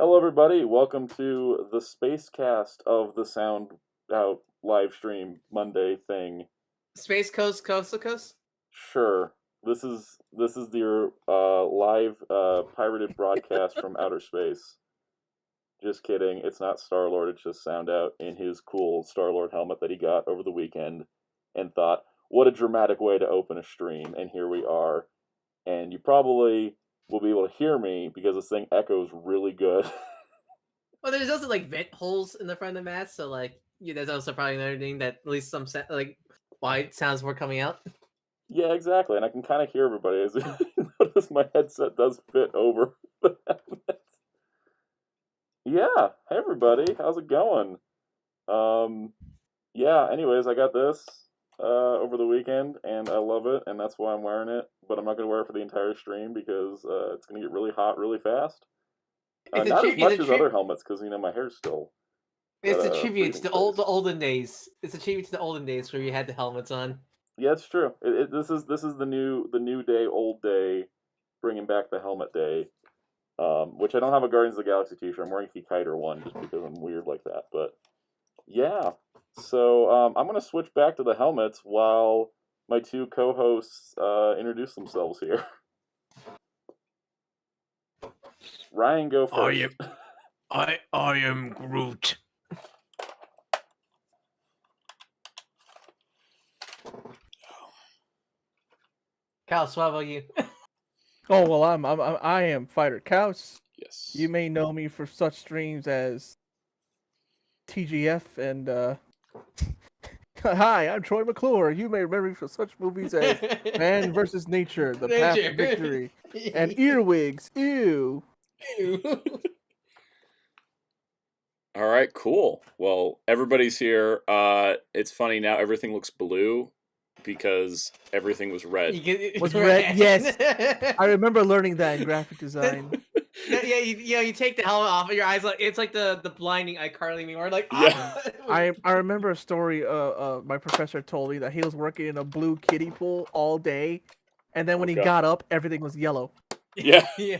Hello, everybody. Welcome to the space cast of the Sound Out live stream Monday thing. Space Coast Coast to Coast? Sure. This is your live pirated broadcast from outer space. Just kidding. It's not Star-Lord. It's just Sound Out in his cool Star-Lord helmet that he got over the weekend and thought, what a dramatic way to open a stream. And here we are. And you probably will be able to hear me because this thing echoes really good. Well, there's also like vent holes in the front of the mask, so there's also probably another thing that at least some white sounds were coming out. Yeah, exactly, and I can kind of hear everybody. As you notice, my headset does fit over the helmet. Yeah, hey everybody, how's it going? Yeah. Anyways, I got this over the weekend, and I love it, and that's why I'm wearing it. But I'm not gonna wear it for the entire stream because it's gonna get really hot really fast. Not as much as other helmets, because my hair's still. It's a tribute to the olden days. It's a tribute to the olden days where you had the helmets on. Yeah, it's true. This is the new day, old day, bringing back the helmet day. Which I don't have a Guardians of the Galaxy t-shirt. I'm wearing a Kiter one just because I'm weird like that. But yeah, so I'm gonna switch back to the helmets while my two co-hosts introduce themselves here. Ryan, go first. I am Groot. Cal, what about you? Oh well, I am Fighter Kaus. Yes. You may know me for such streams as TGF and hi, I'm Troy McClure. You may remember me for such movies as Man vs. Nature, The Path to Victory, and Earwigs. Ew. All right, cool. Well, everybody's here. It's funny now. Everything looks blue because everything was red. Was red? Yes. I remember learning that in graphic design. Yeah, you take the helmet off, and your eyes it's like the blinding iCarly meme, or like Yeah. I remember a story. My professor told me that he was working in a blue kiddie pool all day, and then when he got up, everything was yellow. Yeah. Yeah.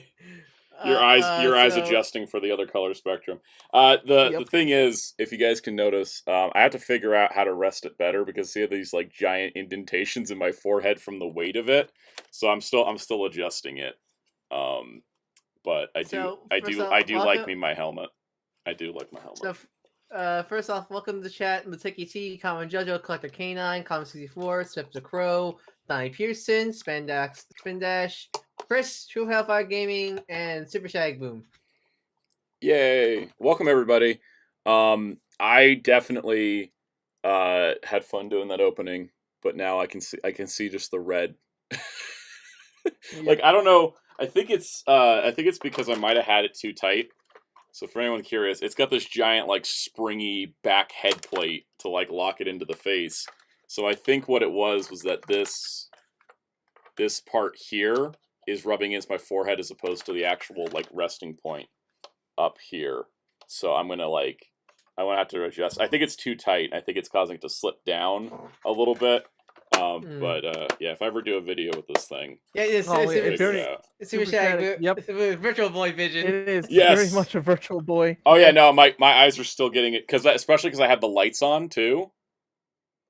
Your eyes adjusting for the other color spectrum. The thing is, if you guys can notice, I have to figure out how to rest it better because see these like giant indentations in my forehead from the weight of it. So I'm still adjusting it. But I do like my helmet. I do like my helmet. So, first off, welcome to the chat. Matiki T, Common Jojo, Collector K9, Common 64, Swift the Crow, Donnie Pearson, Spindash, Chris, True Hellfire Gaming, and Super Shag Boom. Yay! Welcome everybody. I definitely had fun doing that opening, but now I can see just the red. Like I don't know. I think it's because I might have had it too tight. So for anyone curious, it's got this giant like springy back head plate to like lock it into the face. So I think what it was that this part here is rubbing against my forehead as opposed to the actual like resting point up here. So I'm gonna have to adjust. I think it's too tight. I think it's causing it to slip down a little bit. But yeah, if I ever do a video with this thing, yeah, it's Super Shag. Yep, it's Virtual Boy Vision. It is very much a Virtual Boy. Oh yeah, no, my eyes are still getting it especially because I had the lights on too,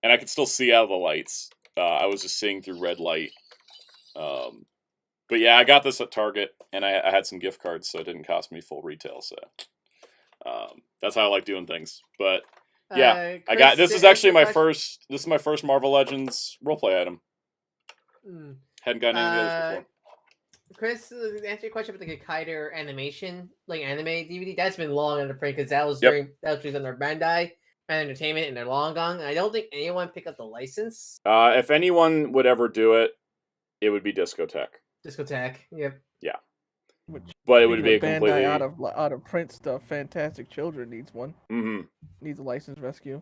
and I could still see out of the lights. I was just seeing through red light. But yeah, I got this at Target, and I had some gift cards, so it didn't cost me full retail. So that's how I like doing things. But yeah, Chris, I got this. Is actually my first. This is my first Marvel Legends roleplay item. Hadn't gotten any of the others before. Chris, to answer your question about the Kiter animation, like anime DVD, that's been long under print because that was released under Bandai Entertainment, and they're long gone. And I don't think anyone picked up the license. If anyone would ever do it, it would be Discotek. Discotek, yep. Yeah. But it would be a Bandai completely out of print stuff. Fantastic Children needs one. Mm-hmm. Needs a license rescue.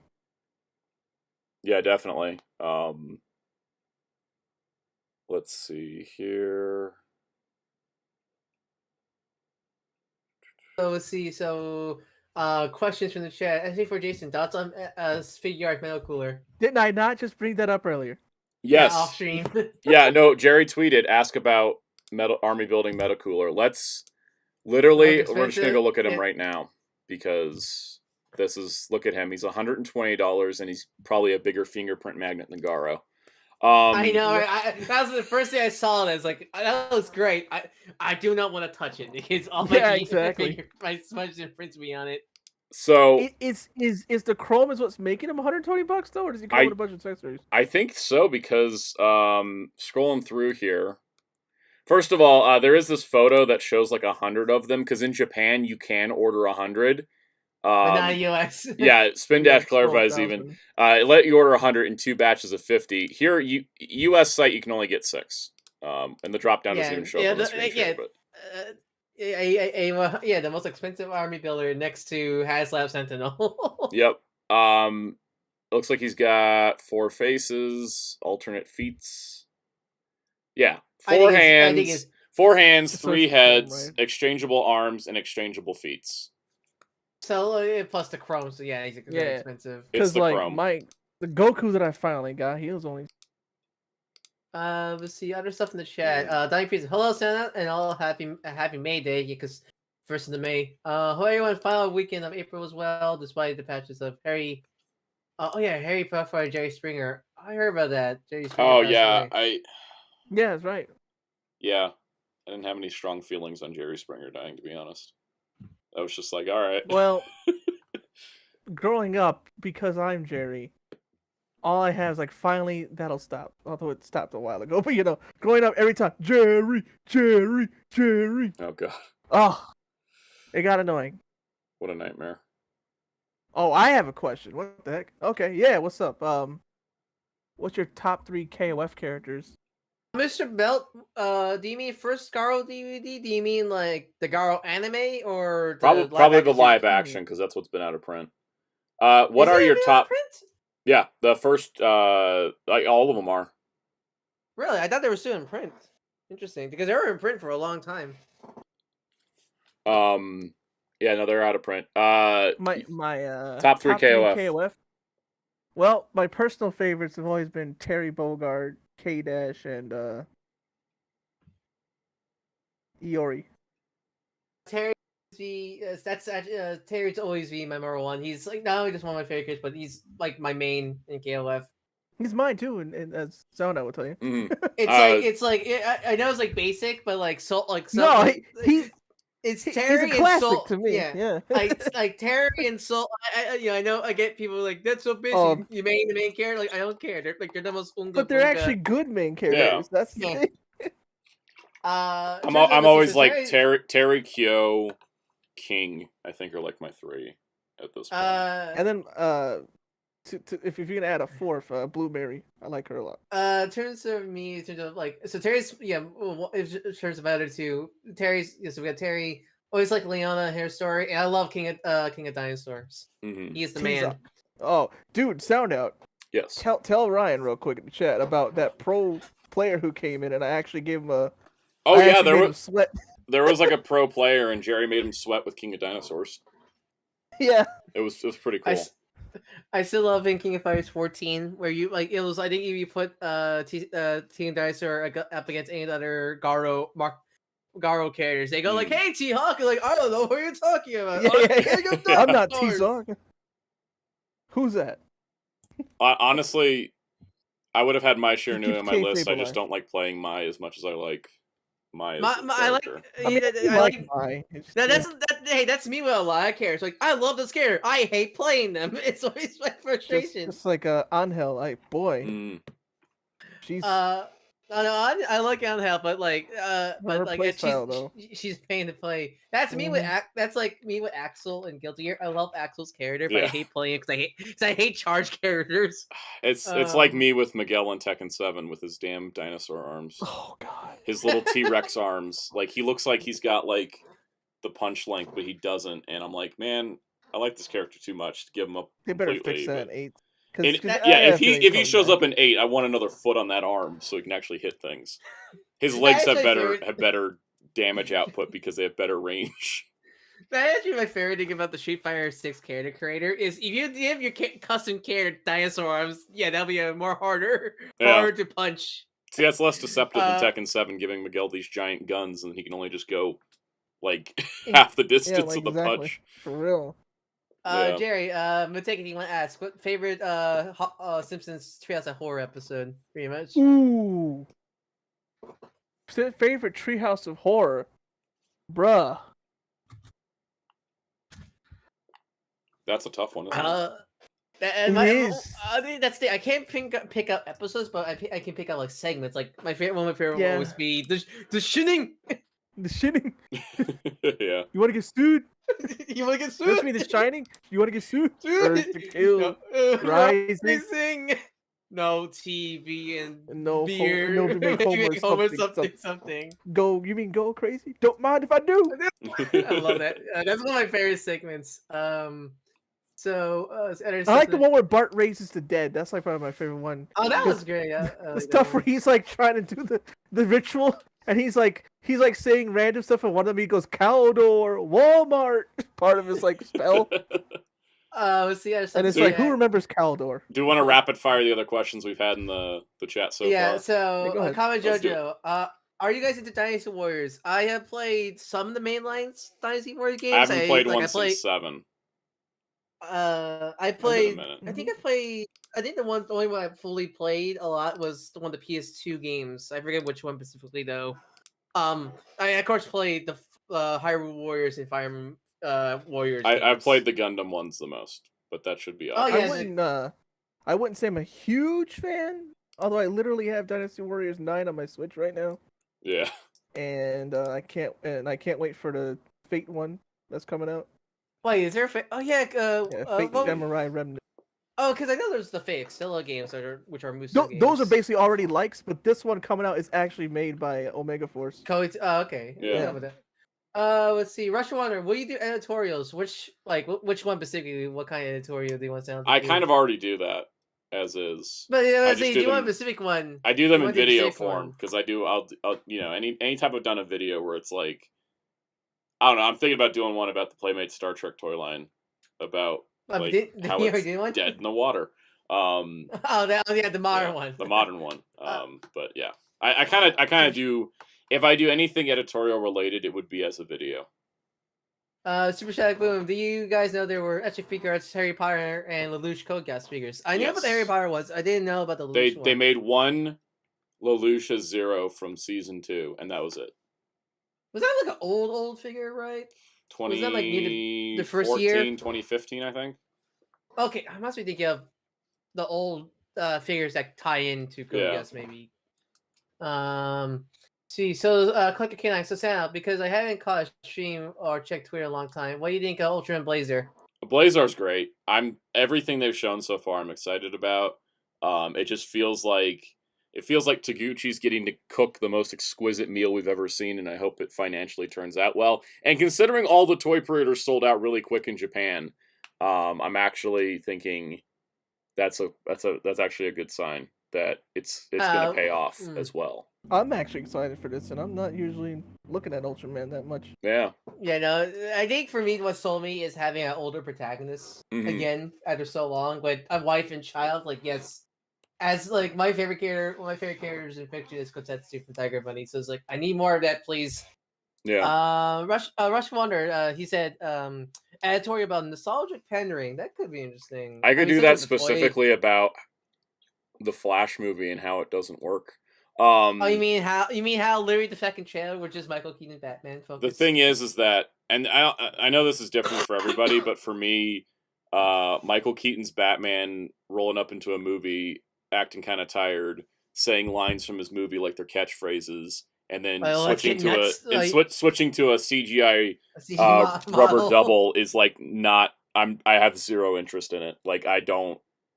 Yeah, definitely. Let's see here. So let's see. So, questions from the chat. I think for Jason, thoughts on figure art metal cooler? Didn't I not just bring that up earlier? Yes. Yeah, off stream. Yeah, no. Jerry tweeted, "Ask about army building meta cooler." Let's Literally, More we're just gonna go expensive? look at him Yeah. right now because look at him. He's $120 and he's probably a bigger fingerprint magnet than Garo. I know. That was the first thing I saw. It. I was like, that looks great. I do not want to touch it because all my Yeah, exactly. my smudged imprints me on it. So Is the chrome is what's making him $120 though, or does he come with a bunch of accessories? I think so because scrolling through here. First of all, there is this photo that shows like 100 of them because in Japan you can order 100. But not US. Yeah, Spin Yeah, Dash clarifies even. 12,000. It let you order 100 in 2 batches of 50. Here, U.S. site you can only get 6. And the drop down doesn't even show up on the screen share, but the most expensive army builder next to Haslab Sentinel. yep. Looks like he's got 4 faces, alternate feats. Yeah, 4 hands, 4 hands, So 3 it's heads, chrome, right? exchangeable arms, and exchangeable feats. So plus the chrome, so yeah, he's very Yeah. expensive. It's Because the like chrome. the Goku that I finally got, he was only. Let's see other stuff in the chat. Dying Pizza, hello Santa, and all happy May Day because 1st of May. Hope everyone final weekend of April as well, despite the patches of Harry. Harry Puffy, Jerry Springer. I heard about that. Jerry Springer. Oh passed yeah, away. Yeah, that's right. I didn't have any strong feelings on Jerry Springer dying, to be honest. I was just like, all right. Well, growing up, because I'm Jerry, all I have is like finally that'll stop. Although it stopped a while ago, but growing up every time Jerry. Oh god, Oh, it got annoying. what a nightmare. Oh, I have a question. What the heck? Okay, yeah. What's up? What's your top 3 KOF characters? Mr. Belt, do you mean first Garo DVD? Do you mean like the Garo anime or the Probably the action? live action because that's what's been out of print. What Is are it your even top? print? Yeah, the first. Like all of them are. Really, I thought they were still in print. Interesting, because they were in print for a long time. Yeah, no, they're out of print. My top 3 KOF. KOF. Well, my personal favorites have always been Terry Bogard, K-Dash, and Iori. Terry, Terry's always be my number one. He's like not only just one of my favorite kids, but he's like my main in KOF. He's mine too, and as Soundout will tell you. Mhm. It's like I know it's like basic, but like No, it's he's Terry a classic and Soul to me. Yeah, like Terry and Soul. I know I get people like that's so busy. Oh. You made the main character. Like I don't care. They're the most unga But they're bunga. actually good main characters. That's the Yeah. thing. I'm always like Terry, Kyo, King. I think are like my 3 at this point. And then if you're gonna add a 4th, Blueberry, I like her a lot. In terms of like, so Terry's in terms of other 2, Terry's so we got Terry. Always like Leona, her story, and I love King of Dinosaurs. Mhm. He is the Tease man. up. Oh, dude, Soundout. Yes. Tell Ryan real quick in the chat about that pro player who came in, and I actually gave him a. Oh I yeah, actually there made him was sweat. there was like a pro player, and Jerry made him sweat with King of Dinosaurs. Yeah. It was pretty cool. I still love in King of Fighters 14, where you like it was. I think if you put Team Dinosaur up against any other Garo characters, they go like, "Hey, T-Hawk," like I don't know what you're talking about. Yeah. I'm not T-Zog. Who's that? Honestly, I would have had Mai Shiranui on my kayfabe list. I just alive. don't like playing Mai as much as I like Mai as a I like. character. I mean, I like. Mai. It's Hey, that's me with a lot of characters. Like I love this character. I hate playing them. It's always my frustration. just like Angel. Boy, Mm. she's I like Angel, but like, her play style, though. she's paying to play. That's me with that's like me with Axel and Guilty Gear. I love Axel's character, but I Yeah. hate playing it because I hate charge characters. It's like me with Miguel in Tekken 7 with his damn dinosaur arms. Oh god. His little T-Rex arms. Like he looks like he's got like the punch length, but he doesn't. And I'm like, man, I like this character too much to give him up. They better completely, fix that but- in 8. if he shows up in 8, I want another foot on that arm so he can actually hit things. His legs have better damage output because they have better range. That's actually my favorite thing about the Street Fighter 6 character creator is if you give your custom character dinosaur arms, that'll be harder to punch. See, that's less deceptive than Tekken 7 giving Miguel these giant guns and he can only just go like half the Yeah, distance like of the exactly. punch. For real. Yeah. Jerry, Mateki, do you want to ask what favorite Simpsons Treehouse of Horror episode? Pretty much. Ooh. Favorite Treehouse of Horror, bruh. That's a tough one, isn't it? It is. I think that's the I can't pick up episodes, but I can pick out like segments. Like my favorite one, will Yeah. always be the shinning. The Shining. Yeah. You want to get sued? You want to get That's sued? me, The Shining. You want to get sued? Or to kill Rising. Rising? No TV and No beer. no to make Homer something. Go. You mean go crazy? Don't mind if I do. I love that. That's one of my favorite segments. So I like the one where Bart raises the dead. That's like probably my favorite one. Oh, that Because was great. Yeah, the stuff where he's like trying to do the ritual, and he's like saying random stuff, and one of them he goes Caldor, Walmart, part of his like spell, let's see. and it's like who remembers Caldor? Do you want to rapid fire the other questions we've had in the chat so Yeah. far? So, go ahead. comment Let's do Jojo. Are you guys into Dynasty Warriors? I have played some of the mainline Dynasty Warriors games. I haven't played one I played, since 7. I played. minute. I think I played. I think the only one I fully played a lot was the one of the PS2 games. I forget which one specifically though. I of course played the Hyrule Warriors and Fire Warriors. I've played the Gundam ones the most, but that should be up. Oh, yeah. I wouldn't say I'm a huge fan, although I literally have Dynasty Warriors 9 on my Switch right now, Yeah. and I can't wait for the Fate one that's coming out. Wait, is there a Oh yeah, Fate Samurai Remnant. Oh, because I know there's the Fate Exilla games which are Muso games. Those are basically already likes, but this one coming out is actually made by Omega Force. Okay. Yeah. Let's see. Rush Water, will you do editorials? Which one specifically? What kind of editorial do you want to sound? I kind of already do that as is. But just do do you want a them- specific one? I do them You in want the video specific form one? because I'll any time I've done a video where it's like I don't know. I'm thinking about doing one about the Playmate Star Trek toy line about how you it's do one? dead in the water. Oh, the modern one. The modern one. But yeah, I kind of do. If I do anything editorial related, it would be as a video. Super Shadow Boom. Do you guys know there were etch figures, Harry Potter and Lelouch Code Gas figures? I knew about the Harry Potter ones. I didn't know about the Lelouch one. They made one Lelouch as Zero from season 2, and that was it. Was that like an old figure, right? Was that like near the first year? 2015, I think. Okay, I must be thinking of the old figures that tie into Code Gas, maybe. See, so Collector K9, so Sam, because I haven't caught a stream or checked Twitter in a long time. What do you think of Ultraman Blazer? Blazar's great. Everything they've shown so far I'm excited about. It just feels like Taguchi's getting to cook the most exquisite meal we've ever seen, and I hope it financially turns out well. And considering all the toy pre-orders sold out really quick in Japan, I'm actually thinking that's actually a good sign that it's going to pay off as well. I'm actually excited for this, and I'm not usually looking at Ultraman that much. Yeah. Yeah, no, I think for me, what sold me is having an older protagonist again after so long, with a wife and child. Like, yes, as like one of my favorite characters in fiction is Kotetsu from Tiger Bunny. So it's like, I need more of that, please. Yeah. Rush Wonder, he said, editorial about nostalgic pendering. That could be interesting. I could do that specifically about the Flash movie and how it doesn't work. You mean how literally the second trailer, which is Michael Keaton Batman focus? The thing is that, and I know this is different for everybody, but for me, Michael Keaton's Batman rolling up into a movie, acting kind of tired, saying lines from his movie like they're catchphrases, and then switching to a CGI rubber double is like not. I have zero interest in it. Like I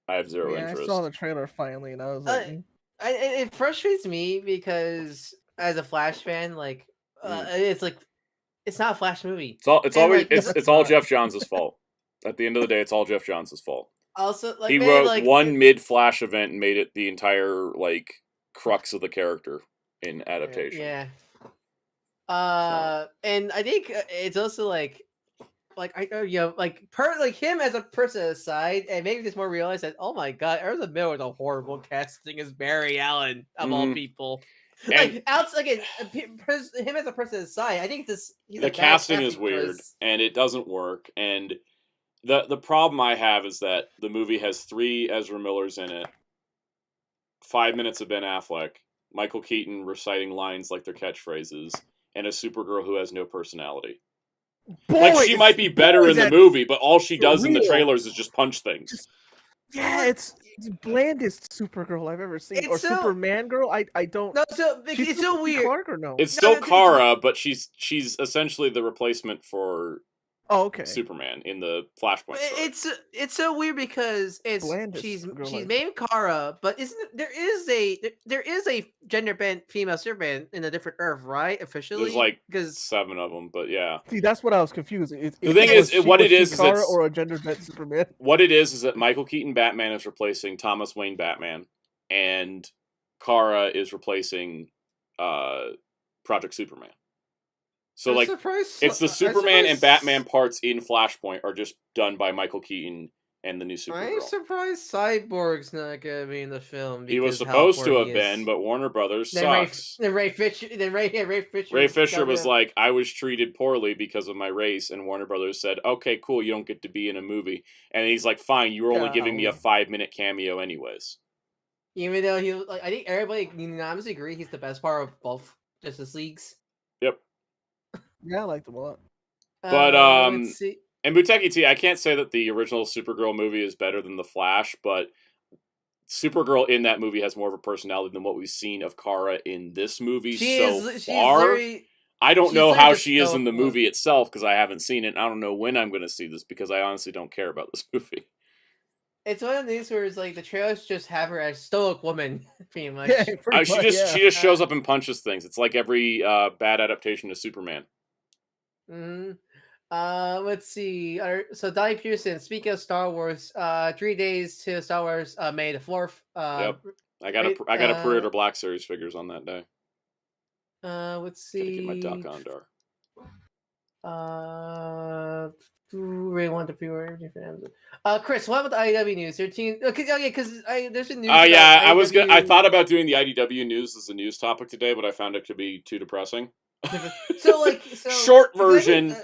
have zero interest. I saw the trailer finally, and I was like. It frustrates me because as a Flash fan, like it's like it's not a Flash movie. It's all Jeff Johns' fault. At the end of the day, it's all Jeff Johns' fault. Also, like he wrote one mid-Flash event and made it the entire like crux of the character in adaptation. Yeah. And I think it's also like him as a person aside, and maybe just more realize that, oh my god, Ezra Miller was a horrible casting as Barry Allen of all people. Like outside again, him as a person aside, I think he's the a bad casting is weird, because- and it doesn't work. And the problem I have is that the movie has 3 Ezra Millers in it, 5 minutes of Ben Affleck, Michael Keaton reciting lines like their catchphrases, and a Supergirl who has no personality. Like, she might be better in the movie, but all she does in the trailers is just punch things. Yeah, it's blandest Supergirl I've ever seen, It's or so- Superman girl. I don't. No, so She's it's so supposed to be weird. Clark or no? It's No, still no, Kara, but she's essentially the replacement for Oh, okay. Superman in the Flashpoint story. It's so weird because Blandest she's girl named Kara, but there is a gender bent female Superman in a different Earth, right? Officially, There's like because 7 of them, but yeah. See, that's what I was confused. The thing is, what it is Kara it's- or a gender bent Superman. What it is that Michael Keaton Batman is replacing Thomas Wayne Batman, and Kara is replacing Project Superman. So, like, it's the Superman and Batman parts in Flashpoint are just done by Michael Keaton and the new Supergirl. I'm surprised Cyborg's not gonna be in the film. He was because how supposed to important have he been, is. but Warner Brothers Then sucks. Ray Fisher. Ray Fisher was like, I was treated poorly because of my race, and Warner Brothers said, okay, cool, you don't get to be in a movie. And he's like, fine, you were only giving me a 5-minute cameo anyways. Even though he was like, I think everybody unanimously agree he's the best part of both Justice Leagues. Yep. Yeah, I liked them a lot. But, let's see. And Buteki T, I can't say that the original Supergirl movie is better than The Flash, but Supergirl in that movie has more of a personality than what we've seen of Kara in this movie far. I don't know how she is in the movie itself because I haven't seen it. I don't know when I'm going to see this because I honestly don't care about this movie. It's one of these where it's like the trailers just have her as stoic woman, pretty much. Yeah, She just shows up and punches things. It's like every bad adaptation of Superman. Mm-hmm. Let's see. So Donnie Pearson. Speaking of Star Wars, 3 days to Star Wars, May the 4th. Yep. I got a pre-order Black Series figures on that day. Let's see. Gotta get my Doc Ondar. Really want to pre-order different. Chris, what about the IDW news? Because there's a news. Yeah, I thought about doing the IDW news as a news topic today, but I found it to be too depressing. Short version,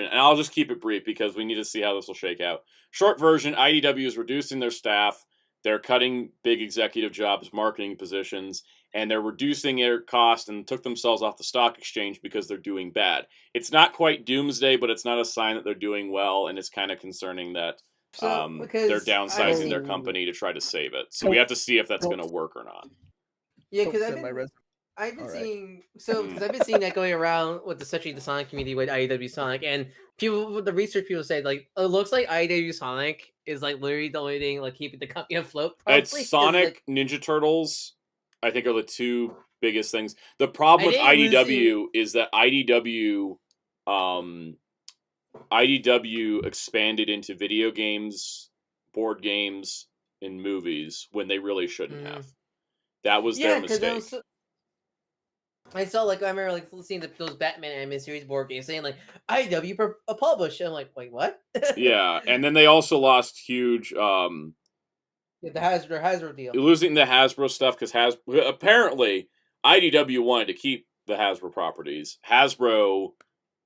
and I'll just keep it brief because we need to see how this will shake out. Short version: IDW is reducing their staff. They're cutting big executive jobs, marketing positions, and they're reducing their cost and took themselves off the stock exchange because they're doing bad. It's not quite doomsday, but it's not a sign that they're doing well, and it's kind of concerning that they're downsizing their company to try to save it. So we have to see if that's going to work or not. Yeah, because I've been seeing that going around with especially the Sonic community with IDW Sonic, and the research people say like it looks like IDW Sonic is like literally the only thing like keeping the company afloat. It's Sonic, Ninja Turtles, I think, are the two biggest things. The problem with IDW is that IDW expanded into video games, board games, and movies when they really shouldn't have. That was their mistake. I remember like seeing those Batman anime series board games saying like IDW published. I'm like, wait, what? Yeah, and then they also lost huge. The Hasbro deal. Losing the Hasbro stuff because apparently IDW wanted to keep the Hasbro properties. Hasbro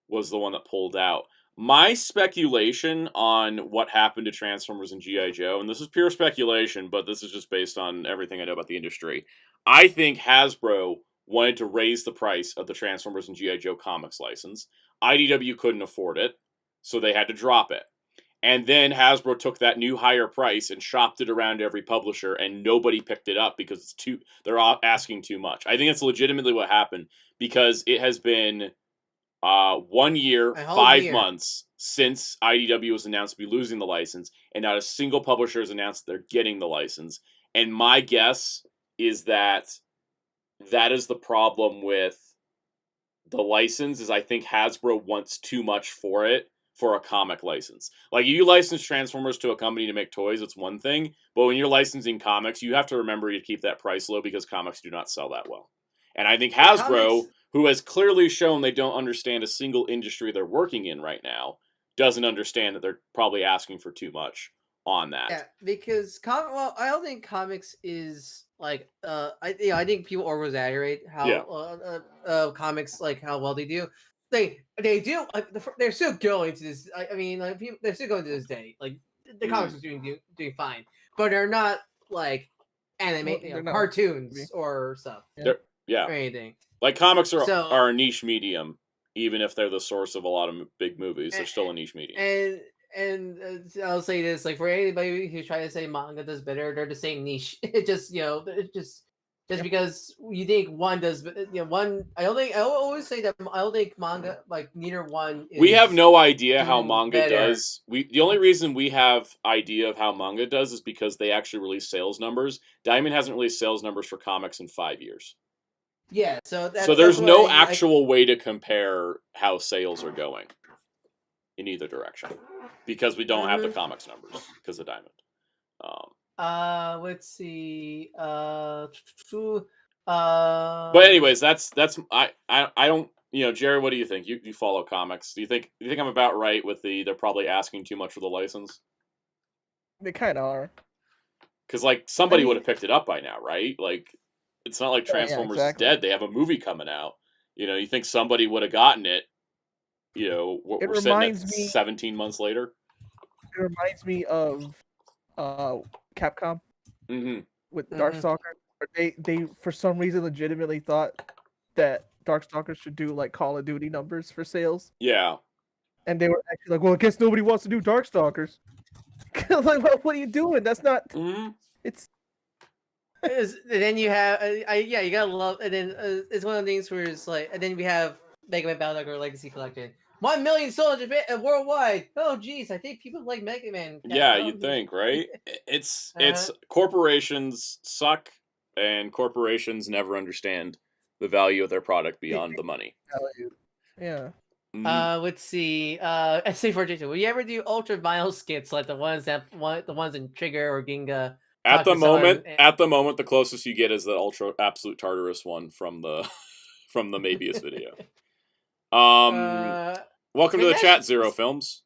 was the one that pulled out. My speculation on what happened to Transformers and G.I. Joe, and this is pure speculation, but this is just based on everything I know about the industry. I think Hasbro wanted to raise the price of the Transformers and G.I. Joe comics license. IDW couldn't afford it, so they had to drop it. And then Hasbro took that new higher price and shopped it around to every publisher, and nobody picked it up because they're asking too much. I think it's legitimately what happened because it has been 1 year, 5 months since IDW was announced to be losing the license, and not a single publisher has announced they're getting the license. And my guess is that is the problem with the license, is I think Hasbro wants too much for it for a comic license. Like, you license Transformers to a company to make toys, it's one thing, but when you're licensing comics, you have to remember to keep that price low because comics do not sell that well. And I think Hasbro, who has clearly shown they don't understand a single industry they're working in right now, doesn't understand that they're probably asking for too much on that. Yeah, because I don't think comics is I think people over exaggerate how comics like how well they do. They do they're still going to this. I mean, like people they're still going to this day. Like the comics are doing fine, but they're not like They're not cartoons or stuff or anything. Like comics are So- are a niche medium, even if they're the source of a lot of big movies. They're still a niche medium. And I'll say this, like for anybody who's trying to say manga does better, they're the same niche. It just it's just because you think one does, one. I always say that I don't think manga like neither one. We have no idea how doing manga better. does. The only reason we have idea of how manga does is because they actually release sales numbers. Diamond hasn't released sales numbers for comics in 5 years. Yeah, so there's no actual way to compare how sales are going in either direction because we don't have the comics numbers because of Diamond. Let's see. But anyways, that's I don't Jerry, what do you think? You follow comics. Do you think I'm about right with they're probably asking too much for the license? They kind of are. Because like somebody would have picked it up by now, right? Like it's not like Transformers is dead. They have a movie coming out. You think somebody would have gotten it. We're sitting at 17 months later. It reminds me of Capcom with Darkstalker. They for some reason legitimately thought that Darkstalker should do like Call of Duty numbers for sales. Yeah. And they were actually like, well, I guess nobody wants to do Darkstalkers. Like, well, what are you doing? That's not. It's. And then you have, you gotta love, and then it's one of the things where it's like, and then we have Mega Man Battle Network Legacy Collection. 1 million sold worldwide. Oh, geez, I think people like Mega Man. Yeah, you'd think, right? It's corporations suck, and corporations never understand the value of their product beyond the money. Yeah. Let's see. SA4J2. Will you ever do ultra vinyl skits like the ones in Trigger or Ginga? At the moment, the closest you get is the Ultra Absolute Tartarus one from the Mabius video. Welcome to the chat, Zero Films.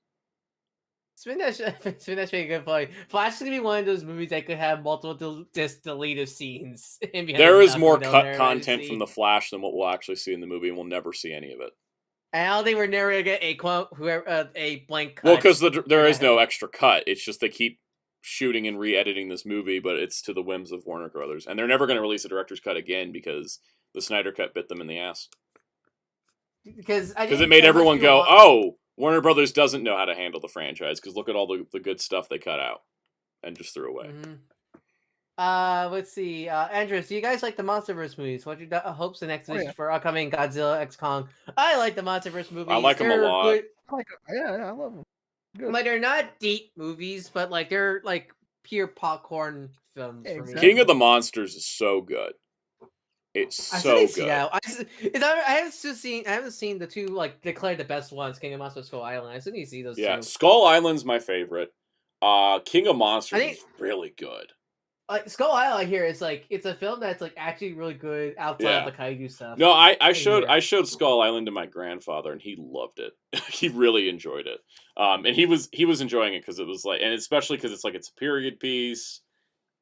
Spin Dash made a good point. Flash is gonna be one of those movies that could have multiple deleted scenes. There is more cut content from the Flash than what we'll actually see in the movie, and we'll never see any of it. And I don't think we're never gonna get a blank cut. Well, because there is no extra cut. It's just they keep shooting and re-editing this movie, but it's to the whims of Warner Brothers, and they're never going to release a director's cut again because the Snyder Cut bit them in the ass. Because it made everyone go, "Oh, Warner Brothers doesn't know how to handle the franchise." Because look at all the good stuff they cut out and just threw away. Let's see, Andrews, do you guys like the MonsterVerse movies? What are your hopes and expectations for upcoming Godzilla X Kong? I like the MonsterVerse movies. I like them a lot. Good. I love them. Good. Like they're not deep movies, but like they're like pure popcorn films. For me. King of the Monsters is so good. It's so good. I haven't seen the two like declared the best ones, King of Monsters, Skull Island. I still need to see those. Yeah, two. Skull Island's my favorite. King of Monsters is really good. Like Skull Island, I hear it's a film that's like actually really good outside of the kaiju stuff. No, I showed Skull Island to my grandfather, and he loved it. He really enjoyed it, and he was enjoying it because it was like, and especially because it's a period piece,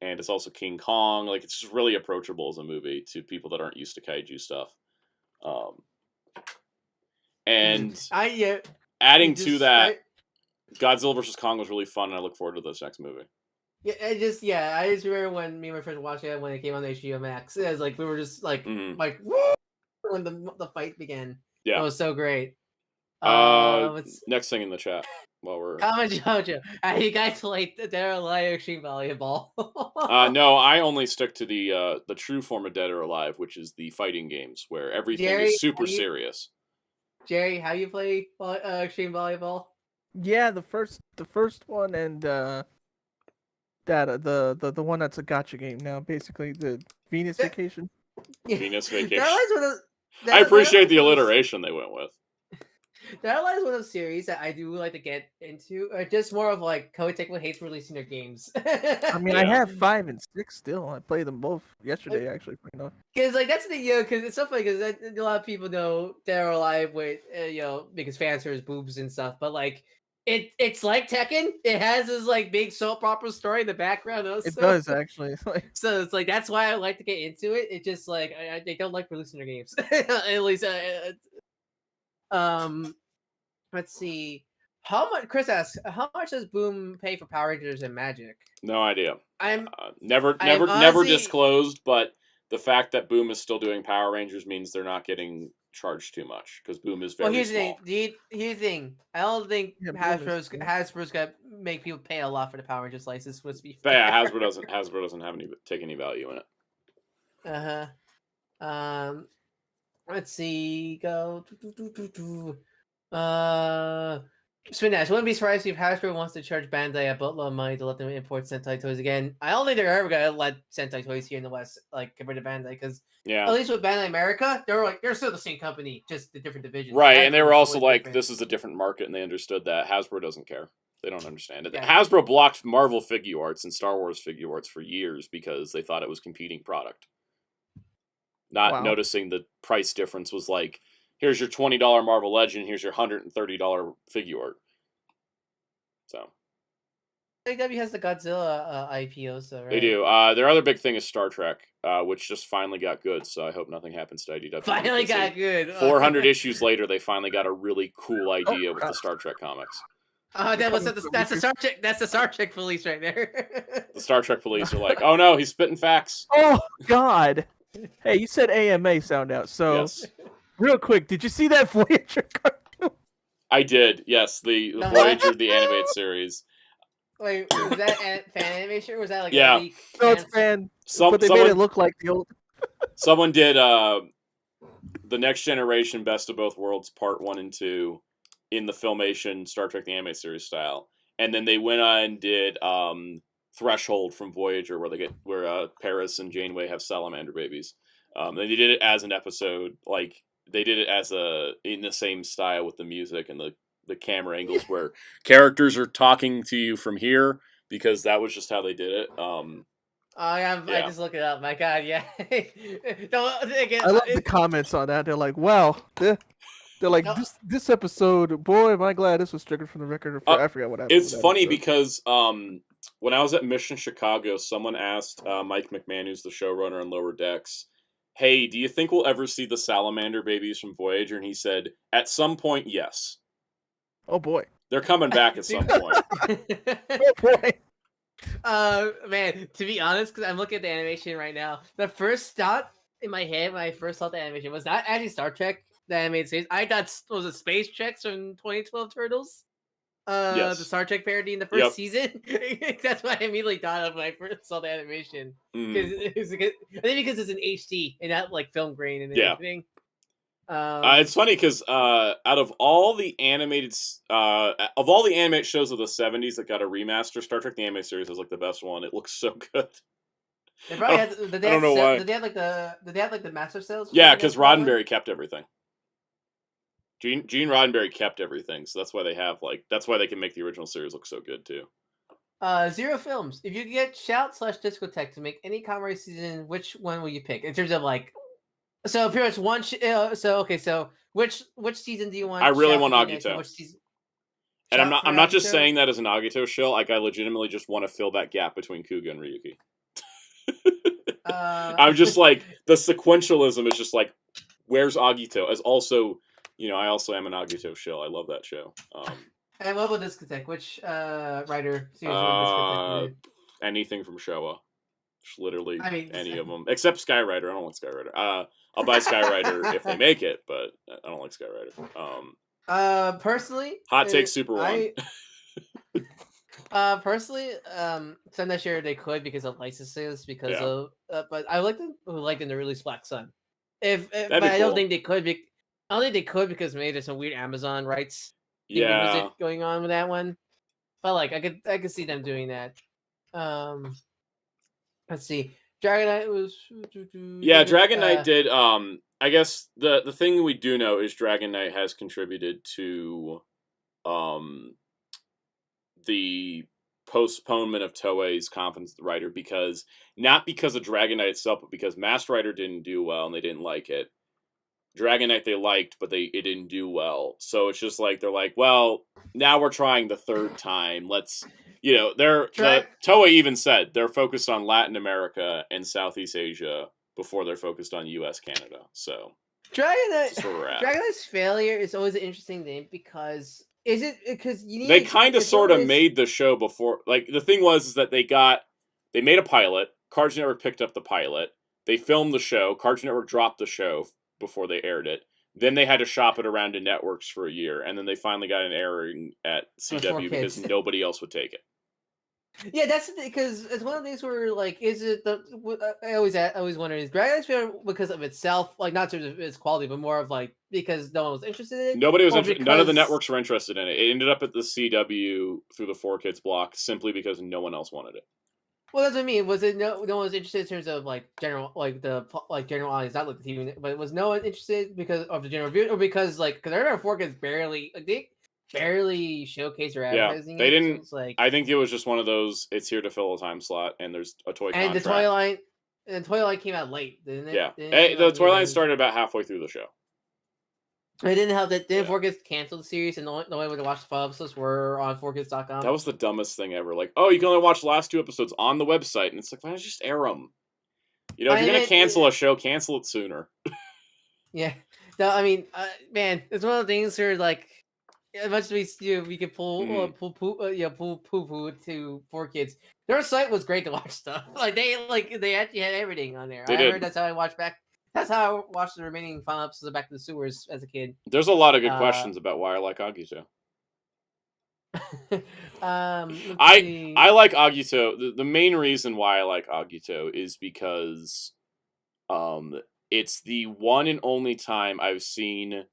and it's also King Kong. Like it's just really approachable as a movie to people that aren't used to kaiju stuff. And adding to that, Godzilla vs Kong was really fun, and I look forward to this next movie. Yeah, I just remember when me and my friends watched it when it came on HBO Max. It was like we were just like woo! When the fight began. Yeah, it was so great. Next thing in the chat while we're comment Jojo. You guys play Dead or Alive Extreme Volleyball? No, I only stick to the true form of Dead or Alive, which is the fighting games where everything is super serious. Jerry, how you play Extreme Volleyball? Yeah, the first one and the one that's a gacha game now, basically the Venus Vacation. Venus Vacation. I appreciate the alliteration they went with. That is one of the series that I do like to get into. Just more of like Koei Tecmo hates releasing their games. I mean, I have 5 and 6 still. I played them both yesterday, actually. Because like that's the because it's so funny because a lot of people know Dead or Alive with because fan service boobs and stuff, but like It's like Tekken. It has this like big soap opera story in the background. Also. It does actually. So it's like that's why I like to get into it. It just like they don't like releasing their games. At least, let's see. How much? Chris asks, how much does Boom pay for Power Rangers and Magic? No idea. I'm Never honestly- disclosed, but the fact that Boom is still doing Power Rangers means they're not getting charged too much because Boom is very well. Here's small. the thing. Here's the thing. I don't think Yeah, Boom is- Hasbro's gonna make people pay a lot for the Power Rangers license. Supposed to be. But yeah, Hasbro doesn't have take any value in it. Let's see. Go. Spinash, wouldn't be surprised if Hasbro wants to charge Bandai a boatload of money to let them import Sentai toys again. I don't think they're ever gonna let Sentai toys here in the West, like compared to Bandai, because Yeah. at least with Bandai America, they're still the same company, just the different divisions. Right, and they Hasbro were is also always like, different. this is a different market, and they understood that. Hasbro doesn't care. They don't understand it. Yeah. Hasbro blocked Marvel figure arts and Star Wars figure arts for years because they thought it was competing product. Not Wow. noticing the price difference was like, here's your $20 Marvel Legend, here's your $130 figure art. So AEW has the Godzilla IP also, right? they do. Their other big thing is Star Trek, which just finally got good. So I hope nothing happens to IDW. Finally because got good. 400 issues later, they finally got a really cool idea with the God. Star Trek comics. That's the Star Trek. That's the Star Trek police right there. The Star Trek police are like, oh no, he's spitting facts. Oh God! Hey, you said AMA sound out. So Yes, real quick, did you see that Voyager cartoon? I did. Yes, the The Voyager, the animated series. Wait, was that fan animation or was that like Yeah. a leak? No, it's fan, Some, but they made someone, it look like the old. someone did the Next Generation Best of Both Worlds Part 1 and 2 in the Filmation Star Trek the Anime Series style, and then they went on and did Threshold from Voyager, where Paris and Janeway have salamander babies. They did it as an episode, like they did it as in the same style with the music and the camera angles where characters are talking to you from here, because that was just how they did it. I Yeah. just look it up. My God, yeah. Don't, again, I love the comments on that. They're like, "Wow, they're like No. this episode. Boy, am I glad this was stricken from the record." I forgot what happened. It's funny because when I was at Mission Chicago, someone asked Mike McMahon, who's the showrunner on Lower Decks, hey, do you think we'll ever see the salamander babies from Voyager? And he said, at some point, yes. Oh boy, They're coming back at some point. oh boy. Man, to be honest, because I'm looking at the animation right now, the first thought in my head when I first saw the animation was not actually Star Trek, the animated series. I thought was it Space Checks from 2012 Turtles? Yes. The Star Trek parody in the first Yep. season. That's what I immediately thought of when I first saw the animation. Mm. I think because it's in HD and not like film grain and Yeah. everything. It's funny because out of all the animated shows of the 70s that got a remaster, Star Trek the Anime Series is like the best one. It looks so good. They probably had. Did they I don't know why. Did they have like the master cells? Yeah, because Roddenberry kept everything. Gene Roddenberry kept everything, so that's why they can make the original series look so good too. Zero Films. If you could get Shout/Discotek to make any comedy season, which one will you pick in terms of like? So pretty much one. So which season do you want? I really Shout want to be next, and Agito. which season- And Shout for I'm not just Agito? saying that as an Agito shill. Like I legitimately just want to fill that gap between Kuga and Ryuki. I'm just like the sequentialism is just like, where's Agito? As also, I also am an Agito shill. I love that show. And what about Discotek? Which writer series will Discotek do? Anything from Showa, just literally I mean, any of them except Skyrider. I don't want Skyrider. I'll buy Skyrider if they make it, but I don't like Skyrider. Personally, Hot take Super One. Personally, so I'm not sure they could because of licenses. Because Yeah. of, but I like them to release Black Sun. But be I don't cool. think they could. I don't think they could because maybe there's some weird Amazon rights Yeah. music going on with that one. But like, I could see them doing that. Let's see. Dragon Knight was. Yeah, Dragon Knight did. I guess the thing we do know is Dragon Knight has contributed to, the postponement of Toei's Confidence Rider not because of Dragon Knight itself, but because Master Rider didn't do well and they didn't like it. Dragon Knight they liked, but it didn't do well. So it's just like they're like, well, now we're trying the third time. Let's, you know, Try- Toei even said they're focused on Latin America and Southeast Asia before they're focused on U.S. Canada. So that's where we're at. Dragon Knight's failure is always an interesting thing because you need They kind of it's sort of always- made the show before. Like the thing was is that they made a pilot. Cartoon Network picked up the pilot. They filmed the show. Cartoon Network dropped the show before they aired it. Then they had to shop it around to networks for a year, and then they finally got an airing at CW because nobody else would take it. Yeah, that's because it's one of the things where like, is it the? I always wonder is Dragon Knight's failure because of itself, like not terms of its quality, but more of like because no one was interested in it. Nobody was. Or None of the because- networks were interested in it. It ended up at the CW through the 4Kids block simply because no one else wanted it. Well, that's what I mean. Was it no one was interested in terms of like general, like the general audience, not like the TV, but was no one interested because of the general view, or because like because I remember 4Kids they barely showcased their advertising. They didn't. So it's like I think it was just one of those. It's here to fill a time slot, and there's a toy and contract. the toy line came out late, didn't it? Yeah, Didn't it come the out toy line late? started about halfway through the show. They didn't have that. Didn't Yeah. 4Kids cancel the series, and the only way to watch the 5 episodes were on 4Kids.com. That was the dumbest thing ever. Like, oh, you can only watch the last 2 episodes on the website, and it's like, why don't you just air them? You know, if you're gonna cancel a show, cancel it sooner. Yeah, no, I mean, man, it's one of the things where like, as much as we could pull poo to 4Kids. Their site was great to watch stuff. Like they actually had everything on there. They I did. heard that's how I watched back. That's how I watched the remaining final episodes of Back to the Sewers as a kid. There's a lot of good questions about why I like Agito. I like Agito. The main reason why I like Agito is because it's the one and only time I've seen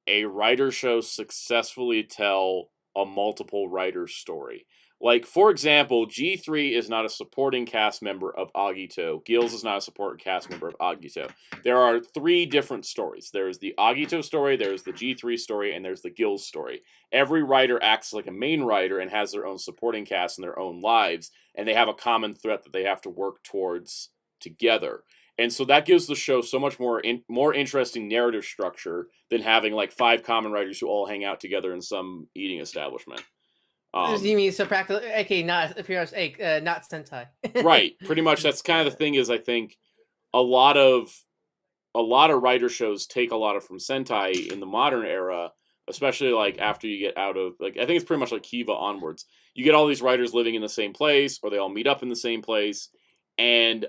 a writer show successfully tell a multiple writer story. Like, for example, G3 is not a supporting cast member of Agito. Gills is not a supporting cast member of Agito. There are 3 different stories. There's the Agito story, there's the G3 story, and there's the Gills story. Every writer acts like a main writer and has their own supporting cast and their own lives, and they have a common threat that they have to work towards together. And so that gives the show so much more interesting narrative structure than having like 5 common writers who all hang out together in some eating establishment. You mean so practical? Okay, not Sentai. Right, pretty much. That's kind of the thing. Is I think a lot of writer shows take a lot of from Sentai in the modern era, especially like after you get out of like I think it's pretty much like Kiva onwards. You get all these writers living in the same place, or they all meet up in the same place, and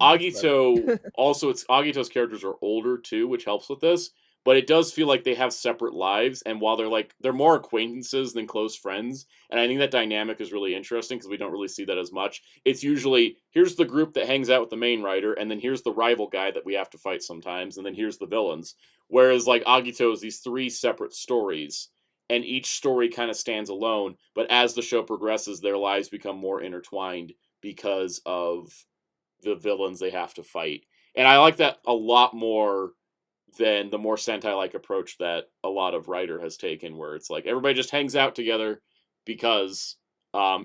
Agito also Agito's characters are older too, which helps with this. But it does feel like they have separate lives, and while they're more acquaintances than close friends, and I think that dynamic is really interesting because we don't really see that as much. It's usually, here's the group that hangs out with the main writer, and then here's the rival guy that we have to fight sometimes, and then here's the villains. Whereas, like, Agito is these 3 separate stories, and each story kind of stands alone, but as the show progresses, their lives become more intertwined because of the villains they have to fight. And I like that a lot more than the more Sentai-like approach that a lot of writer has taken, where it's like everybody just hangs out together because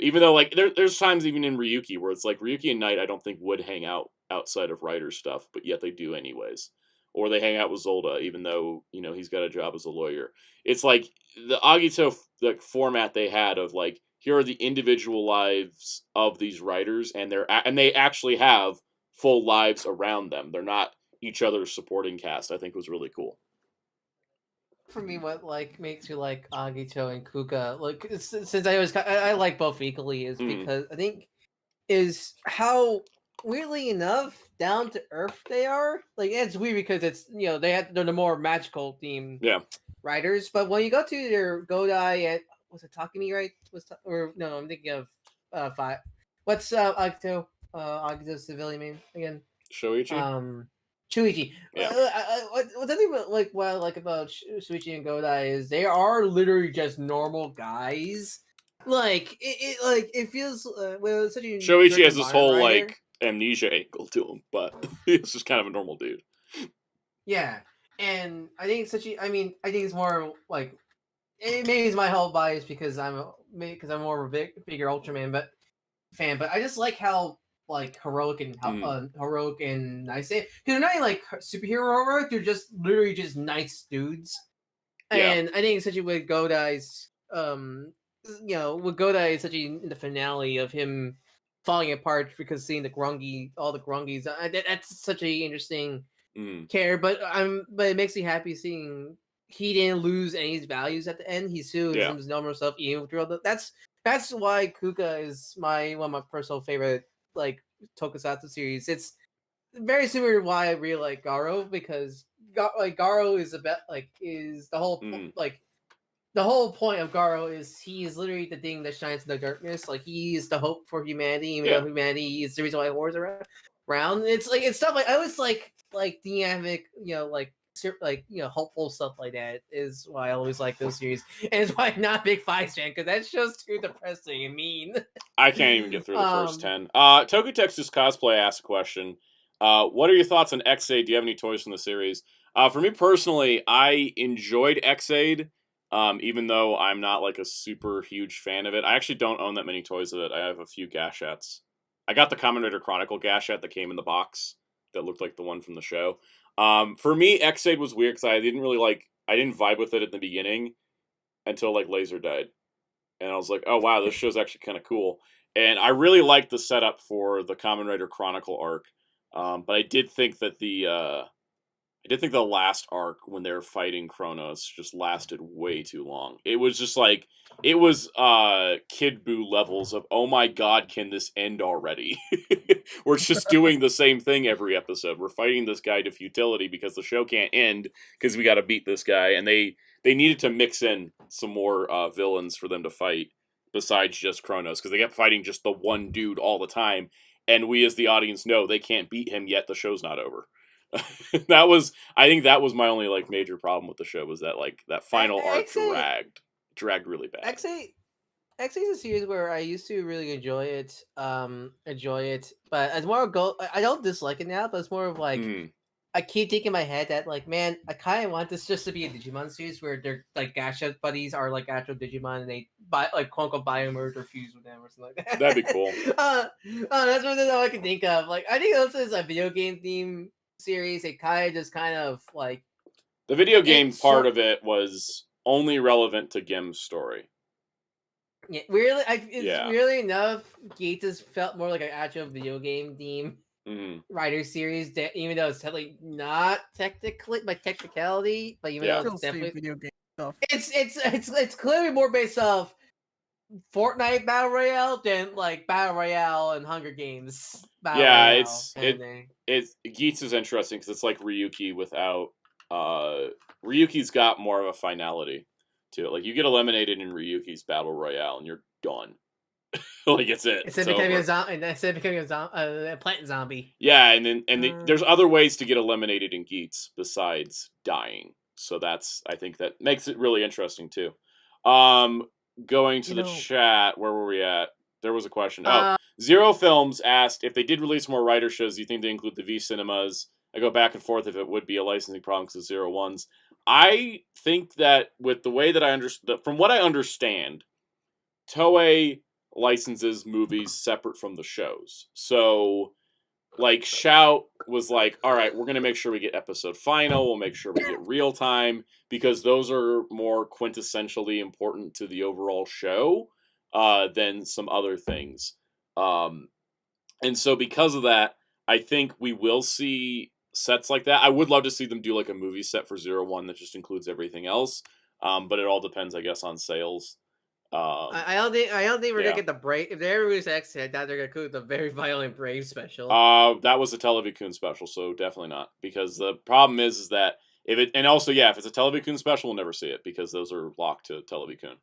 even though like there's times even in Ryuki where it's like Ryuki and Knight I don't think would hang out outside of writer stuff, but yet they do anyways. Or they hang out with Zolda even though, you know, he's got a job as a lawyer. It's like the Agito format they had of like here are the individual lives of these writers and they actually have full lives around them. They're not each other's supporting cast. I think was really cool. For me, what like makes me like Agito and Kuka, like since I like both equally, is because I think is how weirdly enough down to earth they are. Like it's weird because it's they're the more magical theme writers, but when you go to their Godai at was it Takumi right? No, I'm thinking of 5. What's Agito's civilian name again? Shoichi. Shuichi. Yeah. What I like about Shuichi and Godai is they are literally just normal guys. Like it feels such a Shoichi has this whole writer. like amnesia angle to him, but he's just kind of a normal dude. Yeah, and I think I think it's more like maybe it's my whole bias because I'm more of a bigger Ultraman fan, but I just like how like heroic and nice because they're not like superhero heroic, they're just literally just nice dudes. And I think especially with Godai's with Godai essentially in the finale of him falling apart because seeing all the grungies. That's such a interesting care, but it makes me happy seeing he didn't lose any of his values at the end. He still is his normal self even through all the. That's why Kuka is one of my personal favorite like Tokusatsu series. It's very similar to why I really like Garo, because Garo is is the whole the whole point of Garo is he is literally the thing that shines in the darkness. Like he is the hope for humanity, even though humanity is the reason why wars are around. It's stuff like I always like dynamic, hopeful stuff like that is why I always like those series, and it's why I'm not a big Five fan, because that show's too depressing and mean. I can't even get through the first 10. Toku Texas Cosplay asked a question. What are your thoughts on X-Aid? Do you have any toys from the series? For me personally, I enjoyed X-Aid, even though I'm not like a super huge fan of it. I actually don't own that many toys of it. I have a few Gashettes. I got the Kamen Rider Chronicle Gashette that came in the box that looked like the one from the show. For me, X-Aid was weird because I didn't vibe with it at the beginning until like Laser died. And I was like, oh wow, this show's actually kind of cool. And I really liked the setup for the Kamen Rider Chronicle arc. But I did think that the last arc when they were fighting Kronos just lasted way too long. It was just like Kid Buu levels of, oh my god, can this end already? We're just doing the same thing every episode. We're fighting this guy to futility because the show can't end because we got to beat this guy, and they needed to mix in some more villains for them to fight besides just Kronos, because they kept fighting just the one dude all the time, and we as the audience know they can't beat him yet. The show's not over. I think that was my only like major problem with the show, was that like that final arc dragged really bad. X8 is a series where I used to really enjoy it, but it's more I don't dislike it now, but it's more of like I keep thinking in my head that like, man, I kind of want this just to be a Digimon series where their like Gasha buddies are like actual Digimon, and they quote unquote biomerge or fuse with them or something like that. That'd be cool. That's what I can think of. Like, I think this is a video game theme series. It kind of like the video game part of it was only relevant to Gim's story. Yeah, really enough. Gates has felt more like an actual video game theme writer series, that even though it's technically not technically by technicality, but even though it's definitely video game stuff. It's clearly more based off Fortnite Battle Royale than like Battle Royale and Hunger Games. It's Geats is interesting because it's like Ryuki without Ryuki's got more of a finality to it. Like you get eliminated in Ryuki's Battle Royale and you're done. Like it's it. Instead of becoming a plant zombie. Yeah, and there's other ways to get eliminated in Geats besides dying. So I think that makes it really interesting too. Going to the chat, where were we at? There was a question. Zero Films asked if they did release more writer shows, do you think they include the V Cinemas? I go back and forth if it would be a licensing problem because of Zero Ones. I think that with the way that from what I understand, Toei licenses movies separate from the shows. So, like, Shout was like, all right, we're going to make sure we get episode final. We'll make sure we get real time, because those are more quintessentially important to the overall show than some other things. And so because of that, I think we will see sets like that. I would love to see them do like a movie set for 01 that just includes everything else. But it all depends, I guess, on sales. I don't think we're gonna get the Brave. If they ever release X, I doubt they're gonna include the Very Violent Brave special. That was a Televikun special, so definitely not. Because the problem is that if it's a Televikun special, we'll never see it because those are locked to Televikun.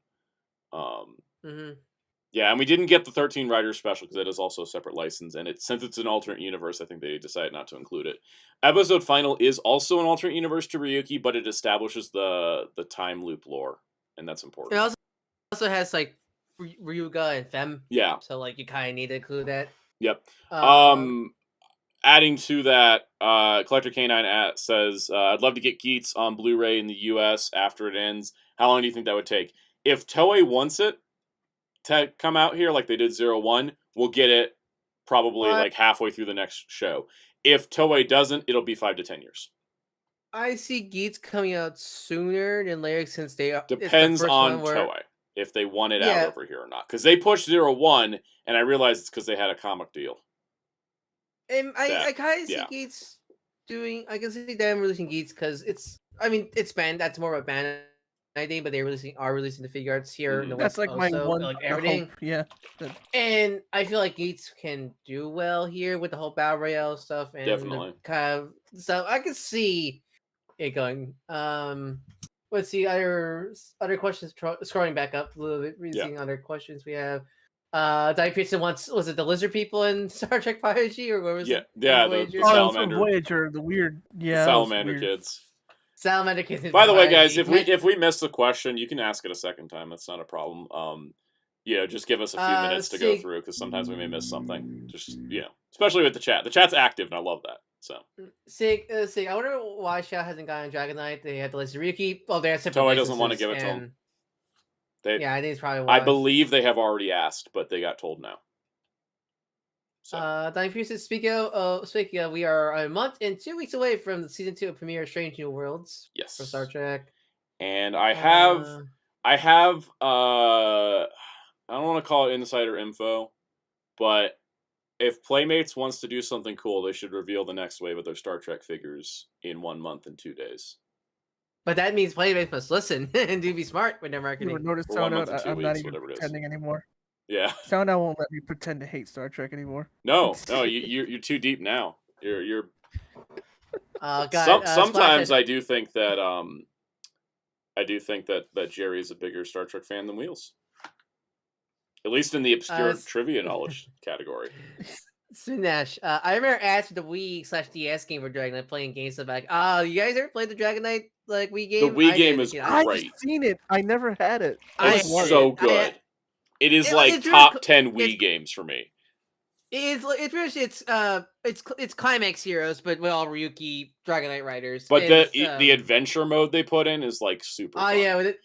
Yeah, and we didn't get the 13 Writers special because that is also a separate license, and since it's an alternate universe, I think they decided not to include it. Episode final is also an alternate universe to Ryuki, but it establishes the time loop lore, and that's important. It also has like Ryuga and Fem. Yeah. So like you kind of need to include that. Yep. Adding to that, Collector K9 says, I'd love to get Geats on Blu-ray in the US after it ends. How long do you think that would take? If Toei wants it to come out here like they did 01, we'll get it probably like halfway through the next show. If Toei doesn't, it'll be 5 to 10 years. I see Geats coming out sooner than later since they depends on Toei. if they want it Yeah. out over here or not. Because they pushed 01, and I realized it's because they had a comic deal. And I That- kind of see yeah. Geats doing. I can see them releasing Geats because it's. I mean, it's banned. That's more of a ban idea, but they are releasing the figure arts here in the That's West like my also, one like hope. everything. Yeah. And I feel like Geats can do well here with the whole battle royale stuff and the Definitely. kind of stuff. I can see it going. Let's see other questions. Scrolling back up a little bit, reading other questions we have. Di Pearson wants, was it the lizard people in Star Trek Prodigy or what was it? Yeah, the Voyager? Oh, it was from Salamander. Voyager, the weird, The that was Salamander weird. kids. Salamander kids. By the way, guys, if we missed the question, you can ask it a second time. That's not a problem. Just give us a few minutes to go through because sometimes we may miss something. Just especially with the chat. The chat's active, and I love that. So, Sig, I wonder why Shaw hasn't gotten Dragon Knight. They had the Ryuki. Oh, they had separate Toei doesn't want to licenses, give it to and- him. Yeah, I think it's probably why. I believe they have already asked, but they got told no. So, Donnie Pearson, speaking of, we are a month and 2 weeks away from the season 2 premiere of Strange New Worlds yes. for Star Trek. And I have, I don't want to call it insider info, but if Playmates wants to do something cool, they should reveal the next wave of their Star Trek figures in 1 month and 2 days. But that means Playmates must listen and do be smart with their You marketing. ever notice For 1 month Soundout? and 2 I'm not weeks, even whatever it is. pretending anymore. Yeah. Soundout won't let me pretend to hate Star Trek anymore. No, you're too deep now. You're. God, Sometimes Splash I do think that that Jerry is a bigger Star Trek fan than Wheels. At least in the obscure trivia knowledge category. Sunash, I remember asking the Wii/DS game for Dragon Knight playing games like, you guys ever played the Dragon Knight Wii game? The Wii game did, is I've great. seen it. I never had it. It's I- so good. It is like it's top really 10 Wii games for me. It's Climax Heroes, but with all Ryuki Dragon Knight riders. But It's, the adventure mode they put in is like super fun. yeah, with it.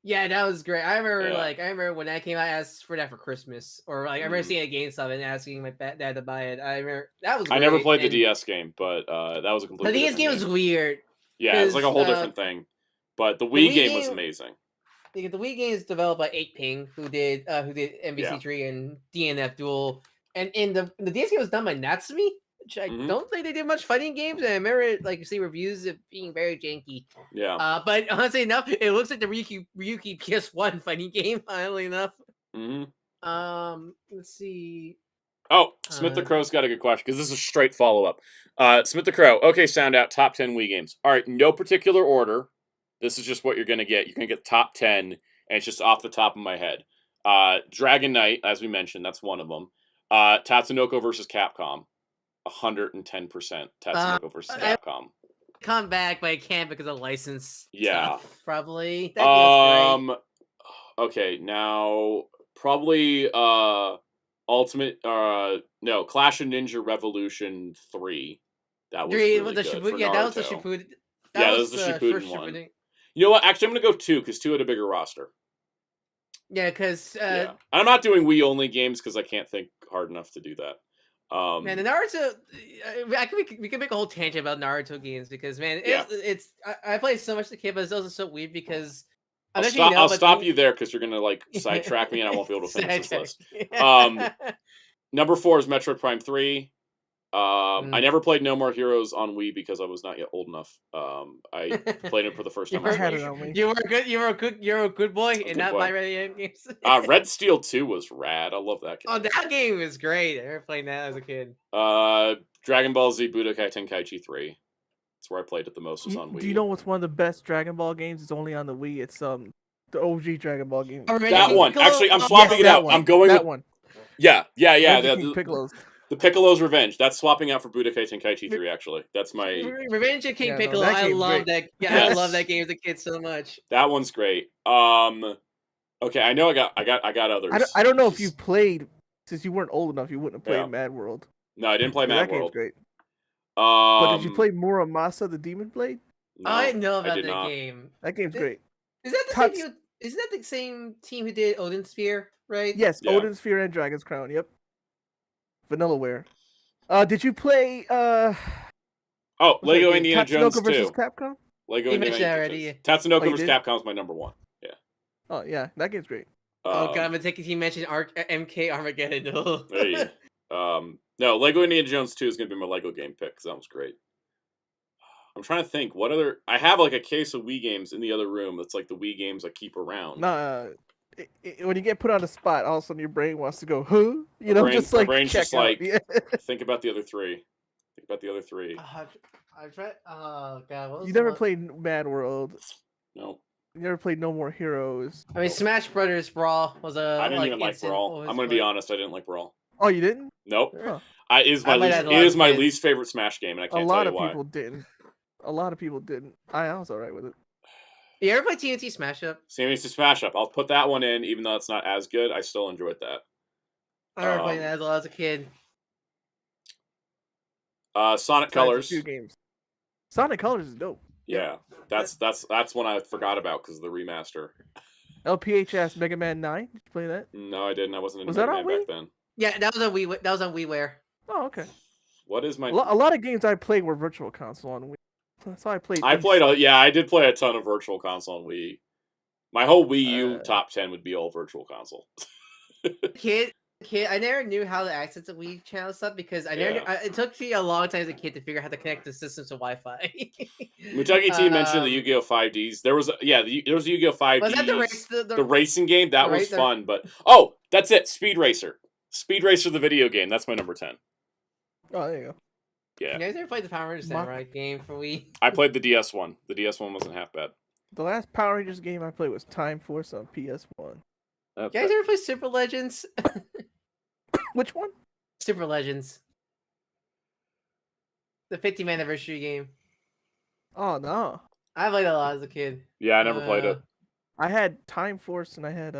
Yeah, that was great. I remember Yeah. I remember when that came out, I asked for that for Christmas, or I remember seeing a GameStop and asking my dad to buy it. I remember that was. I never great, played the and DS game, but that was a completely the DS different game was weird. Yeah, it's like a whole 'cause, different thing. But the Wii Wii game was game- amazing. The Wii game is developed by 8ping, who did NBC3 and DNF Duel, and in the DS game was done by Natsumi, which I Mhm. don't think they did much fighting games. And I remember you see reviews of being very janky. Yeah. But honestly enough, it looks like the Ryuki PS1 fighting game. Funnily enough. hmm Let's see. Oh, Smith the Crow's got a good question because this is a straight follow up. Smith the Crow. Okay, Soundout top 10 Wii games. All right, no particular order. This is just what you're gonna get. You're gonna get top 10, and it's just off the top of my head. Dragon Knight, as we mentioned, that's one of them. Tatsunoko versus Capcom, 110%. Tatsunoko versus Capcom. Come back, but I can't because of license. Yeah. Stuff, probably. That game's great. Okay, now probably Ultimate. No, Clash of Ninja Revolution 3. That was really good for Naruto. That was the Shippuden. That was the Shippuden first one. Shippuden. You know what? Actually, I'm gonna go 2 because 2 had a bigger roster. Yeah, because Yeah. And I'm not doing Wii only games because I can't think hard enough to do that. man, the Naruto. We can make a whole tangent about Naruto games because man, it's I play so much the kid, but it's also so weird because I'll stop you there because you're gonna like sidetrack me and I won't be able to finish this list. Number 4 is Metroid Prime 3. I never played No More Heroes on Wii because I was not yet old enough. I played it for the first time. I had it on Wii. You're a good boy, and not my ready games. Red Steel 2 was rad. I love that game. Oh, that game was great. I remember playing that as a kid. Dragon Ball Z Budokai Tenkaichi 3. That's where I played it the most. Was on Wii. Do you know what's one of the best Dragon Ball games? It's only on the Wii. It's the OG Dragon Ball game. That one. Actually, I'm swapping it out. I'm going that with one. Yeah. Piccolo's. The Piccolo's Revenge. That's swapping out for Budokai Tenkaichi 3, actually. That's my... Revenge of King Yeah, no, Piccolo. that I game's love great. that. Yeah, Yes. I love that game as a kid so much. That one's great. Okay, I know I got others. I don't know if you played, since you weren't old enough, you wouldn't have played Mad World. No, I didn't play Mad That World. game's great. But did you Um, play Muramasa the Demon Blade? no, I know about did that not. game. That game's great. Is that the Tuts- same? Isn't that the same team who did Odin Sphere? Right? Yes, Yeah. Odin Sphere and Dragon's Crown. Yep. Vanillaware. Did you play Oh, what's that Lego game? Indiana Tatsunoko Jones versus 2. Capcom? Lego You Indiana mentioned that Jones. already. Tatsunoko Oh, you vs. did? Capcom is my number 1. Yeah. Oh yeah, that game's great. Oh god, I'm gonna take it. You mentioned MK Armageddon. No. Hey, no, Lego Indiana Jones 2 is gonna be my Lego game pick because that was great. I'm trying to think what other. I have like a case of Wii games in the other room. That's like the Wii games I keep around. Nah, when you get put on the spot, all of a sudden your brain wants to go, huh? You know, just my like brain's check just out. like Yeah. think about the other three. Think about the other three. I tried. Oh god, what was You the never one- played Mad World. No, You never played No More Heroes. I mean, Smash Brothers Brawl was a. I didn't even like instant Brawl. always I'm gonna be play. honest. I didn't like Brawl. Oh, you didn't? Nope. Huh. It is my I might least. have It a lot is of my kids. least favorite Smash game, and I A can't lot tell of you why. people didn't. A lot of people didn't. I was alright with it. You ever play TNT Smash Up? Same as the Smash Up. I'll put that one in, even though it's not as good. I still enjoyed that. I remember playing that as a kid. Sonic Besides a Colors. few games. Sonic Colors is dope. Yeah, that's one I forgot about because of the remaster. LPHS Mega Man 9. Did you play that? No, I didn't. I wasn't into Was Mega that Man on back Wii? then. Yeah, that was on Wii. That was on WiiWare. Oh, okay. What is my? A lot of games I played were Virtual Console on Wii. That's how I played. I played. I did play a ton of Virtual Console on Wii. My whole Wii U Uh, top 10 would be all Virtual Console. Kid, I never knew how to access the Wii channel stuff because I never. Yeah. It took me a long time as a kid to figure out how to connect the systems to Wi-Fi. Mutagi T mentioned the Yu-Gi-Oh 5Ds. There was there was a Yu-Gi-Oh 5Ds. Was that the race? The racing game that was the- fun, but that's it. Speed Racer, the video game. That's my number 10. Oh, there you go. Yeah, You guys ever played the Power Rangers Samurai game for Wii? I played the DS one. The DS one wasn't half bad. The last Power Rangers game I played was Time Force on PS1. You guys ever play Super Legends? Which one? Super Legends. The 50th anniversary game. Oh no, I played that a lot as a kid. Yeah, I never played it. I had Time Force and I had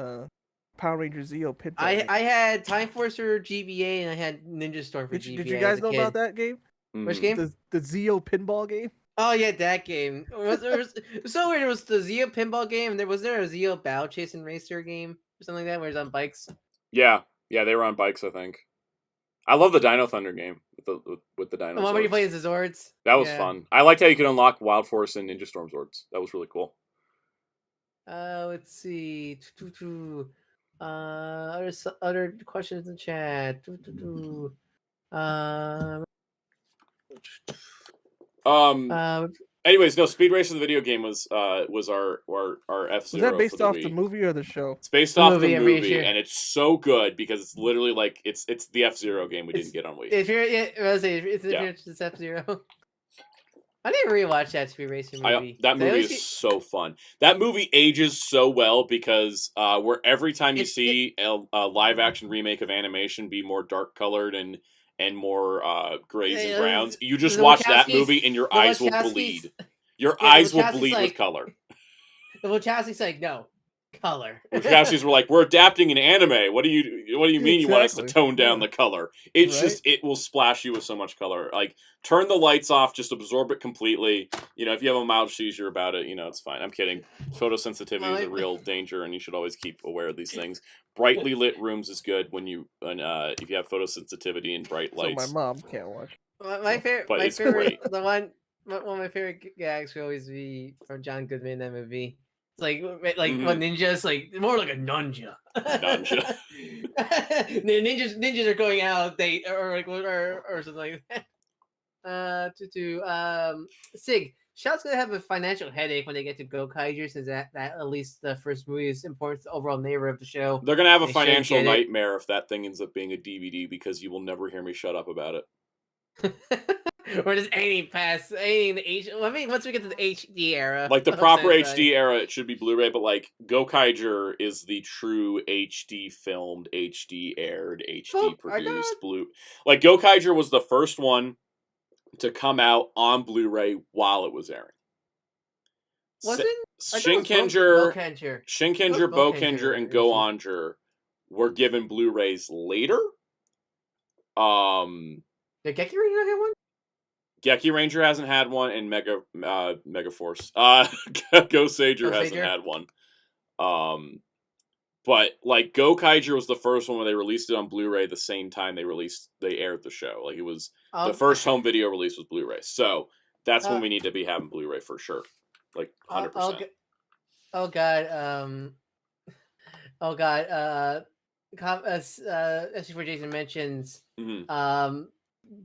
Power Rangers Zeo Pinball. I had Time Force for GBA and I had Ninja Storm for GBA. Did you guys know about that game? Which Mhm. game? The Zeo Pinball game? Oh yeah, that game. It was so weird. It was the Zeo pinball game, and was there a Zeo Battle Chase and Racer game or something like that, where it's on bikes? Yeah, they were on bikes. I think. I love the Dino Thunder game with the The dinosaurs. one where you play as the Zords. That was Yeah. fun. I liked how you could unlock Wild Force and Ninja Storm Zords. That was really cool. Let's see. Other questions in the chat. Anyways, no, Speed Racer the video game was our F-Zero. Was that based for the off Wii. the movie or the show? It's based The off movie, the I'm pretty movie, sure. and it's so good because it's literally like it's the F-Zero game we It's- didn't get on Wii. If you're, it's F-Zero. I didn't rewatch that Speed Racer movie. That I movie always is see- so fun. That movie ages so well because where every time you It's- see a live action remake of animation be more dark colored and more grays and Yeah, browns, you just the watch that Wachowskis- movie and your the eyes will Wachowskis- bleed. Your Yeah, the eyes will Wachowskis bleed with like- color. The Wachowski's like, no, color. The Wachowskis were like, "We're adapting an anime. What do you mean you want us to Exactly. tone down Yeah. the color? It's Right? just it will splash you with so much color. Like turn the lights off, just absorb it completely. If you have a mild seizure about it, it's fine. I'm kidding. Photosensitivity is a real danger, and you should always keep aware of these things. Brightly lit rooms is good when if you have photosensitivity and bright lights. So my mom can't watch. My favorite, But my it's favorite, great. one of my favorite gags will always be from John Goodman in that movie. It's like when ninjas like more like a nunja. Nunja. The ninjas are going out date or something like that. Sig, Shout's gonna have a financial headache when they get to Go Kaiju, since that at least the first movie is important to the overall narrative of the show. They're gonna have a They should financial get it. nightmare if that thing ends up being a DVD because you will never hear me shut up about it. Or just anything past anything in the H. I mean, once we get to the HD era, Like the of proper Sentai. HD era, it should be Blu-ray, but like Gokaiger is the true HD filmed, HD aired, HD Oh, I produced blue. Like Gokaiger was the first one to come out on Blu-ray while it was airing. Wasn't Shinkenger, Bokenger. Shinkenger, Bokenger Bokenger, and version. Go-Onger were given Blu-rays later. Did Geki Ranger get one? Geki Ranger hasn't had one, and Mega Force. Go Sager hasn't Sager? had one. But like Gokaiger was the first one where they released it on Blu-ray the same time they aired the show. Like it was the first home video release was Blu-ray. So that's when we need to be having Blu-ray for sure. Like 100%. Oh god. Oh god, as SC4 Jason mentions, Mhm.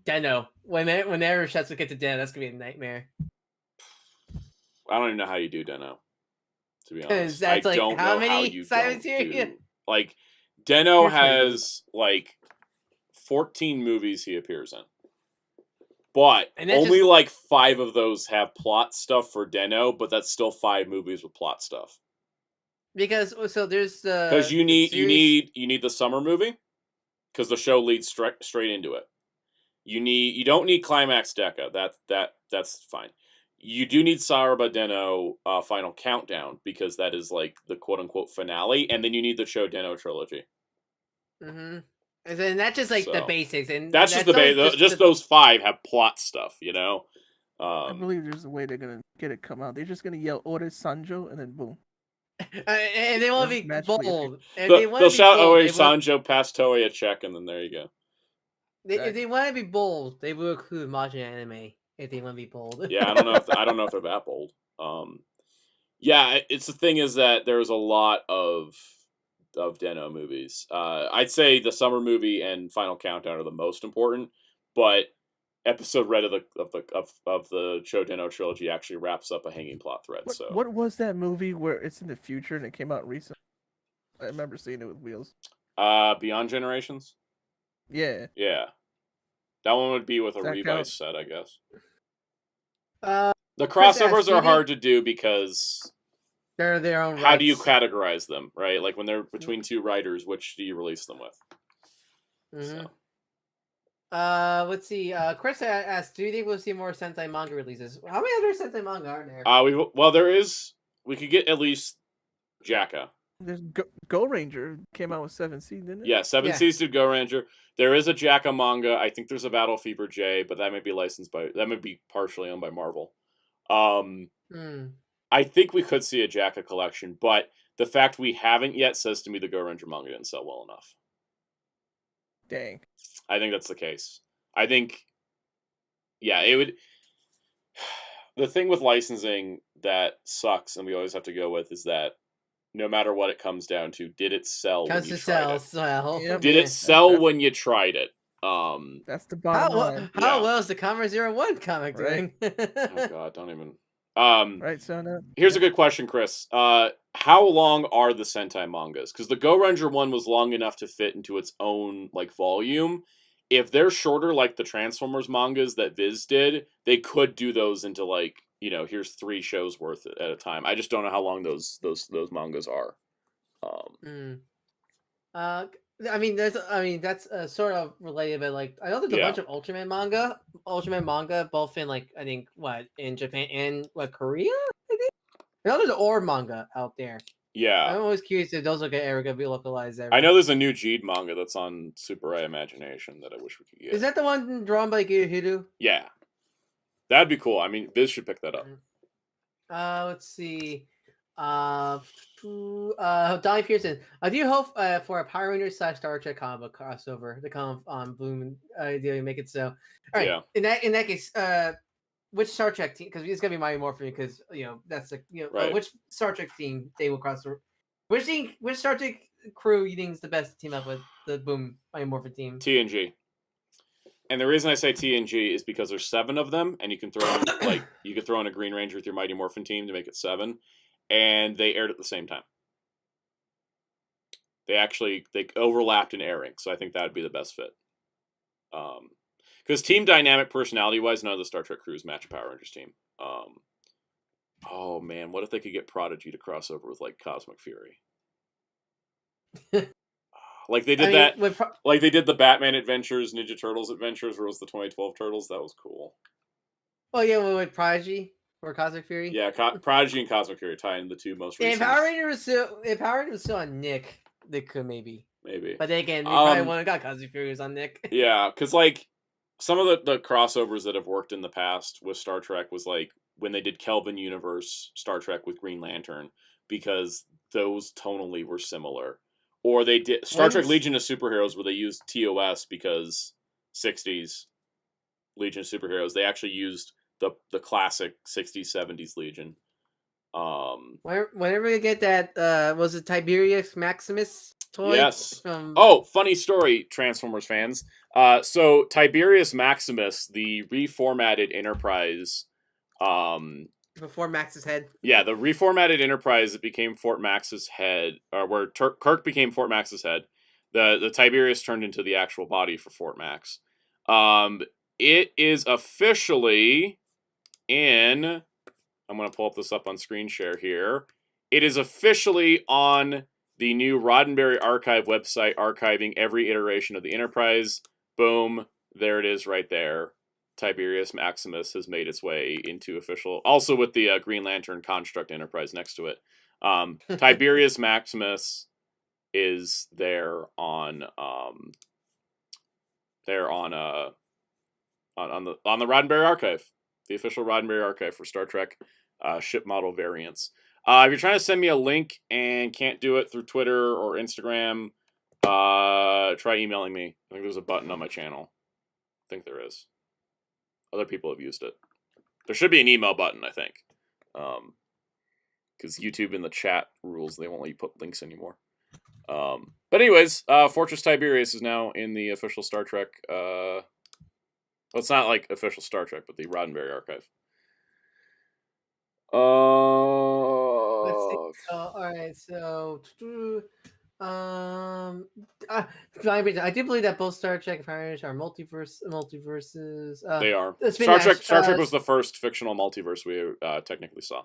Deno. Whenever Shetsu get to Deno, that's gonna be a nightmare. I don't even know how you do Deno. To be 'Cause honest, that's, I like, don't how know how many you Simon don't Series? do like Deno Here's how you do it. has like 14 movies he appears in, but And that's only just like 5 of those have plot stuff for Deno. But that's still 5 movies with plot stuff. because so there's Because you the need series. you need the summer movie because the show leads straight into it. You don't need Climax Deca. That's fine. You do need Saraba Deno Final Countdown because that is like the quote unquote finale, and then you need the Show Deno trilogy. Mm-hmm. And then that's just like the So, basics, and That's just the only base. Just those 5 have plot stuff, you know. I believe there's a way they're gonna get it come out. They're just gonna yell "Order Sanjo" and then boom. and they want to It'll be magically appear. bold. If they want They'll to be shout bold, Oe they will. Sanjo past Toei a check, and then there you go. If Exactly. they want to be bold, they will include Majin anime. If they want to be bold. Yeah, I don't know if they're that bold. Yeah, it's the thing is that there's a lot of Deno movies. I'd say the summer movie and Final Countdown are the most important, but episode Red of the Show Deno trilogy actually wraps up a hanging plot thread. What, So what was that movie where it's in the future and it came out recently? I remember seeing it with Wheels. Beyond Generations, Yeah. yeah, that one would be with a Does that Revice count? set, I guess. The Chris asked, crossovers do you are think hard to do because they're their own how do you rights? categorize them, right? Like when they're between 2 writers, which do you release them with? Mhm. So. Let's see. Chris asked, "Do you think we'll see more Sentai manga releases? How many other Sentai manga are there?" There is. We could get at least Jacka. There's Go Ranger came out with 7C, didn't it? Yeah, Seven Yeah. Seas to Go Ranger. There is a Jacka manga. I think there's a Battle Fever J, but that might be licensed by. That might be partially owned by Marvel. Hmm. I think we could see a Jacka collection, but the fact we haven't yet says to me the Go Ranger manga didn't sell well enough. Dang. I think that's the case. I think, yeah, it would. The thing with licensing that sucks, and we always have to go with, is that no matter what it comes down to, did it sell when Comes you to tried sell. it? Yep. Did Yeah. it sell That's- when you tried it? That's the bottom How line. how well is the Comma 01 comic Right. doing? Oh God, don't even. Right, Soundout? Here's a good question, Chris. How long are the Sentai mangas? Because the Go Ranger one was long enough to fit into its own like volume. If they're shorter, like the Transformers mangas that Viz did, they could do those into like here's 3 shows worth at a time. I just don't know how long those mangas are. I mean, that's sort of related, but like I know there's a Yeah. bunch of Ultraman manga, both in like I think in Japan and Korea. I think I know there's Orb manga out there. Yeah. I'm always curious if those ever gonna be localized ever. I know there's a new Jeed manga that's on Super Eye Imagination that I wish we could get. Is that the one drawn by Hiru? Yeah. That'd be cool. I mean, Viz should pick that up. Let's see. Donnie Pearson. I do hope for a Power Rangers / Star Trek comic book crossover to come on Bloom. Ideally, make it so. All right. Yeah. In that case, which Star Trek team? Because it's gonna be Mighty Morphin. Because that's the Right. which Star Trek team they will cross over. Which Star Trek crew you think is the best to team up with the Boom Mighty Morphin team? TNG. And the reason I say TNG is because there's 7 of them, and you can throw in, you could throw in a Green Ranger with your Mighty Morphin team to make it 7, and they aired at the same time. They overlapped in airing, so I think that would be the best fit. Because team dynamic, personality wise, none of the Star Trek crews match a Power Rangers team. Oh man, what if they could get Prodigy to cross over with like Cosmic Fury? Like they did like they did the Batman Adventures, Ninja Turtles Adventures, where it was the 2012 Turtles. That was cool. Oh yeah, with Prodigy or Cosmic Fury. Yeah, Prodigy and Cosmic Fury tie in the 2 most recent. If Power Ranger was still on Nick, they could maybe. Maybe. But then again, they probably wouldn't have got Cosmic Fury was on Nick. Yeah, because like some of the crossovers that have worked in the past with Star Trek was like when they did Kelvin Universe Star Trek with Green Lantern, because those tonally were similar. Or they did Star Trek Legion of Superheroes where they used TOS because 60s Legion of Superheroes. They actually used the classic 60s, 70s Legion. Whenever we get that, was it Tiberius Maximus toy? Yes. From... Oh, funny story, Transformers fans. So Tiberius Maximus, the reformatted Enterprise, before Max's head. yeah, the reformatted Enterprise that became Fort Max's head, or where Kirk became Fort Max's head. The Tiberius turned into the actual body for Fort Max. It is officially in. I'm going to pull up this up on screen share here. It is officially on the new Roddenberry Archive website, archiving every iteration of the Enterprise. Boom. There it is right there. Tiberius Maximus has made its way into official, also with the Green Lantern Construct Enterprise next to it. Tiberius Maximus is there on the Roddenberry Archive, the official Roddenberry Archive for Star Trek ship model variants. If you're trying to send me a link and can't do it through Twitter or Instagram, try emailing me. I think there's a button on my channel. I think there is. Other people have used it. There should be an email button, I think. Because YouTube in the chat rules, they won't let you put links anymore. But anyways, Fortress Tiberius is now in the official Star Trek. Well, it's not like official Star Trek, but the Roddenberry Archive. Let's see. All right, so I do believe that both Star Trek and Power Rangers are multiverses. They are. Spin Star Trek was the first fictional multiverse we technically saw.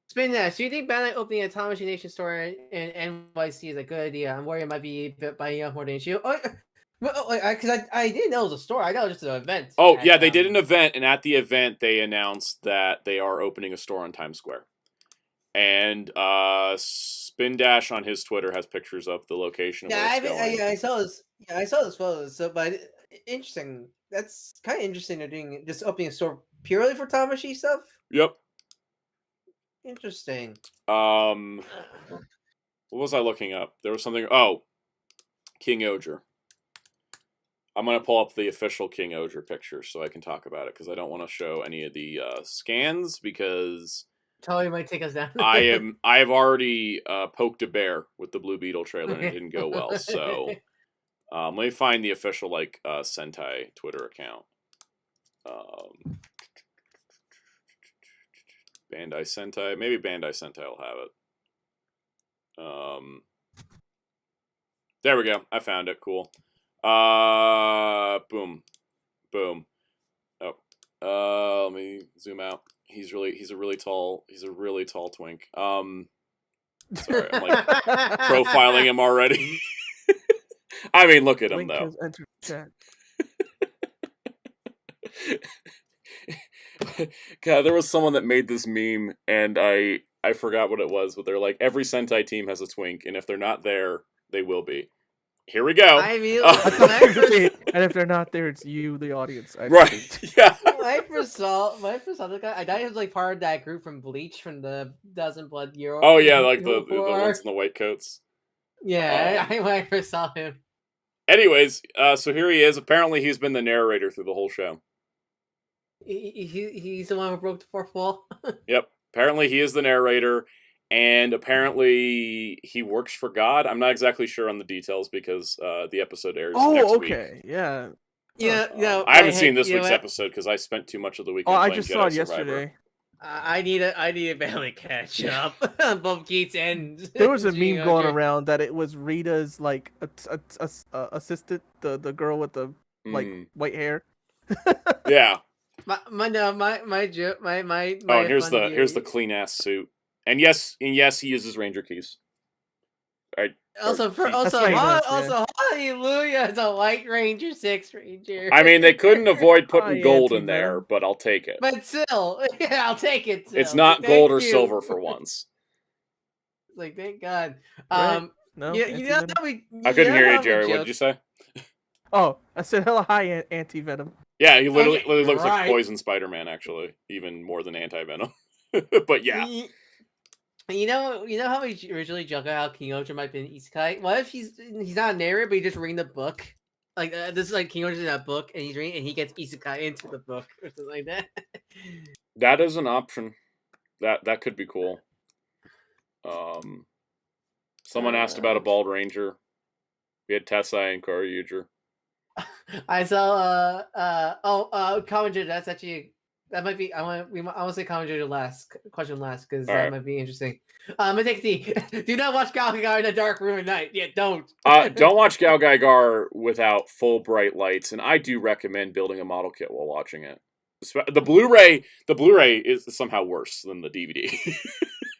Spin Dash, do you think Bandai opening a Time Machine Nation store in NYC is a good idea? I'm worried it might be buying up more than you. Because I didn't know it was a store. I know it was just an event. Oh, yeah, they did an event, and at the event, they announced that they are opening a store on Times Square. And Spin Dash on his Twitter has pictures of the location. I saw this. Yeah, I saw those photos. So, but interesting. That's kind of interesting. They're doing just opening a store purely for Tamashi stuff. Yep. Interesting. What was I looking up? There was something. Oh, King Oger. I'm going to pull up the official King Oger picture so I can talk about it, because I don't want to show any of the scans, because Totally might take us down. I have already poked a bear with the Blue Beetle trailer, and it didn't go well. So let me find the official Sentai Twitter account. Bandai Sentai, maybe Bandai Sentai will have it. There we go. I found it. Cool. Boom. Oh, let me zoom out. He's a really tall twink. Sorry, I'm like profiling him already. I mean, look at him though. God, there was someone that made this meme, and I forgot what it was, but they're like, every Sentai team has a twink, and if they're not there, they will be. Here we go. I mean, and if they're not there, it's you, the audience. Right? Yeah. when I first saw the guy, I thought he was like part of that group from Bleach from the Dozen Blood Year. Oh yeah, like the ones in the white coats. Yeah, when I first saw him. Anyways, so here he is. Apparently, he's been the narrator through the whole show. He's the one who broke the fourth wall. Yep. Apparently, he is the narrator. And apparently he works for God. I'm not exactly sure on the details because the episode airs next week. Okay, yeah. Yeah, I haven't seen this week's episode because I spent too much of the weekend playing I just Jedi saw it Survivor. yesterday. I need to badly catch up on both Keats and. There was a meme going around that it was Rita's assistant, the girl with the white hair. Yeah. My joke. Oh, and here's the clean ass suit. And yes, he uses Ranger keys. Right. Also, hallelujah, it's a White Ranger, 6 Ranger. I mean, they couldn't avoid putting gold in there, but I'll take it. But still, yeah, I'll take it. Still. It's not gold or silver for once. Like, thank God. Right? No, I couldn't hear you, Jerry. What did you say? Oh, I said hello, hi, Anti-Venom. Yeah, he literally looks like Poison Spider-Man, actually, even more than Anti-Venom. But yeah. You know how we originally joked about how King Oger might be an isekai? What if he's not a narrator, but he's just reading the book? Like, this is like King Oger's in that book, and he's reading, and he gets isekai into the book, or something like that. That is an option. That could be cool. Someone asked about a bald ranger. We had Tessa and Koryuger. I saw commentary. That's actually that might be. I want to say commentary question last because that Alright. might be interesting. Take D. Do not watch Galgar in a dark room at night. Yeah, don't. Don't watch Gal Gaigar without full bright lights, and I do recommend building a model kit while watching it. The Blu-ray is somehow worse than the DVD.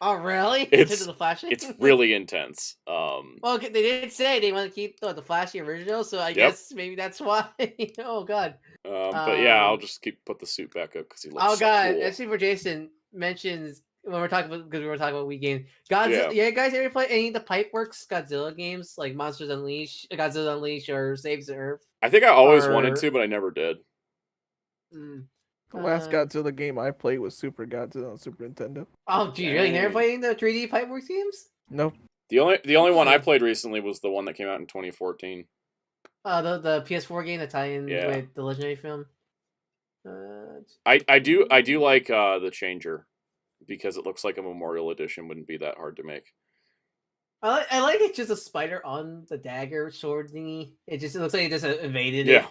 Oh really? It's the flashing. It's really intense. Well, they did say they want to keep the flashy original, so I guess maybe that's why. Oh god. But yeah, I'll just put the suit back up because he looks. Oh god, cool. actually, for Jason mentions when we're talking about because we were talking about Wii games. Godzilla, yeah, guys, ever play any of the Pipeworks Godzilla games like Monsters Unleashed, Godzilla Unleashed, or Saves the Earth? I think I always wanted to, but I never did. The last Godzilla game I played was Super Godzilla on Super Nintendo. Oh, gee, really? Never played any of the 3D Pipeworks games? Nope. The only one I played recently was the one that came out in 2014. The PS4 game, the tie-in with the Legendary film. I do like the Changer because it looks like a Memorial Edition wouldn't be that hard to make. I like it's just a spider on the dagger sword thingy. It looks like it just evaded it.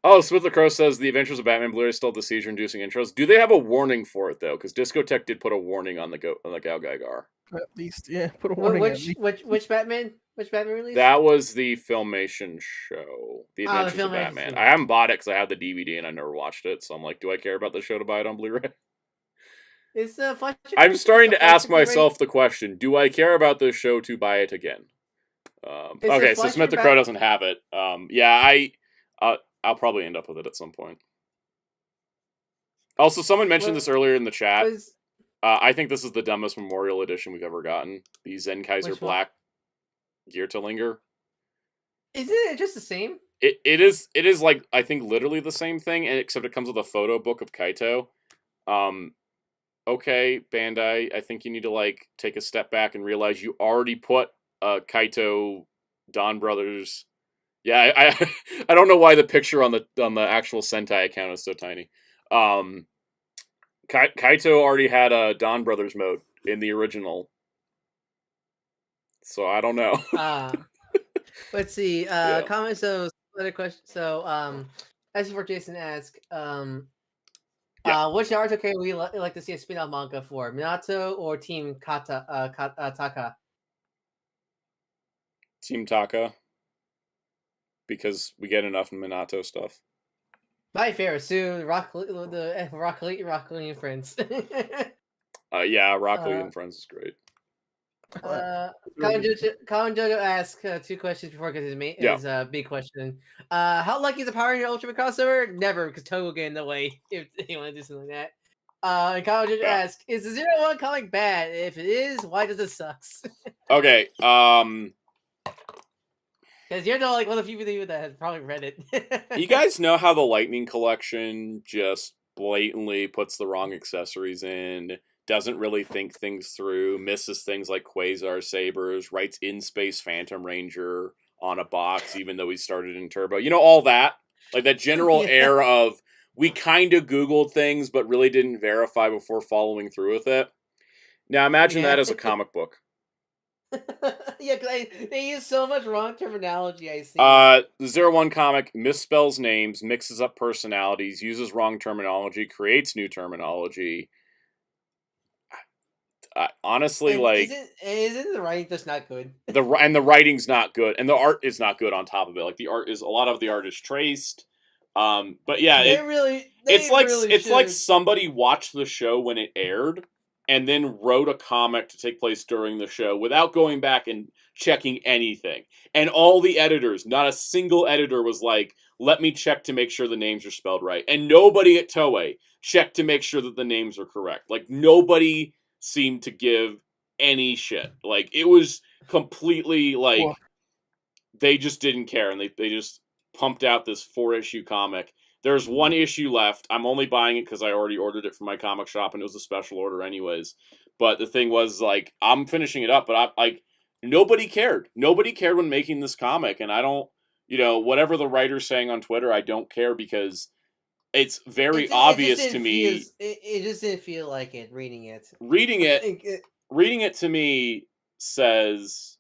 Oh, Smith the Crow says the Adventures of Batman Blu-ray still have the seizure-inducing intros. Do they have a warning for it though? Because Discotek did put a warning on the Gal Gaigar. At least, yeah, put a warning. Which Batman? Which Batman release? That was the Filmation show, The Adventures of Batman. I haven't bought it because I have the DVD and I never watched it. So I'm like, do I care about the show to buy it on Blu-ray? I'm starting to ask myself the question: do I care about this show to buy it again? Okay, so Smith the Crow doesn't have it. I'll probably end up with it at some point. Also, someone mentioned this earlier in the chat. I think this is the dumbest Memorial Edition we've ever gotten. The Zenkaiser Black Geertlinger. Isn't it just the same? It is like, I think, literally the same thing, except it comes with a photo book of Kaito. Okay, Bandai, I think you need to take a step back and realize you already put Kaito Don Brothers. Yeah, I don't know why the picture on the actual Sentai account is so tiny. Kaito already had a Don Brothers mode in the original, so I don't know. Let's see. Comments. So other question. So as for Jason asked, which Naruto character would you like to see a spin-off manga for, Minato or Team Taka? Team Taka. Because we get enough Minato stuff. My favorite, soon Rock Lee and Friends. Rock Lee and Friends is great. Colin Jojo asked 2 questions before because his big question. How lucky is the Power Ranger Ultraman crossover? Never, because Toku will get in the way if you want to do something like that. And Colin Jojo asked, is the 01 comic bad? If it is, why does it sucks? Okay, because you're one of the few people that has probably read it. You guys know how the Lightning Collection just blatantly puts the wrong accessories in, doesn't really think things through, misses things like Quasar Sabers, writes In Space Phantom Ranger on a box, even though he started in Turbo. You know, all that? Like that general air of, we kind of Googled things, but really didn't verify before following through with it. Now imagine that as a comic book. Because they use so much wrong terminology, I see. The 01 comic misspells names, mixes up personalities, uses wrong terminology, creates new terminology. Honestly, isn't the writing just not good? The writing's not good, and the art is not good on top of it. Like, a lot of the art is traced. But yeah, it's like somebody watched the show when it aired and then wrote a comic to take place during the show without going back and checking anything. And all the editors, not a single editor was like, let me check to make sure the names are spelled right. And nobody at Toei checked to make sure that the names are correct. Like, nobody seemed to give any shit. Like, it was completely they just didn't care, and they just pumped out this 4-issue comic. There's 1 issue left. I'm only buying it because I already ordered it from my comic shop, and it was a special order anyways. But the thing was, I'm finishing it up, but nobody cared. Nobody cared when making this comic, and I don't, whatever the writer's saying on Twitter, I don't care, because it's very It obvious just to didn't me. it just didn't feel like it reading it. Reading it to me says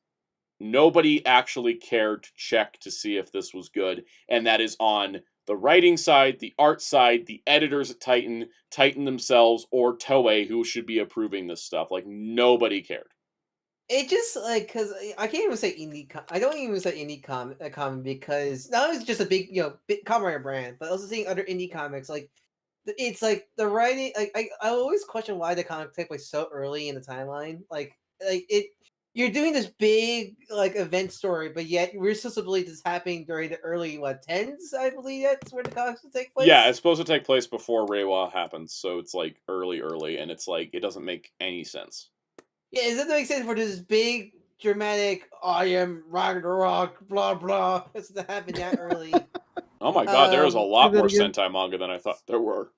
nobody actually cared to check to see if this was good, and that is on the writing side, the art side, the editors at Titan themselves, or Toei, who should be approving this stuff. Like, nobody cared. It just like because I can't even say indie. I don't even say indie comic because not only is it just a big big comic writer brand, but also seeing other indie comics like it's like the writing. Like I always question why the comic take place so early in the timeline. Like it, you're doing this big like event story, but yet we're supposed to believe this is happening during the early tens. I believe that's where the comics will take place. Yeah, it's supposed to take place before Reiwa happens, so it's like early, and it's like it doesn't make any sense. Yeah, it doesn't make sense for this big dramatic I am Ragnarok blah blah. It's to happen that early. Oh my god, there was a lot that more again? Sentai manga than I thought there were.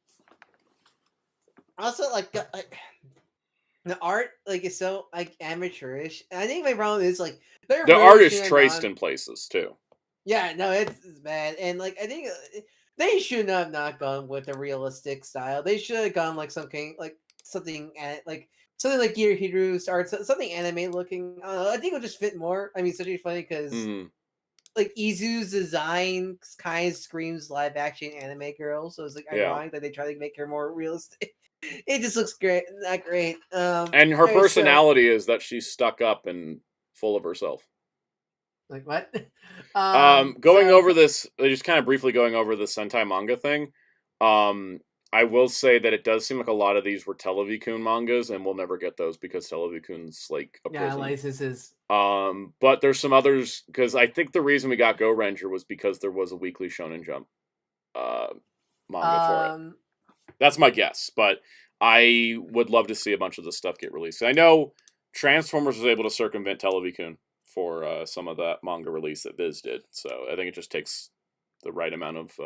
Also, like the art, like is so like amateurish. And I think my problem is like The art is traced in places too. Yeah, no, it's bad, and like I think they should have not gone with the realistic style. They should have gone like something like something like Gear Hero starts something anime looking. I think it would just fit more. I mean, it's actually funny because like Izu's design kind of screams live action anime girl, so it's like ironic that they try to make her more realistic. It just looks great, not great. And her personality is that she's stuck up and full of herself. Like what? Over this, just kind of briefly going over the Sentai manga thing. I will say that it does seem like a lot of these were Televikun mangas, and we'll never get those because Televikun's like a prison. Licenses. But there's some others because I think the reason we got Go Ranger was because there was a weekly Shonen Jump manga for it. That's my guess, but I would love to see a bunch of this stuff get released. I know Transformers was able to circumvent Televikun for some of that manga release that Viz did, so I think it just takes the right amount of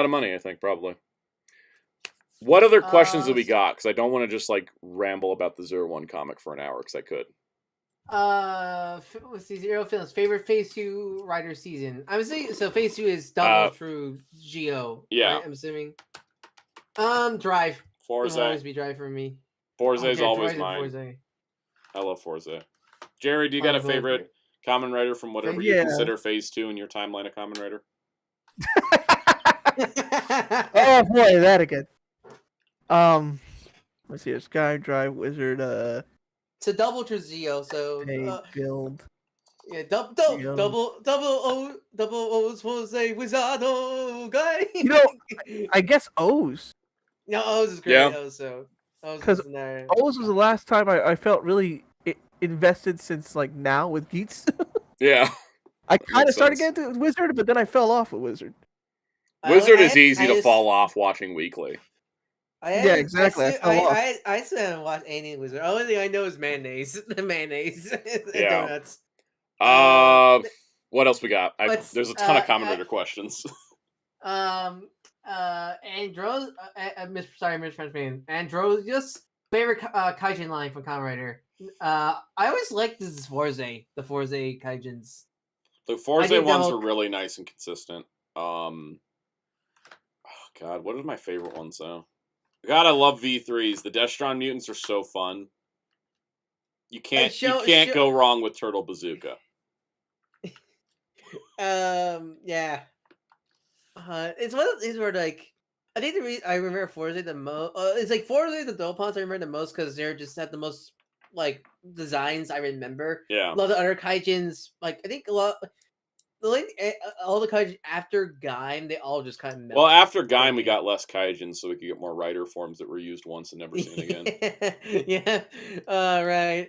money. I think probably. What other questions have we got? Because I don't want to just like ramble about the 01 comic for an hour because I could. Let's see. Zero Films favorite Phase 2 writer season. I would say so. Phase 2 is Double True Geo. Yeah, right? I'm assuming. Drive. Forza. It'll always be Drive for me. Forza is always Drive mine. Forza. I love Forza. Jerry, do you got a favorite Kamen Rider from whatever you consider Phase 2 in your timeline of Kamen Rider? Oh boy, that again. Let's see. Sky Drive Wizard. It's a Double True Geo. So build. Yeah, double O's Jose Wizardo guy. You know, I guess O's. No, O's is great. Yeah. Because O's was the last time I felt really invested since like now with Geats. Yeah. I kind of started getting into Wizard, but then I fell off with Wizard. Wizard is easy to fall off watching weekly. Yeah, exactly. I still haven't watched any Wizard. The only thing I know is mayonnaise. The mayonnaise. Yeah. Donuts. What else we got? There's a ton of Kamen Rider questions. Andros, sorry, Mr. Frenchman. Andros, just favorite Kaijin line from Kamen Rider. I always liked the Forza Kaijins. The Forza ones are really nice and consistent. Oh God, what are my favorite ones though? God, I love V3s. The Destron mutants are so fun. You can't go wrong with Turtle Bazooka. Yeah. It's one of these where like I think the reason I remember Forza the most. It's like Forza the Dopons I remember the most because they're just had the most like designs I remember. Yeah. A lot of the other Kaijins, like I think a lot. All the Kaijin after Gaim, they all just kind of well, after Gaim, we got less Kaijin, so we could get more rider forms that were used once and never seen again. Yeah. Right.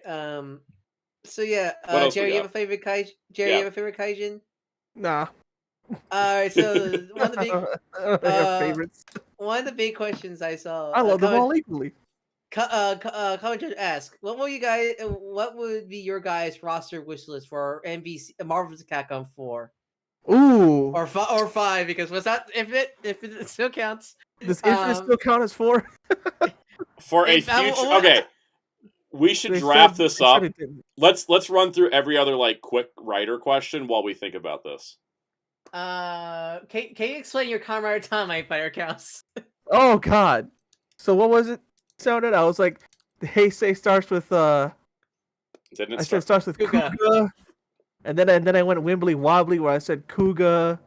So yeah. Jerry, you have a favorite Kaijin? You have a favorite Kaijin? Nah. Alright, so one of the big favorites. One of the big questions I saw. I love them all equally. Comment Judge ask, what would be your guys' roster wish list for MVC Marvel vs. Capcom 4? Ooh. Or 5, because what's that if it still counts. Does Infinite still count as 4? For a future okay. We should draft this up. Let's run through every other like quick writer question while we think about this. Can you explain your Comrade Tomite fighter counts? Oh God. So what was it? Sounded. I was like, the Heisei starts with Didn't it I said start? starts with Kuga. Kuga, and then I went Wimbly Wobbly where I said Kuga.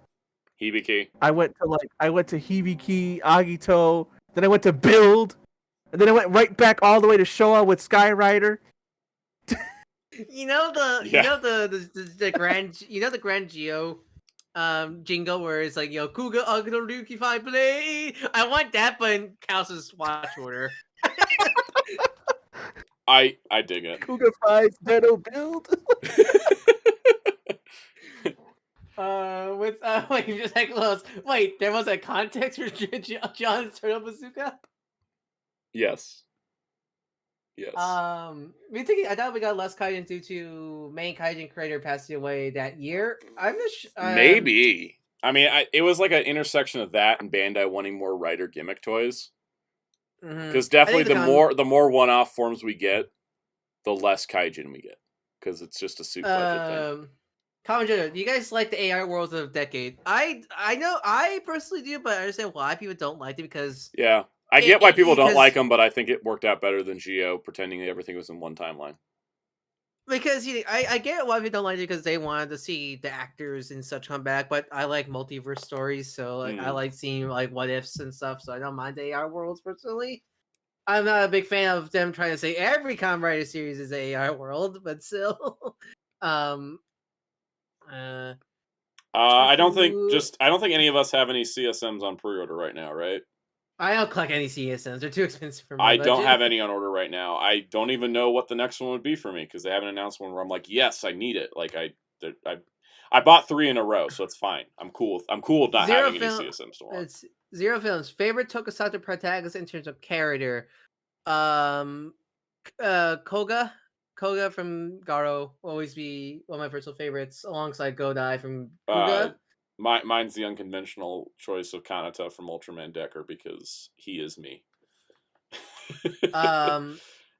Hibiki. I went to Hibiki, Agito. Then I went to Build, and then I went right back all the way to Showa with Skyrider. You know Yeah. the Grand Geo jingle where it's like, Kuga Agito Ryuki Five Play. I want that, but in Kaos's watch order. I dig it. Kuga fights Deno Build. Wait, you just like close. Wait, there was a context for John's Turtle Bazooka. Yes. Yes. I thought we got less Kaijin due to main Kaijin creator passing away that year. I'm not sure. Maybe. I mean, it was like an intersection of that and Bandai wanting more writer gimmick toys. Because definitely the more one-off forms we get, the less Kaijin we get. Because it's just a soup budget thing. Comment, do you guys like the AI worlds of the decade? I know I personally do, but I understand why people don't like it because Yeah. I get why people don't like them, but I think it worked out better than Geo pretending that everything was in one timeline. Because I get why people don't like it because they wanted to see the actors and such come back, but I like multiverse stories, so I like seeing like what ifs and stuff, so I don't mind the AR worlds personally. I'm not a big fan of them trying to say every Kamen Rider series is an AR world, but still, I don't think any of us have any CSMs on pre-order right now, right? I don't collect any CSMs; they're too expensive for me. I don't have any on order right now. I don't even know what the next one would be for me because they haven't announced one where I'm like, yes, I need it. Like I bought 3 in a row, so it's fine. I'm cool with not having any CSMs to watch. It's Zero Films favorite Tokusatsu protagonist in terms of character. Koga from Garo will always be one of my personal favorites, alongside Godai from Kuga. Mine's the unconventional choice of Kanata from Ultraman Decker because he is me.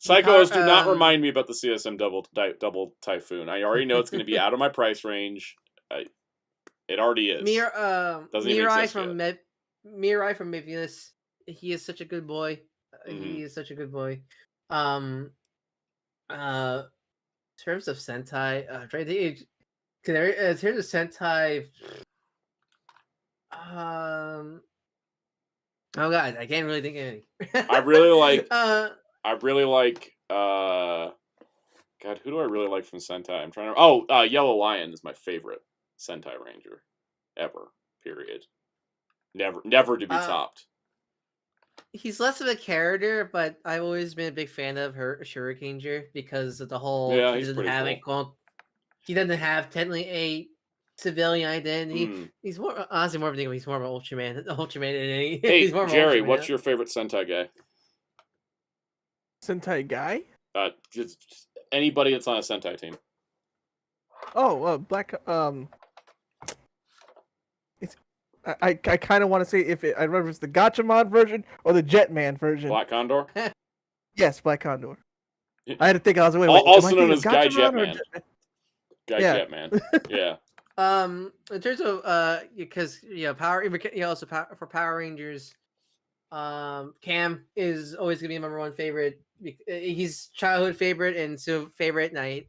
Psychos, do not remind me about the CSM double Typhoon. I already know it's going to be out of my price range. It already is. Mirai from Mebius. He is such a good boy. He is such a good boy. In terms of Sentai, in terms of Sentai, oh god, I can't really think of any. I really like. God, who do I really like from Sentai? I'm trying to. Yellow Lion is my favorite Sentai Ranger ever. Period. Never to be topped. He's less of a character, but I've always been a big fan of her Shurikenger because of the whole. Yeah, he he's doesn't pretty have cool. He doesn't have technically a civilian identity. He's more honestly more of a he's more of an Ultraman than any. Hey, he's more Jerry, of what's your favorite Sentai guy? Sentai guy? Just anybody that's on a Sentai team. Oh, Black. I kind of want to say I remember it's the Gatchaman version or the Jetman version. Black Condor. Yes, Black Condor. I had to think. I was wait. Also known as Guy Jetman. Guy Jetman. Yeah. In terms of because also for Power Rangers, Cam is always gonna be my #1 favorite. He's childhood favorite and Sue favorite, and I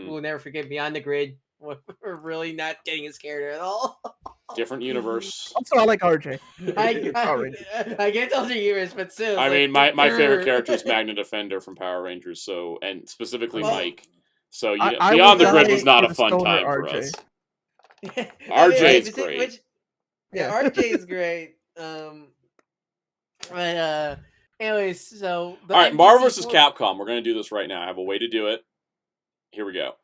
will never forget Beyond the Grid. We're really not getting his character at all. Different universe. Also, I like RJ. I get those are yours, but still. I mean, my favorite character is Magna Defender from Power Rangers, and specifically Mike. So Beyond the Grid was not a fun time for us. RJ is great. RJ is great. But anyways, so all right, Marvel vs. Capcom. We're gonna do this right now. I have a way to do it. Here we go.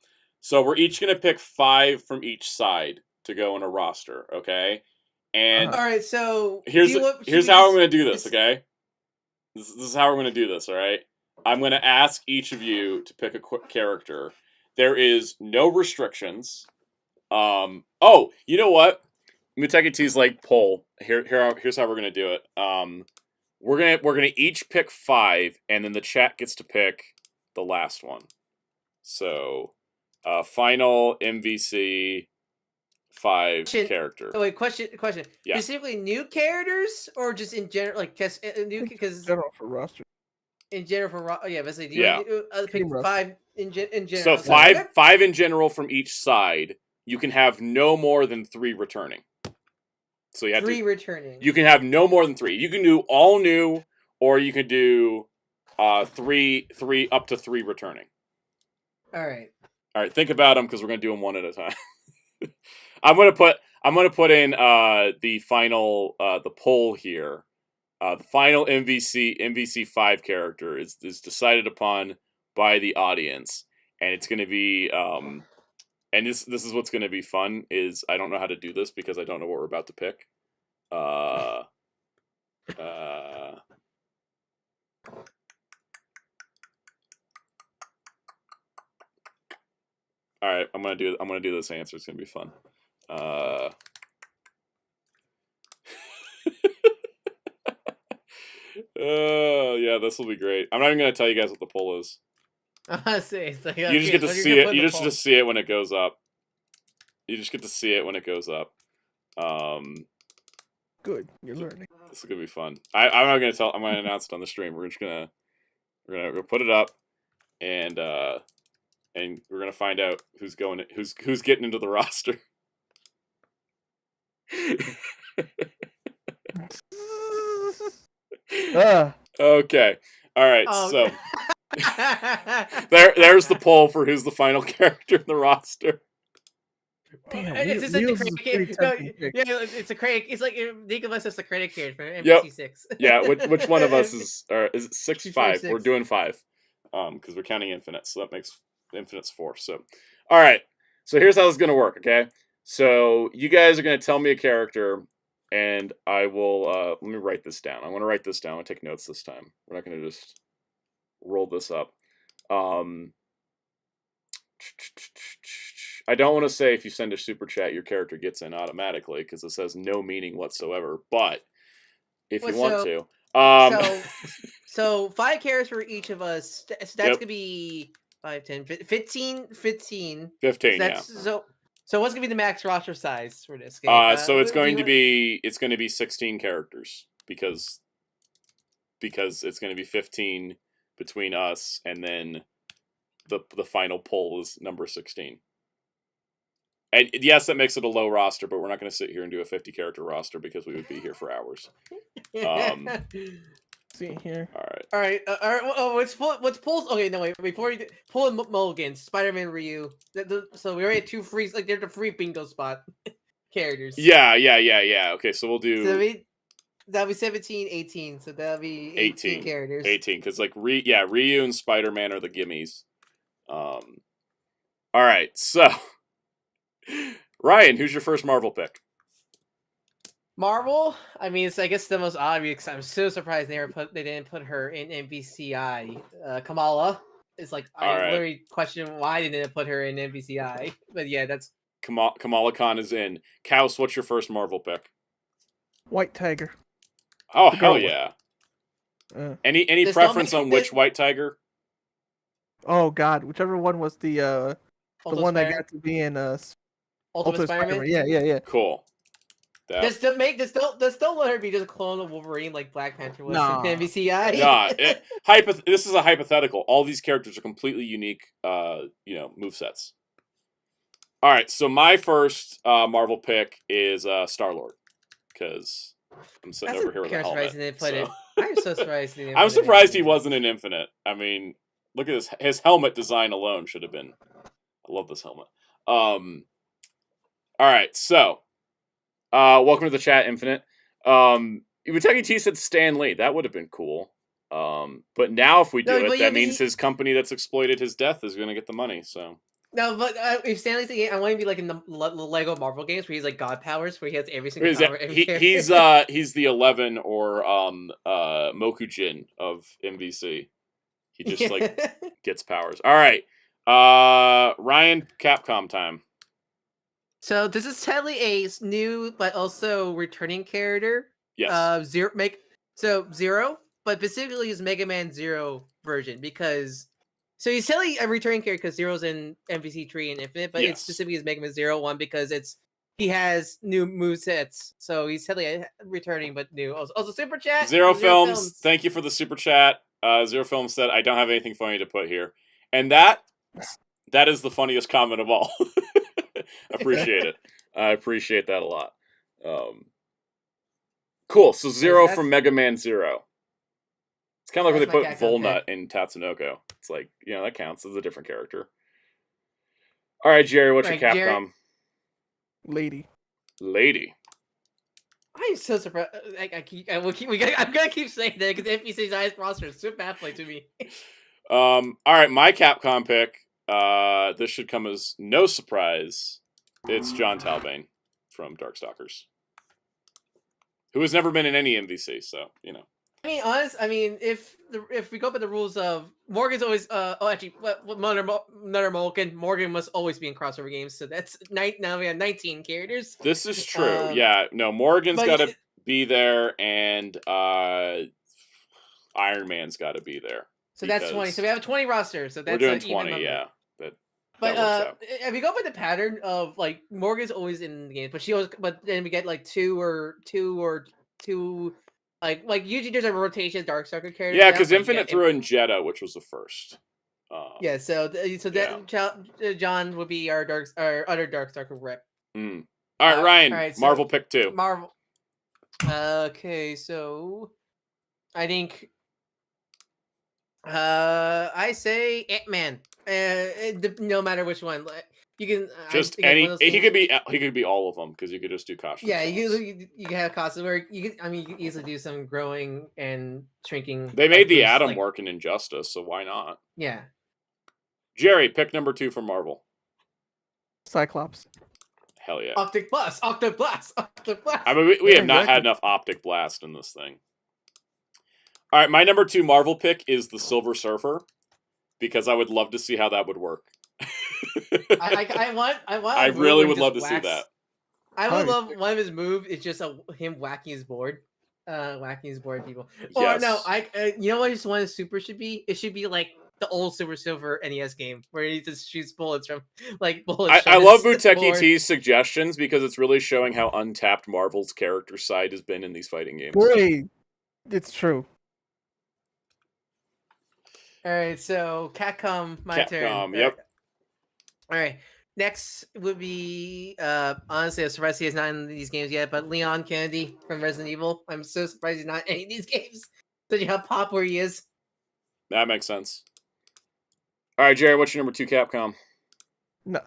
So we're each gonna pick 5 from each side to go in a roster, okay? And all right, so here's how I'm gonna do this, okay? This is how we're gonna do this, all right? I'm gonna ask each of you to pick a quick character. There is no restrictions. Oh, you know what? Muteki T's like poll. Here's how we're gonna do it. We're gonna each pick 5, and then the chat gets to pick the last one. So, final MVC. 5 Question- character. Oh wait, question. Yeah. Specifically new characters or just in general, like just new because General for roster. in general for yeah, let's say do you Yeah. want to pick Team roster. 5 in general? So Okay. 5 in general from each side. You can have no more than 3 returning. So you have 3 to. returning. You can have no more than 3. You can do all new, or you can do 3 up to 3 returning. All right. All right, think about them because we're gonna do them one at a time. I'm gonna put in the final the poll here. The final MVC 5 character is decided upon by the audience, and it's gonna be and this is what's gonna be fun is I don't know how to do this because I don't know what we're about to pick. All right, I'm gonna do this answer. It's gonna be fun. Oh yeah, this will be great. I'm not even gonna tell you guys what the poll is. I see. It's like, You just get to see it. You just see it when it goes up. You just get to see it when it goes up. Good, you're learning. This is gonna be fun. I'm not gonna tell. I'm gonna announce it on the stream. We're gonna put it up, and we're gonna find out who's getting into the roster. Okay. All right. Oh, So okay. there's the poll for who's the final character in the roster. Damn, It's just like Wheels the is a credit pretty card. No, tempting pick. yeah, it's a credit. It's like think of us as the credit card for Yep. MPC6. Yeah. Which one of us is? Or is it 6 She's 5? 6. We're doing 5. Because we're counting infinite, so that makes infinite's 4. So, all right. So here's how this is gonna work. Okay. So you guys are gonna tell me a character, and I will. Let me write this down. I want to write this down. I take notes this time. We're not gonna just roll this up. I don't want to say if you send a super chat, your character gets in automatically because this has no meaning whatsoever. But if you want to, so 5 characters for each of us. So that's Yep. gonna be 5, 10, 15. 15. So what's gonna be the max roster size for this game? So it's going to be 16 characters because it's going to be 15 between us, and then the final poll is number 16. And yes, that makes it a low roster, but we're not going to sit here and do a 50 character roster because we would be here for hours. See here. All right. All right. Oh, let's pull. Okay, no wait. Before you pull in mulligans, Spider-Man, Ryu. So we already had 2 free. Like they're the free bingo spot characters. Yeah. Okay, so we'll do. So that'll be 17, 18. So that'll be 18 characters. 18, because like Ryu and Spider-Man are the gimmies. All right, so Ryan, who's your first Marvel pick? Marvel. I mean, it's I guess the most obvious. I'm so surprised they didn't put her in MVCI. Kamala is like I literally question why they didn't put her in MVCI. But yeah, that's Kamala Khan is in. Kaus, what's your first Marvel pick? White Tiger. Oh hell yeah! Any Just preference on which White Tiger? Oh God, whichever one was the one that got to be in Ultimate Spider-Man. Yeah. Cool. Just don't let her be just a clone of Wolverine like Black Panther was in MVCI. Nah, this is a hypothetical. All these characters are completely unique, movesets. All right, so my first Marvel pick is Star-Lord, because I'm sitting over here with a helmet. I'm so surprised. I'm surprised he wasn't in Infinite. I mean, look at his helmet design alone should have been. I love this helmet. All right, so welcome to the chat, Infinite. Iwateki T said Stan Lee. That would have been cool. But now if we do it, that means his company that's exploited his death is going to get the money. So. No, but if Stan Lee's the game, I want to be like in the Lego Marvel games where he's like God powers, where he has every single power. He's the 11 or Mokujin of MVC. He just like gets powers. All right, Ryan, Capcom time. So this is technically a new but also returning character. Yes. Zero, but specifically is Mega Man Zero version because. So he's technically a returning character because Zero's in MVC 3 and Infinite, but it's specifically as Mega Man 0 1 because he has new movesets, so he's totally returning, but new. Also super chat. Zero Films, thank you for the super chat. Zero Films said, "I don't have anything funny to put here," and that is the funniest comment of all. Appreciate it. I appreciate that a lot. Cool. So Zero from Mega Man Zero. It's kind of like when they put Volnut in Tatsunoko. It's like, that counts as a different character. All right, Jerry, what's your Capcom? Lady. I'm so surprised. I'm gonna keep saying that because NPC's highest roster is so baffling to me. All right, my Capcom pick. This should come as no surprise. It's John Talbane from Darkstalkers, who has never been in any MVC. So I mean, if we go by the rules of Morgan's always Morgan must always be in crossover games. So that's now we have 19 characters. This is true. Morgan's got to be there, and Iron Man's got to be there. So that's 20. So we have a 20 roster. So that's we're doing 20. Yeah. But if we go by the pattern of like Morgan's always in the games, but then we get like two. Like usually there's a rotation Darkstalker character. Yeah, because Infinite threw in Jeddah, which was the first. John would be our other Darkstalker rep. All right, Ryan. Marvel pick 2. Marvel. Okay, so I think I say Ant-Man. No matter which one, you can just any. He could be all of them because you could just do costumes. Yeah, you can have costumes where you can easily do some growing and shrinking. They made the Atom work in Injustice, so why not? Yeah. Jerry, pick number 2 for Marvel. Cyclops. Hell yeah. Optic Blast. I mean, we have not had enough Optic Blast in this thing. All right, my number 2 Marvel pick is the Silver Surfer, because I would love to see how that would work. I really would love to see that. I would love one of his moves is just him whacking his board, people. Or no, you know what his one super should be? It should be like the old Super Silver NES game where he just shoots bullets from bullets. I love Buteki T's suggestions because it's really showing how untapped Marvel's character side has been in these fighting games. Boy, it's true. All right, so Capcom, my turn. Yep. All right, next would be honestly, I'm surprised he's not in these games yet. But Leon Kennedy from Resident Evil. I'm so surprised he's not in any of these games. Did you have pop where he is? That makes sense. All right, Jerry, what's your number 2 Capcom?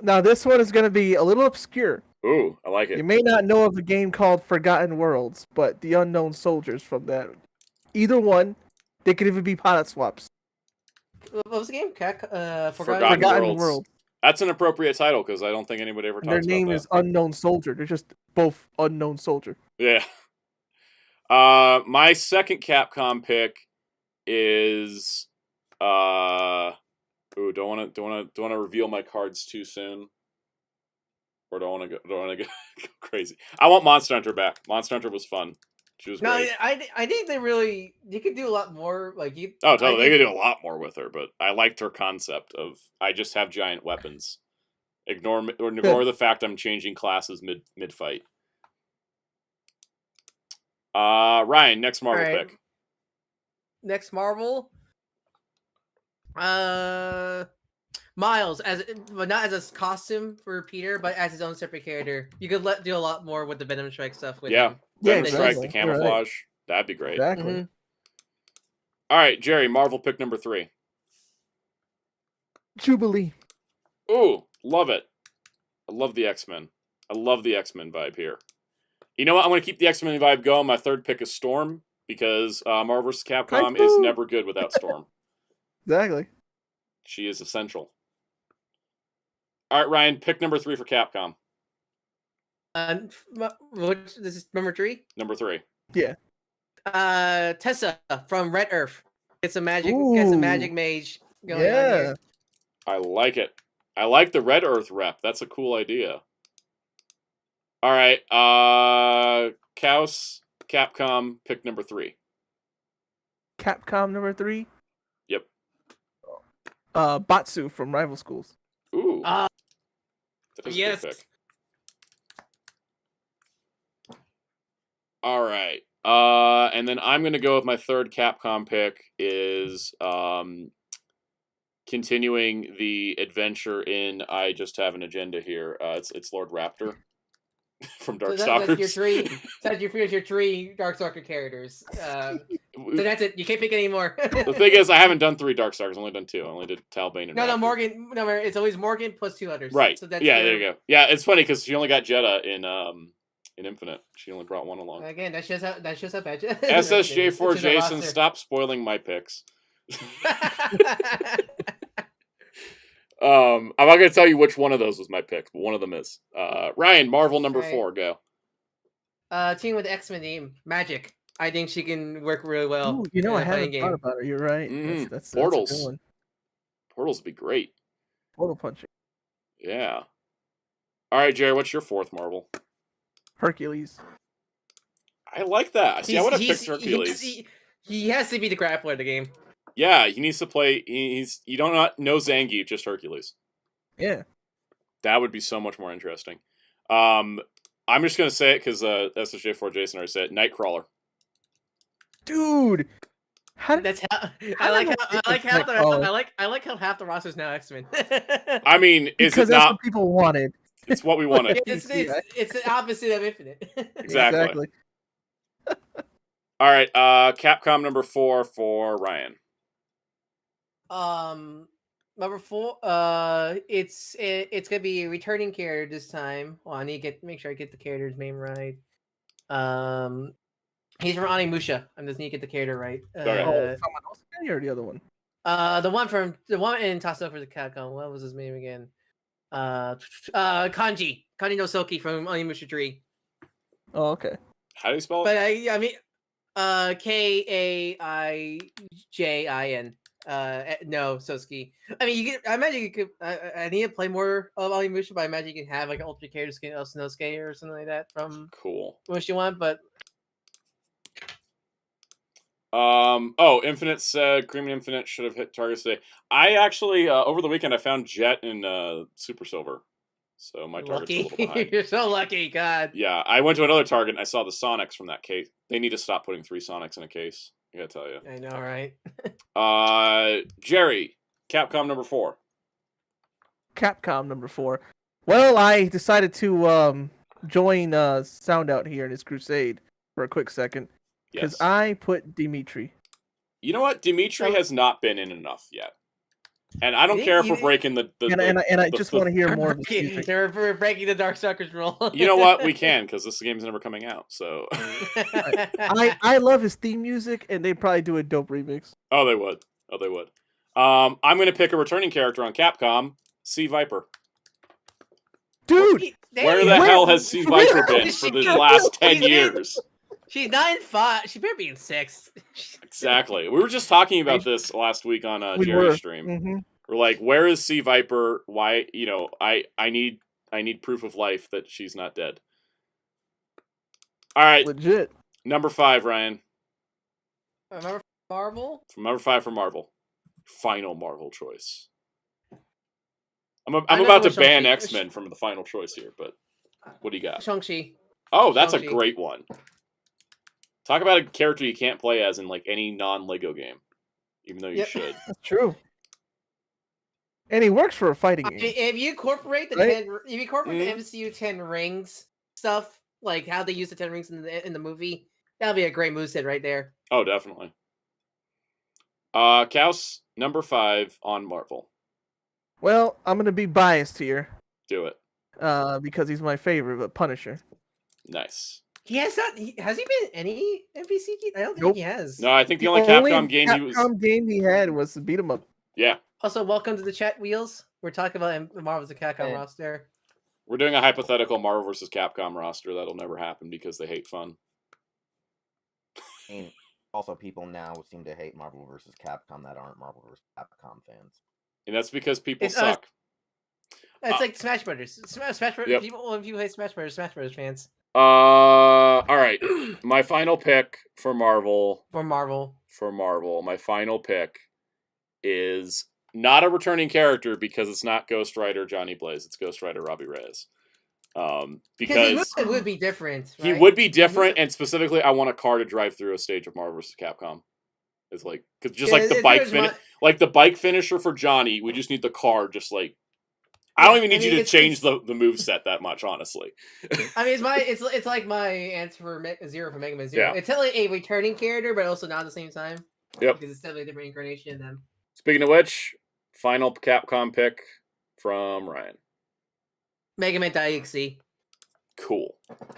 Now this one is going to be a little obscure. Ooh, I like it. You may not know of a game called Forgotten Worlds, but the Unknown Soldiers from that. Either one, they could even be pilot swaps. What was the game? Forgotten Worlds. That's an appropriate title because I don't think anybody ever talks about that. Their name is Unknown Soldier. They're just both Unknown Soldier. Yeah. My second Capcom pick is don't want to reveal my cards too soon, or don't want to go crazy. I want Monster Hunter back. Monster Hunter was fun. She was great. I think you could do a lot more. They could do a lot more with her, but I liked her concept of I just have giant weapons. Ignore the fact I'm changing classes mid fight. Ryan, next Marvel pick. Next Marvel. Miles, but not as a costume for Peter, but as his own separate character. You could do a lot more with the Venom Strike stuff. With him. Venom Strike, the camouflage. Right. That'd be great. Exactly. Mm-hmm. All right, Jerry, Marvel pick number 3. Jubilee. Ooh, love it. I love the X-Men. I love the X-Men vibe here. You know what? I'm going to keep the X-Men vibe going. My third pick is Storm, because Marvel vs. Capcom is never good without Storm. Exactly. She is essential. All right, Ryan, pick number 3 for Capcom. This is number 3? Number 3. Yeah. Tessa from Red Earth. It's a magic mage going on here. I like it. I like the Red Earth rep. That's a cool idea. All right, Kaus, Capcom, pick number 3. Capcom number 3? Yep. Batsu from Rival Schools. Ooh. Yes. All right. And then I'm going to go with my third Capcom pick is continuing the adventure in I Just Have an Agenda here. It's Lord Raptor from That's Darkstalkers. your three. That's your three Darkstalker characters. So that's it. You can't pick any more. The thing is, I haven't done 3 Darkstalkers. I only done 2. I only did Talbane and no, Raptor. Morgan. No, it's always Morgan plus 2 others. Right. So that's there you go. Yeah, it's funny because she only got Jeddah in Infinite. She only brought 1 along. Again, that's just how bad. SSJ4 Jason, stop spoiling my picks. I'm not gonna tell you which one of those was my pick, but one of them is. Ryan, Marvel number 4, go. Team with X-Men name, Magic. I think she can work really well. Ooh, I haven't thought about it. You're right. That's Portals. That's a good one. Portals would be great. Portal punching. Yeah. All right, Jerry, what's your 4th Marvel? Hercules. I like that. See, I would have picked Hercules. He has to be the grappler of the game. Yeah, he needs to play. You don't know Zangief, just Hercules. Yeah. That would be so much more interesting. I'm just gonna say it because SSJ4 Jason already said it. Nightcrawler. Dude, That's how I like how half the roster is now X-Men. I mean, is because it that's not? what people wanted. It's what we wanted. it's the opposite of Infinite. Exactly. All right, Capcom number 4 for Ryan. Number 4. It's gonna be a returning character this time. Well, I need to make sure I get the character's name right. He's from Onimusha. I just need to get the character right. Someone else or the other one? The one in Toss Over the Capcom. What was his name again? Kanji no Soki from Onimusha 3. Oh, okay. How do you spell it? But I mean, Kaijin. No, Sosuke. I mean, I imagine you could. I need to play more of Onimusha, but I imagine you can have like an ultimate character skin of Snosuke or something like that from Cool. what you want. But Infinite said Cream and Infinite should have hit targets today. I actually over the weekend I found Jet in Super Silver, so my target's a little behind. You're so lucky, God. Yeah, I went to another Target and I saw the Sonics from that case. They need to stop putting 3 Sonics in a case. I gotta tell you. I know, right? Jerry, Capcom number 4. Capcom number 4. Well, I decided to join Soundout here in his crusade for a quick second because Yes. I put Dimitri. You know what? Dimitri has not been in enough yet, and I don't care if we're breaking the. And I just want to hear more of his music. We're breaking the Darkstalkers rule. You know what? We can because this game's never coming out. So. I love his theme music, and they probably do a dope remix. Oh, they would. I'm gonna pick a returning character on Capcom, Sea Viper. Dude, Where the hell has Sea Viper been for the last 10 years? She's 9 and 5. She better be in 6. Exactly. We were just talking about this last week on Jerry's stream. Mm-hmm. We're like, where is Sea Viper? Why? I need proof of life that she's not dead. All right, Legit. number 5, Ryan. Remember Marvel? Number 5 for Marvel. Final Marvel choice. I'm about to ban X-Men from the final choice here, but what do you got? Shang-Chi. Oh, that's a Shang-Chi. great one. Talk about a character you can't play as in like any non-Lego game, even though you should. That's true. And he works for a fighting game. If you incorporate the Right? the MCU 10 rings stuff, like how they use the 10 rings in the movie, that'll be a great moveset right there. Oh, definitely. Kaus, number 5 on Marvel. Well, I'm gonna be biased here, Do it. because he's my favorite, but Punisher. Nice. Has he been in any NPC game? I don't think Nope. he has. No, I think the only Capcom game he was. Capcom game he had was Beat 'em Up. Yeah, Also, welcome to the chat wheels. We're talking about the Marvel's Capcom Hey. roster. we're doing a hypothetical Marvel vs. Capcom roster that'll never happen because they hate fun. And also, people now seem to hate Marvel vs. Capcom that aren't Marvel vs. Capcom fans. And that's because people It's suck. It's like Smash Brothers. Smash Brothers. Yep. People hate Smash Brothers fans. All right. My final pick for Marvel. For Marvel. My final pick is not a returning character because it's not Ghost Rider Johnny Blaze. It's Ghost Rider Robbie Reyes. Because Because it would be different. he right? would be different, and specifically, I want a car to drive through a stage of Marvel vs. Capcom. It's like, cause just Yeah, like the it's bike very much- like the bike finisher for Johnny, we just need the car. Just like, I don't even need you to change the move set that much, honestly. I mean, it's like my answer for Zero for Mega Man Zero. Yeah. It's totally a returning character, but also not at the same time. Yep. Because it's definitely a different incarnation of them. Speaking of which, final Capcom pick from Ryan. Mega Man .exe. Cool.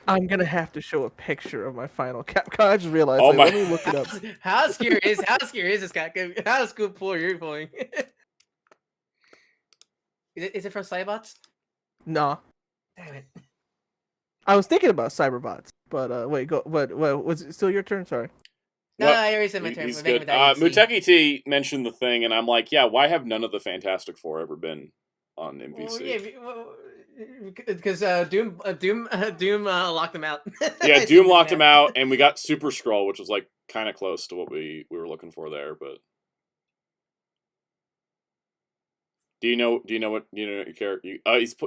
I'm gonna have to show a picture of my final Capcom. I just realized. Oh like, my- Let me look it up. How scary is this guy? How school pull you're pulling? Is it from Cybots? Nah, Damn it. I was thinking about Cyberbots, but wait, go. What was it still your turn? Sorry. No, Well, I already said my turn. He's Mega good. Man .exe. Muteki T mentioned the thing, and I'm like, yeah, why have none of the Fantastic Four ever been on MVC? Because Doom locked them out. Yeah, Doom locked him out, and we got Super Skrull, which was like kind of close to what we were looking for there. But do you know what your character?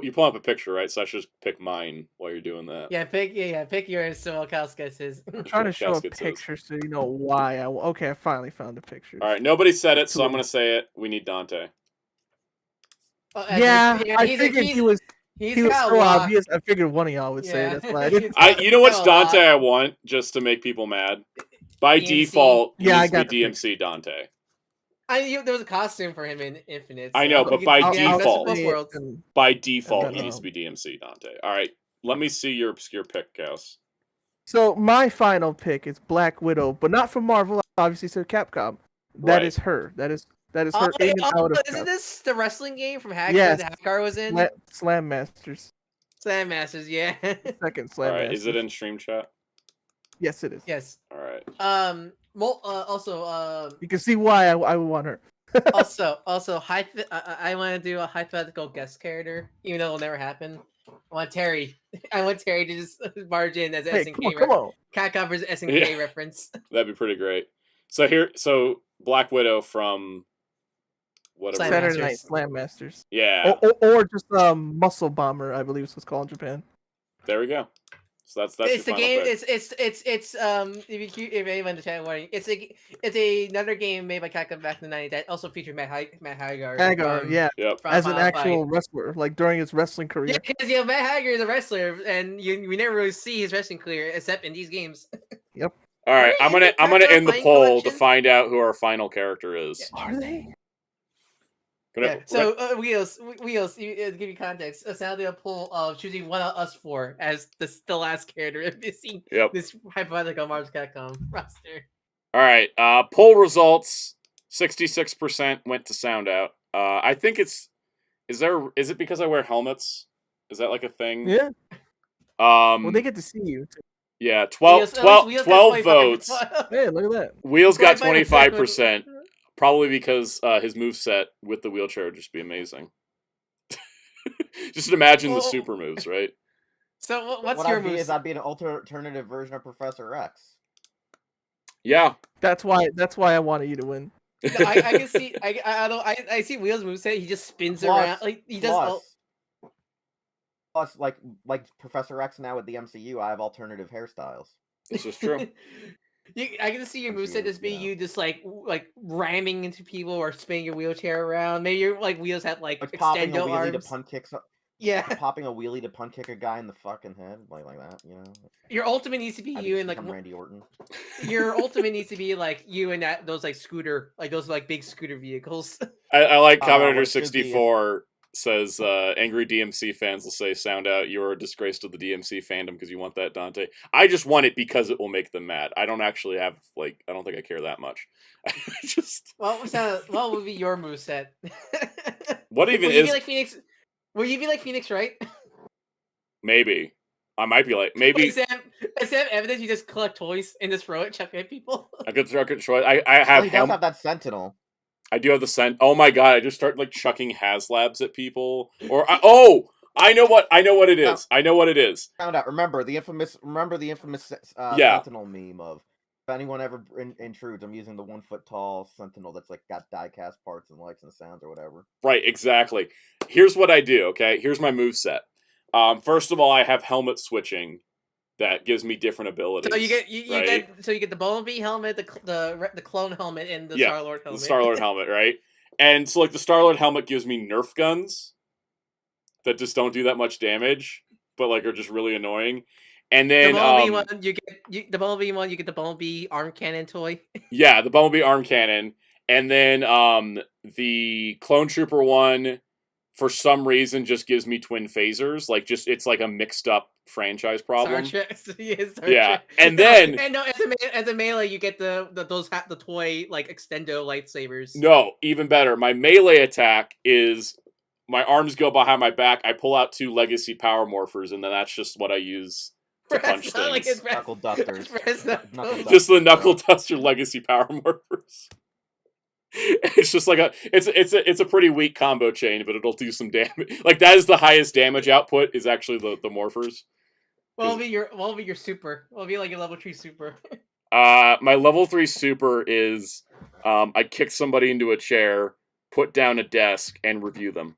You pull up a picture, right? So I should just pick mine while you're doing that. Yeah, pick yours so Kyle gets his. I'm trying to show a Casket says. picture so you know why. Okay, I finally found a picture. All right, nobody said it, so I'm gonna say it. We need Dante. Yeah, I figured he was so obvious. I figured one of y'all would say it. That's why I didn't. You know what's Dante I want, just to make people mad? By DMC. default, he Yeah, needs I to got be the DMC Dante. There was a costume for him in Infinite. I know, but by default- both worlds. By default, And he then, needs to be DMC Dante. All right, let me see your obscure pick, Gauss. So my final pick is Black Widow, but not from Marvel. Obviously, so Capcom. That Right. is her. That is her in and out of. Isn't this the wrestling game from Hack Yes. that Hackar was in? Slam Masters. Slam Masters, yeah. Second All Slam right, Masters. is it in stream chat? Yes, it is. Yes. All right. Also, You can see why I would want her. also, I want to do a hypothetical guest character, even though it'll never happen. I want Terry to just barge in as an Hey, SNK. come on. Capcom versus SNK Yeah. reference. That'd be pretty great. So Black Widow from whatever. Slam Saturday Night Masters. Slam Masters. Yeah, Or just Muscle Bomber, I believe it's called in Japan. there we go. So that's It's the your game. final pick. It's if anyone in the chat wondering, it's another game made by Capcom back in the '90s that also featured Matt Hagar. Hagar, yeah, Yep. from as an Final actual Fight. wrestler, like during his wrestling career. Yeah, because Matt Hagar is a wrestler, and we never really see his wrestling career except in these games. All right, I'm gonna Capcom end the Fight poll Collection? to find out who our final character is. Are they? Gonna- Yeah. So Wheels, to give you context, sounded a poll of choosing one of us four as the last character missing Yep. this hypothetical Marvel Capcom roster. All right. Poll results: 66% went to Soundout. I think it's. Is it because I wear helmets? Is that like a thing? Yeah. Well, they get to see you. Too. Yeah. 12 Wheels got 12 votes. 25%. Hey, look at that. Wheels got 25%. 25%. Probably because his moveset with the wheelchair would just be amazing. Just imagine the Well- super moves, right? So what's What your I'd be move? is I'd be an alternative version of Professor X. Yeah. That's why I wanted you to win. I can see. I see Wheels moveset. He just spins around. Like he does. Plus, like Professor X now with the MCU, I have alternative hairstyles. This is true. I can see your MCU, moveset just be yeah. you just like ramming into people or spinning your wheelchair around. Maybe your Wheels have like Like popping a extendo wheelie to arms. punt kick. Yeah, Popping a wheelie to punt kick a guy in the fucking head, like that. You know. your ultimate needs to be I'd you just and like become Randy Orton. your ultimate needs to be like you and those like scooter, like those like big scooter vehicles. I like what Commentator it should be is- 64 says angry DMC fans will say sound out you're a disgrace to the DMC fandom because you want that, Dante. I just want it because it will make them mad. I don't actually have I don't think I care that much. Just what would be your moveset? what even Will you is be like Phoenix? Will you be like Phoenix, right? maybe. I might be like maybe Instead of evidence, you just collect toys and just throw it, chuck it at people. I could try. I Oh, have he does have that Sentinel. I do have the scent. Oh my god! I just start chucking Haslabs at people. Or I know what it is. I know what it is. Found out. Remember the infamous Yeah. Sentinel meme of if anyone ever intrudes, I'm using the 1 foot tall Sentinel that's like got die-cast parts and lights and sounds or whatever. Right, exactly. Here's what I do. Okay, here's my move set. First of all, I have helmet switching that gives me different abilities. So you get right? you get the Bumblebee helmet, the clone helmet, and the Yeah, Star-Lord helmet. The Star-Lord helmet, right? And so like the Star-Lord helmet gives me Nerf guns that just don't do that much damage, but like are just really annoying. And then the Bumblebee one, the Bumblebee one, you get the Bumblebee arm cannon toy. yeah, the Bumblebee arm cannon, and then the Clone Trooper one, for some reason, just gives me twin phasers. Like just it's like a mixed up franchise problem. Star Trek, yeah, and then and no, as a melee, you get the toy like extendo lightsabers. No, even better. My melee attack is my arms go behind my back. I pull out 2 legacy power morphers, and then that's just what I use to punch things. Knuckle dusters. Just the knuckle duster legacy power morphers. It's just like it's a pretty weak combo chain, but it'll do some damage. Like that is the highest damage output. Is actually the morphers. What will be your super? What will be like your level 3 super? My level 3 super is I kick somebody into a chair, put down a desk, and review them.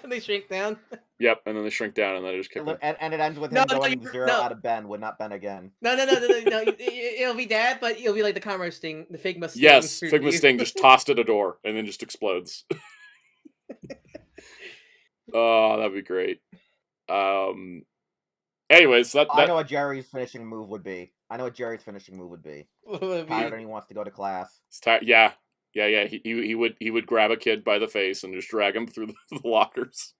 They shrink down. Yep, and then they shrink down, and then I just kick them. And it ends with him going 0 out of Ben, would not Ben again. No. It'll be that, but it'll be like the Commerce Sting, the Figma Sting. Yes, Figma Sting just tossed at a door, and then just explodes. Oh, that'd be great. Anyways, I know what Jerry's finishing move would be. Pirate when he wants to go to class. Yeah. He would grab a kid by the face and just drag him through the lockers,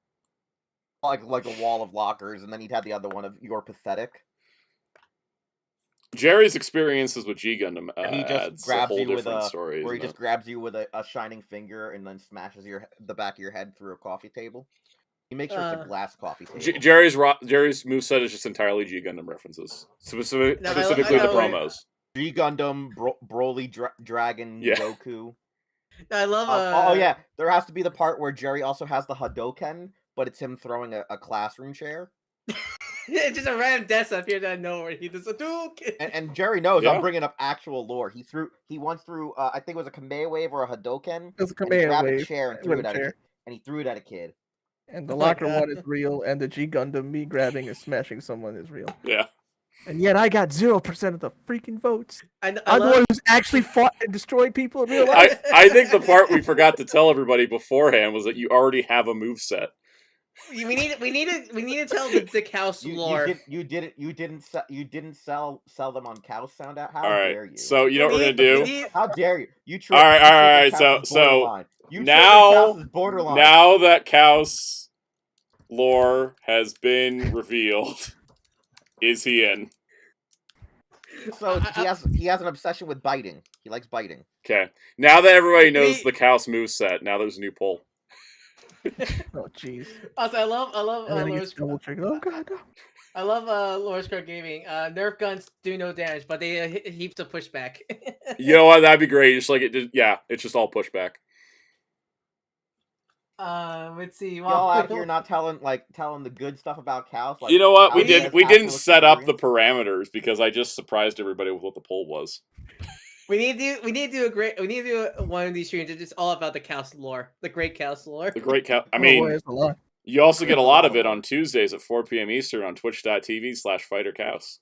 like a wall of lockers, and then he'd have the other one of "You're pathetic." Jerry's experiences with G Gundam he just grabs you with just grabs you with a shining finger and then smashes the back of your head through a coffee table. He makes sure it's a glass coffee table. Jerry's moveset is just entirely G Gundam references, specifically the promos. G Gundam, Broly, Dragon, Goku. I love. Oh yeah, there has to be the part where Jerry also has the Hadoken, but it's him throwing a classroom chair. It's just a random desk up here that I know where he does a Hadouken. And Jerry knows I'm bringing up actual lore. He once threw I think it was a Kamei wave or a Hadoken. It was a Kamei wave. A chair and threw it at and he threw it at a kid. And the locker one is real, and the G Gundam me grabbing and smashing someone is real. Yeah. And yet I got 0% of the freaking votes. I'm the one who's actually fought and destroyed people in real life. I think the part we forgot to tell everybody beforehand was that you already have a moveset. We need to tell the Kaus lore. You didn't sell them on Kaus Soundout. How dare you? So you know what we're gonna do? How dare you? You all right. So now that Kaus lore has been revealed. Is he in? So he has an obsession with biting. He likes biting. Okay. Now that everybody knows the Kaus moveset, now there's a new poll. Oh jeez. Also, I love Lore's Oh god, no. I love Lore's Card Gaming. Nerf guns do no damage, but they heaps of pushback. You know what? That'd be great. Just like it's just all pushback. Let's see. Y'all out here not telling the good stuff about Kaus. Like, you know what? We didn't set up the parameters because I just surprised everybody with what the poll was. We need to do one of these streams. It's all about the Kaus lore, the great Kaus lore. The great Kaus. I mean, you also get a lot of it on Tuesdays at 4 p.m. Eastern on twitch.tv/fighterkaus.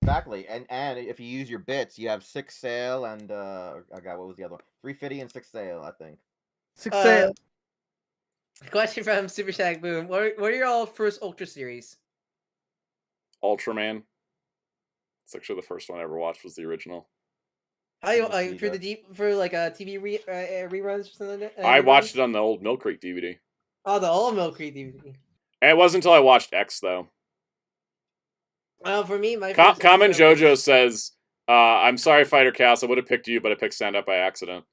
Exactly, and if you use your bits, you have 6 Sail and what was the other one? 350 and 6 Sail, I think. 6 Sail. Question from Super Shag Boom: What are your all first Ultra series? Ultraman. It's actually the first one I ever watched. Was the original. For TV reruns or something like that? I watched it on the old Mill Creek DVD. Oh, the old Mill Creek DVD. And it wasn't until I watched X though. For me, my Common JoJo says, "I'm sorry, Fighter Kaus. I would have picked you, but I picked Stand Up by accident."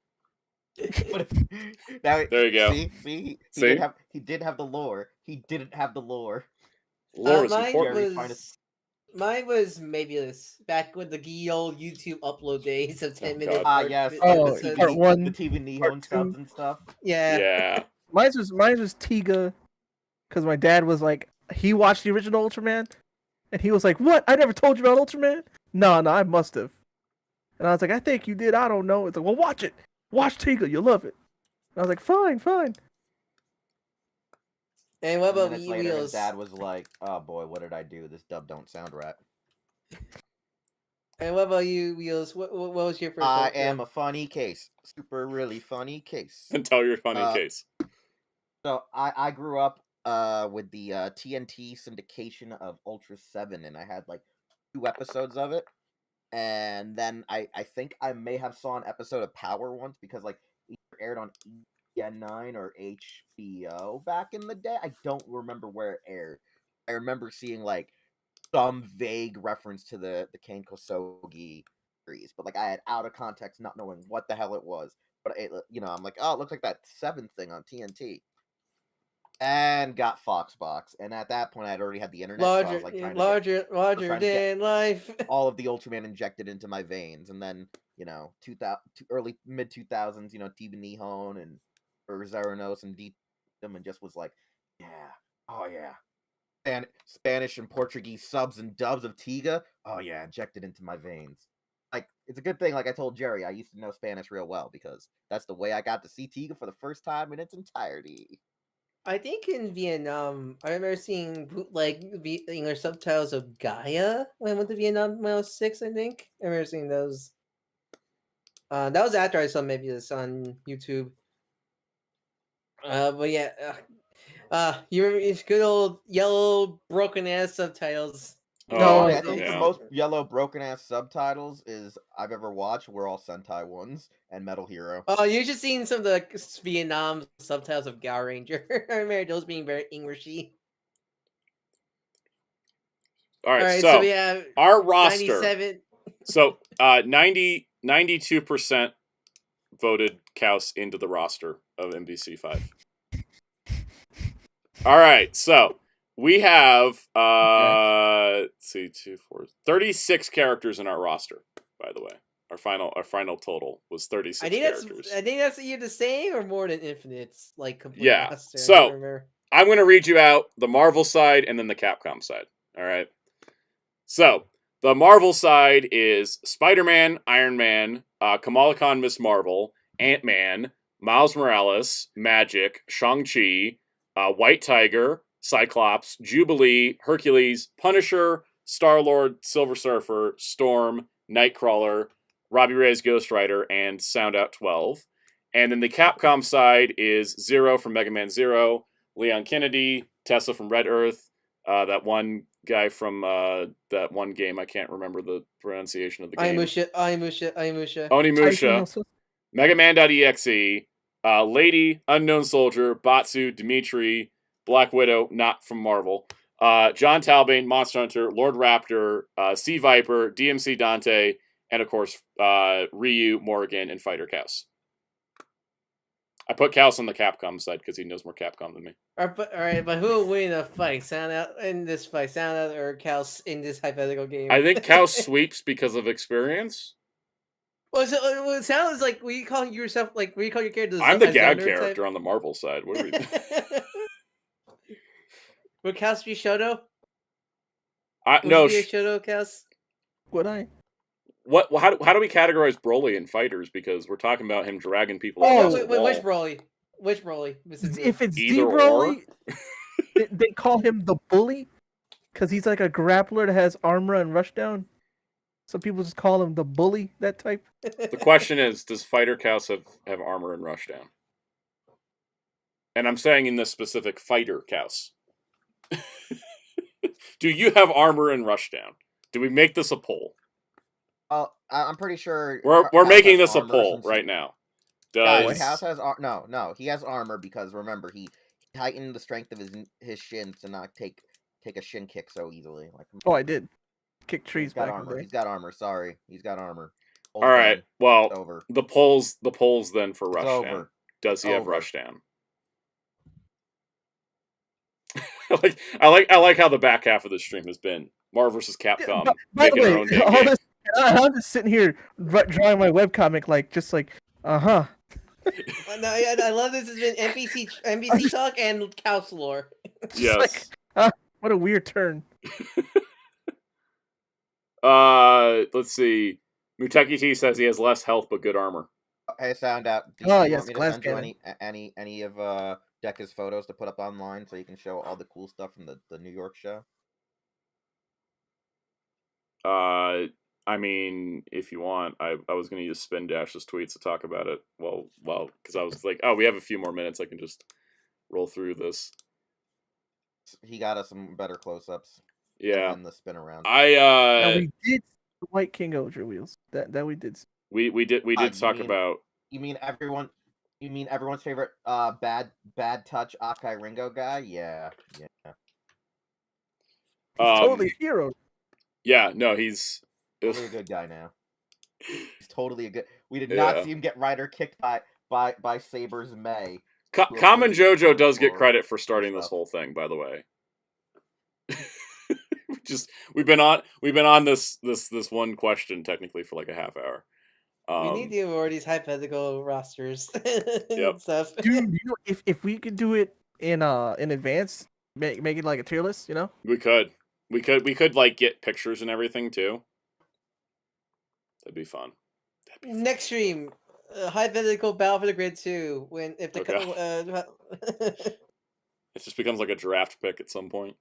There you go. See? He did have the lore. He didn't have the lore. Lore is important. Mine was Mabulus, back with the old YouTube upload days of 10 minutes. Yes. Part 1, the TV Nihon subs and stuff. Yeah. Mine was Tiga, because my dad was like, he watched the original Ultraman, and he was like, "What? I never told you about Ultraman?" No, I must have. And I was like, "I think you did. I don't know." It's like, "Well, watch it. Watch Tiga. You'll love it." And I was like, "Fine." And what about minutes later, his Wheels? dad was like, "Oh boy, what did I do? This dub don't sound right." And what about you, Wheels? What was your first? I am a funny case, super really funny case. And tell your funny case. So I grew up with the TNT syndication of Ultra 7, and I had like 2 episodes of it. And then I think I may have saw an episode of Power once because like it aired on EN9 or HBO back in the day. I don't remember where it aired. I remember seeing like some vague reference to the Kane Kosogi series, but like I had out of context, not knowing what the hell it was. But it, I'm like, oh, it looks like that 7th thing on TNT. And got Foxbox, and at that point, I had already had the internet. So I was, like, trying to get, larger trying to get than life. all of the Ultraman injected into my veins, and then early mid 2000s, Tiba Nihon and Zeranos and them, and just was like, yeah, oh yeah, and Spanish and Portuguese subs and dubs of Tiga, oh yeah, injected into my veins. Like it's a good thing. Like I told Jerry, I used to know Spanish real well because that's the way I got to see Tiga for the first time in its entirety. I think in Vietnam, I remember seeing bootleg English subtitles of Gaia when I went to Vietnam when I was 6. I think I remember seeing those. That was after I saw maybe this on YouTube. But yeah, you remember it's good old yellow broken ass subtitles. No, I think yeah. the most yellow broken ass subtitles I've ever watched were all Sentai ones and Metal Hero. Oh, you should seen some of the Vietnam subtitles of Gao Ranger. I remember those being very Englishy. All right, so so we have our roster. 97. So 92% voted Kaus into the roster of MBC5. All right, so we have let's see, 36 characters in our roster, by the way. Our final total was 36 characters. I think that's either the same or more than Infinite's like complete Yeah. roster. So I'm going to read you out the Marvel side and then the Capcom side. All right. So the Marvel side is Spider-Man, Iron Man, Kamala Khan, Miss Marvel, Ant-Man, Miles Morales, Magic, Shang-Chi, White Tiger, Cyclops, Jubilee, Hercules, Punisher, Star-Lord, Silver Surfer, Storm, Nightcrawler, Robbie Reyes Ghost Rider, and Soundout12. And then the Capcom side is Zero from Mega Man Zero, Leon Kennedy, Tessa from Red Earth, that one guy from that one game, I can't remember the pronunciation of the game. Onimusha, Mega Man.exe, Lady, Unknown Soldier, Batsu, Dimitri, Black Widow, not from Marvel, John Talbane, Monster Hunter, Lord Raptor, Sea Viper, DMC Dante, and of course, Ryu, Morrigan, and Fighter Kaus. I put Kaus on the Capcom side because he knows more Capcom than me. All right, but who will win a fight? Soundout in this fight, Soundout or Kaus in this hypothetical game? I think Kaus sweeps because of experience. Well, it sounds like we call yourself like we call your character. I'm the gag character on the Marvel side. What are we doing? Would Kaus be Shoto? No, Shoto Kaus. Would I? What? How do we categorize Broly in fighters? Because we're talking about him dragging people. Which Broly? Which Broly? If it's Either D-Broly, they call him the bully because he's like a grappler that has armor and rushdown. Some people just call him the bully, that type. The question is, does Fighter Kaus have armor and rushdown? And I'm saying in this specific Fighter Kaus. Do you have armor and rushdown? Do we make this a poll? I'm pretty sure we're making this a poll right now. Kaus has no. He has armor because remember he tightened the strength of his shins to not take a shin kick so easily. Like I did kick trees. He's got armor. He's got armor. Sorry, he's got armor. All right. Well, the polls then for rushdown. Does he have rushdown? I like how the back half of the stream has been Marvel vs. Capcom. By the way, I'm just sitting here drawing my webcomic No, I love this. Has been NBC talk and Kaus lore. Yes. What a weird turn. Let's see. Muteki T says he has less health but good armor. Hey, Soundout. Yes, glass cannon. Any of Deca's photos to put up online so you can show all the cool stuff from the New York show? I mean, if you want, I was going to use Spin Dash's tweets to talk about it. Well, because I was like, oh, we have a few more minutes. I can just roll through this. He got us some better close-ups. Yeah. And the spin around. Now we did see the White King Oger wheels. That we did. We did talk about. You mean everyone? You mean everyone's favorite bad touch Akai Ringo guy? Yeah. He's totally a hero. Yeah, no, he's totally a good guy now. He's totally a good. We did not see him get Ryder kicked by Saber's May. Common JoJo does get credit for starting this whole thing, by the way. We've been on this one question technically for like a half hour. We need to do more these hypothetical rosters Yep. stuff. Dude, if we could do it in advance, make it like a tier list, We could like get pictures and everything too. That'd be fun. Next stream, hypothetical Battle for the Grid 2. It just becomes like a draft pick at some point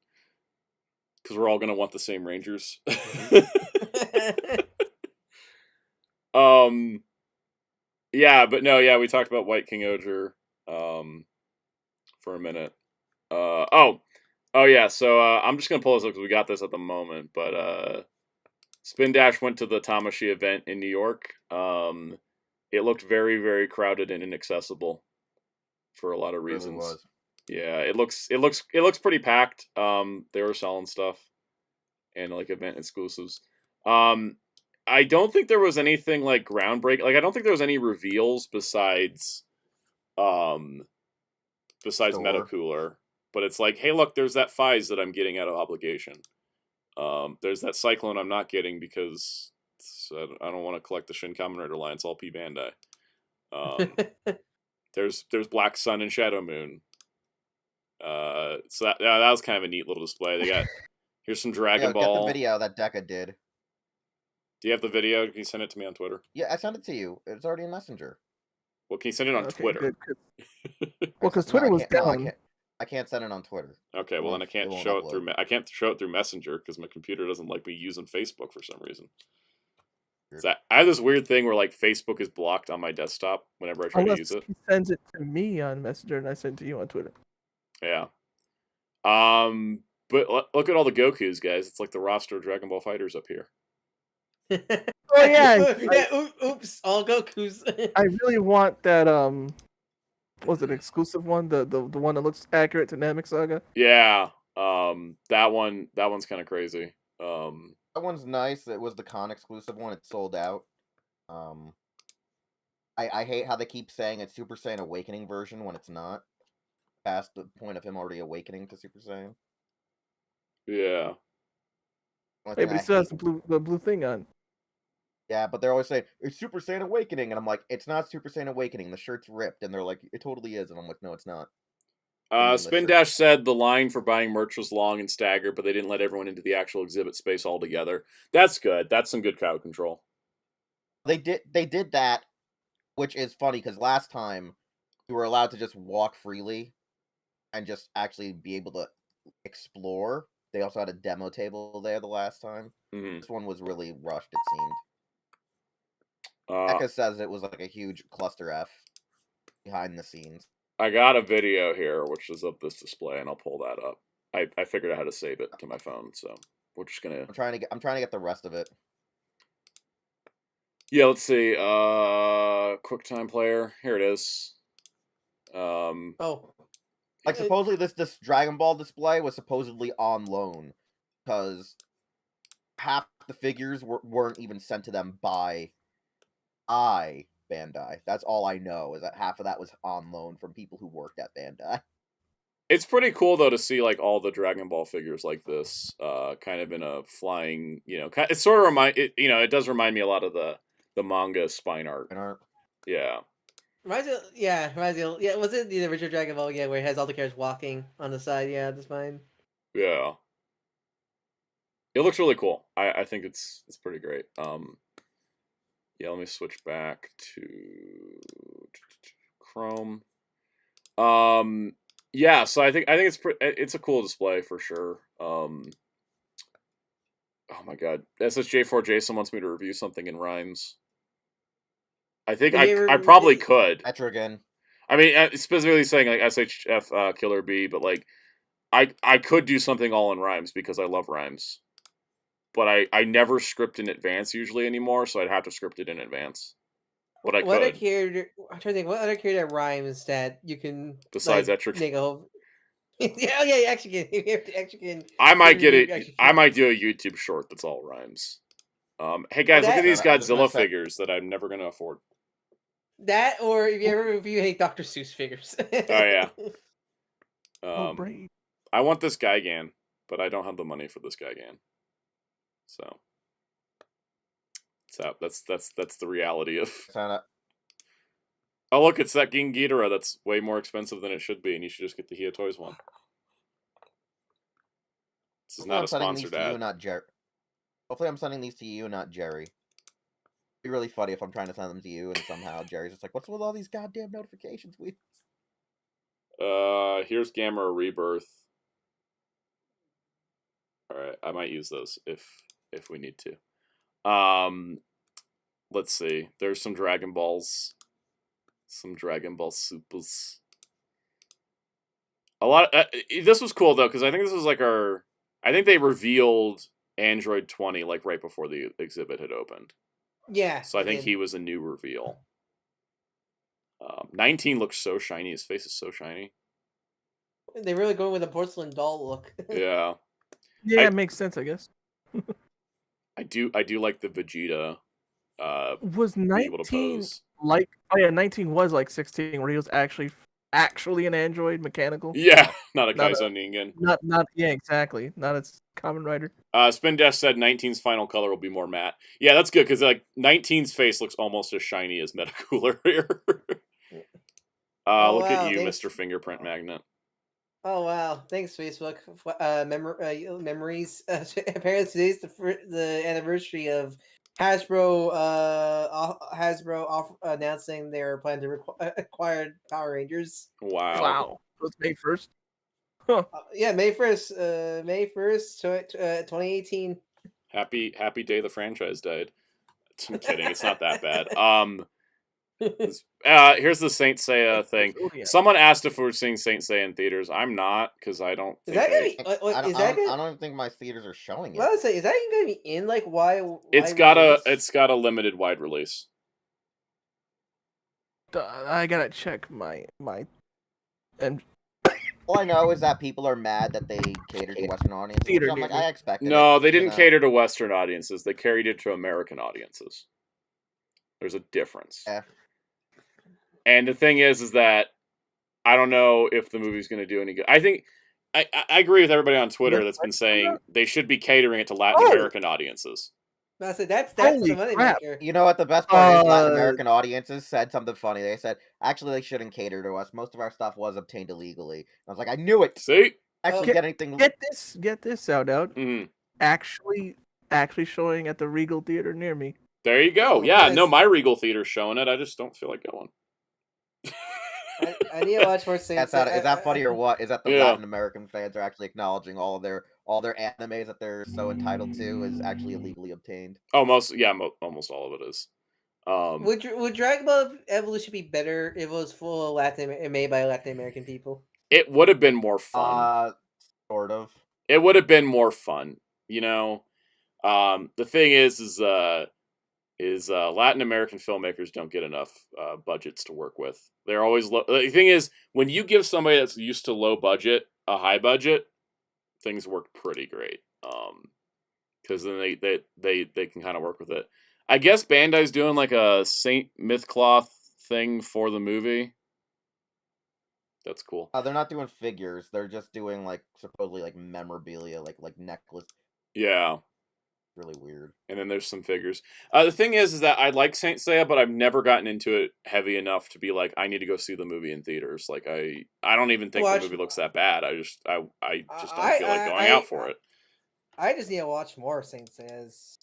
because we're all gonna want the same Rangers. Yeah, but no, yeah, we talked about White King Oger for a minute. Oh yeah, so I'm just gonna pull this up because we got this at the moment, but Spin Dash went to the Tamashi event in New York. It looked very, very crowded and inaccessible for a lot of reasons. It really Yeah, was. it looks pretty packed. They were selling stuff and like event exclusives. I don't think there was anything like groundbreaking. Like I don't think there was any reveals besides Metacooler. But it's like, hey, look, there's that Fize that I'm getting out of obligation. There's that Cyclone I'm not getting because I don't want to collect the Shin Kamen Rider line. It's all P Bandai. There's Black Sun and Shadow Moon. So that was kind of a neat little display. They got here's some Dragon Ball. Get the video that Deca did. Do you have the video? Can you send it to me on Twitter? Yeah, I sent it to you. It's already in Messenger. Well, can you send it on Twitter? Well, because Twitter was down. I can't send it on Twitter. Okay, well then I can't show it through. I can't show it through Messenger because my computer doesn't like me using Facebook for some reason. So I have this weird thing where like Facebook is blocked on my desktop whenever I try to use it. He sends it to me on Messenger and I send it to you on Twitter. Yeah. But look at all the Gokus, guys. It's like the roster of Dragon Ball Fighters up here. Oh yeah. Oops, all Gokus. I really want that was it exclusive one? The one that looks accurate to Namek Saga? Yeah. That one's kind of crazy. That one's nice. It was the con exclusive one. It sold out. I hate how they keep saying it's Super Saiyan Awakening version when it's not. Past the point of him already awakening to Super Saiyan. Yeah. Hey, but he still has the blue thing on. Yeah, but they're always saying, it's Super Saiyan Awakening, and I'm like, it's not Super Saiyan Awakening, the shirt's ripped, and they're like, it totally is, and I'm like, no, it's not. Spin Dash said the line for buying merch was long and staggered, but they didn't let everyone into the actual exhibit space altogether. That's good. That's some good crowd control. They did that, which is funny, because last time, you were allowed to just walk freely, and just actually be able to explore. They also had a demo table there the last time. Mm-hmm. This one was really rushed, it seemed. Eka says it was like a huge cluster F behind the scenes. I got a video here, which is of this display, and I'll pull that up. I figured out how to save it to my phone, so we're just gonna. I'm trying to get the rest of it. Yeah, let's see. QuickTime Player. Here it is. Like supposedly this Dragon Ball display was supposedly on loan because half the figures weren't even sent to them by Bandai. That's all I know is that half of that was on loan from people who worked at Bandai. It's pretty cool though to see like all the Dragon Ball figures like this, kind of in a flying. It sort of it does remind me a lot of the manga spine art. Yeah. Reminds me, yeah. Was it the original Dragon Ball? Yeah, where it has all the characters walking on the side. Yeah, that's fine. Yeah. It looks really cool. I think it's pretty great. Yeah, let me switch back to Chrome. Yeah, so I think it's a cool display for sure. Oh my god, SSJ4 Jason wants me to review something in rhymes. I think I probably could. Etrigan. I mean, specifically saying like SHF Killer B, but like I could do something all in rhymes because I love rhymes. But I never script in advance usually anymore, so I'd have to script it in advance. But I What could. other character? I'm trying to think. What other character rhymes that you can Besides like, Etrigan. make a whole... yeah, you actually can. You actually can. I might get it. Actually I might do a YouTube short that's all rhymes. Hey guys, look at these I was gonna Godzilla say- figures that I'm never gonna afford. That, or if you ever review any Dr. Seuss figures. Oh yeah. Oh, brave. I want this Gigan, but I don't have the money for this Gigan. So that's the reality of. Oh look, it's that Ging Ghidorah that's way more expensive than it should be, and you should just get the Hia Toys one. This is not a sponsored ad. Not Jerry. Hopefully, I'm sending these to you, not Jerry. It'd be really funny if I'm trying to send them to you, and somehow Jerry's just like, "What's with all these goddamn notifications?" Here's Gamma Rebirth. All right, I might use those if we need to. Let's see. There's some Dragon Balls. Some Dragon Ball Supers. A lot. This was cool though, because I think this was like our. I think they revealed Android 20 like right before the exhibit had opened. Yeah. So I think he was a new reveal. 19 looks so shiny. His face is so shiny. They're really going with a porcelain doll look. Yeah. Yeah, it makes sense, I guess. I do like the Vegeta. Was being able to 19 pose. like? Oh yeah, 19 was like 16, where he was actually an android mechanical. Yeah, not a Not Kaizo Ningen. Not yeah, exactly. Not its Kamen Rider. Spin Dash said 19's final color will be more matte. Yeah, that's good because like 19's face looks almost as shiny as Metacooler here. Look at you, thanks. Mr. Fingerprint Magnet. Oh wow! Thanks, Facebook. Memories. Apparently, today's the anniversary of Hasbro. Announcing their plan to acquire Power Rangers. Wow. Wow, it was May 1st. Huh. Yeah, May 1st. May 1st, 2018. Happy day the franchise died. I'm kidding. It's not that bad. Here's the Saint Seiya thing. Someone asked if we were seeing Saint Seiya in theaters. I'm not, because I don't. Is that gonna be? I don't even think my theaters are showing it. Well, I was say, is that even gonna be in like why? It's got a limited wide release. I gotta check my and All I know is that people are mad that they cater to Western audiences. Theater, I'm like, I expected. No, it, they didn't you know? cater to Western audiences. They carried it to American audiences. There's a difference. Yeah. And the thing is that I don't know if the movie's going to do any good. I think I agree with everybody on Twitter that's been saying they should be catering it to Latin American audiences. I said that's Holy the money crap. maker. You know what? The best part is Latin American audiences said something funny. They said, actually, they shouldn't cater to us. Most of our stuff was obtained illegally. I was like, I knew it. See? Actually, get anything. Get this sound out. Mhm. Actually showing at the Regal Theater near me. There you go. Oh, Yeah, nice. no, my Regal Theater's showing it. I just don't feel like going. I need to watch more Saint Is that funny or what? Is that the Yeah. Latin American fans are actually acknowledging all their animes that they're so entitled to is actually illegally obtained? Almost all of it is. Would Dragon Ball Evolution be better if it was full of made by Latin American people? It would have been more fun. Sort of. It would have been more fun, you know. The thing is Latin American filmmakers don't get enough budgets to work with. They're always low. The thing is, when you give somebody that's used to low budget a high budget, things work pretty great. Because then they can kind of work with it. I guess Bandai's doing like a Saint Mythcloth thing for the movie. That's cool. They're not doing figures. They're just doing like supposedly like memorabilia, like necklace. Yeah. Really weird. And then there's some figures. The thing is that I like Saint Seiya, but I've never gotten into it heavy enough to be like, I need to go see the movie in theaters. Like I don't even think the movie looks that bad. I just don't feel like going out for it. I just need to watch more Saint Seiya's.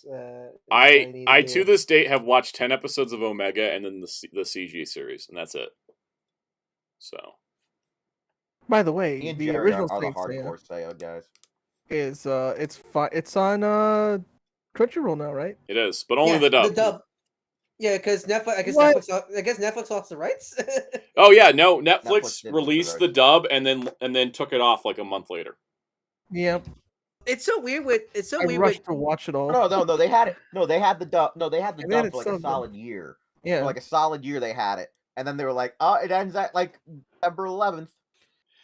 I to this date have watched 10 episodes of Omega and then the CG series, and that's it. So By the way, Me and the Jerry original are the Saint Seiya hardcore Seiya guys. is it's on Crunchyroll now, right? It is, but only the The dub. dub. Yeah, because Netflix. What? I guess Netflix lost the rights. Oh yeah, no, Netflix Netflix did released the rights. dub and then took it off like a month later. Yep. It's so weird with. It's so I weird rushed with. to watch it all. No, they had it. No, they had the dub. No, they had the And then dub it's for like a subbed. solid year. Yeah. For like a solid year, they had it, and then they were like, "Oh, it ends at like September 11th."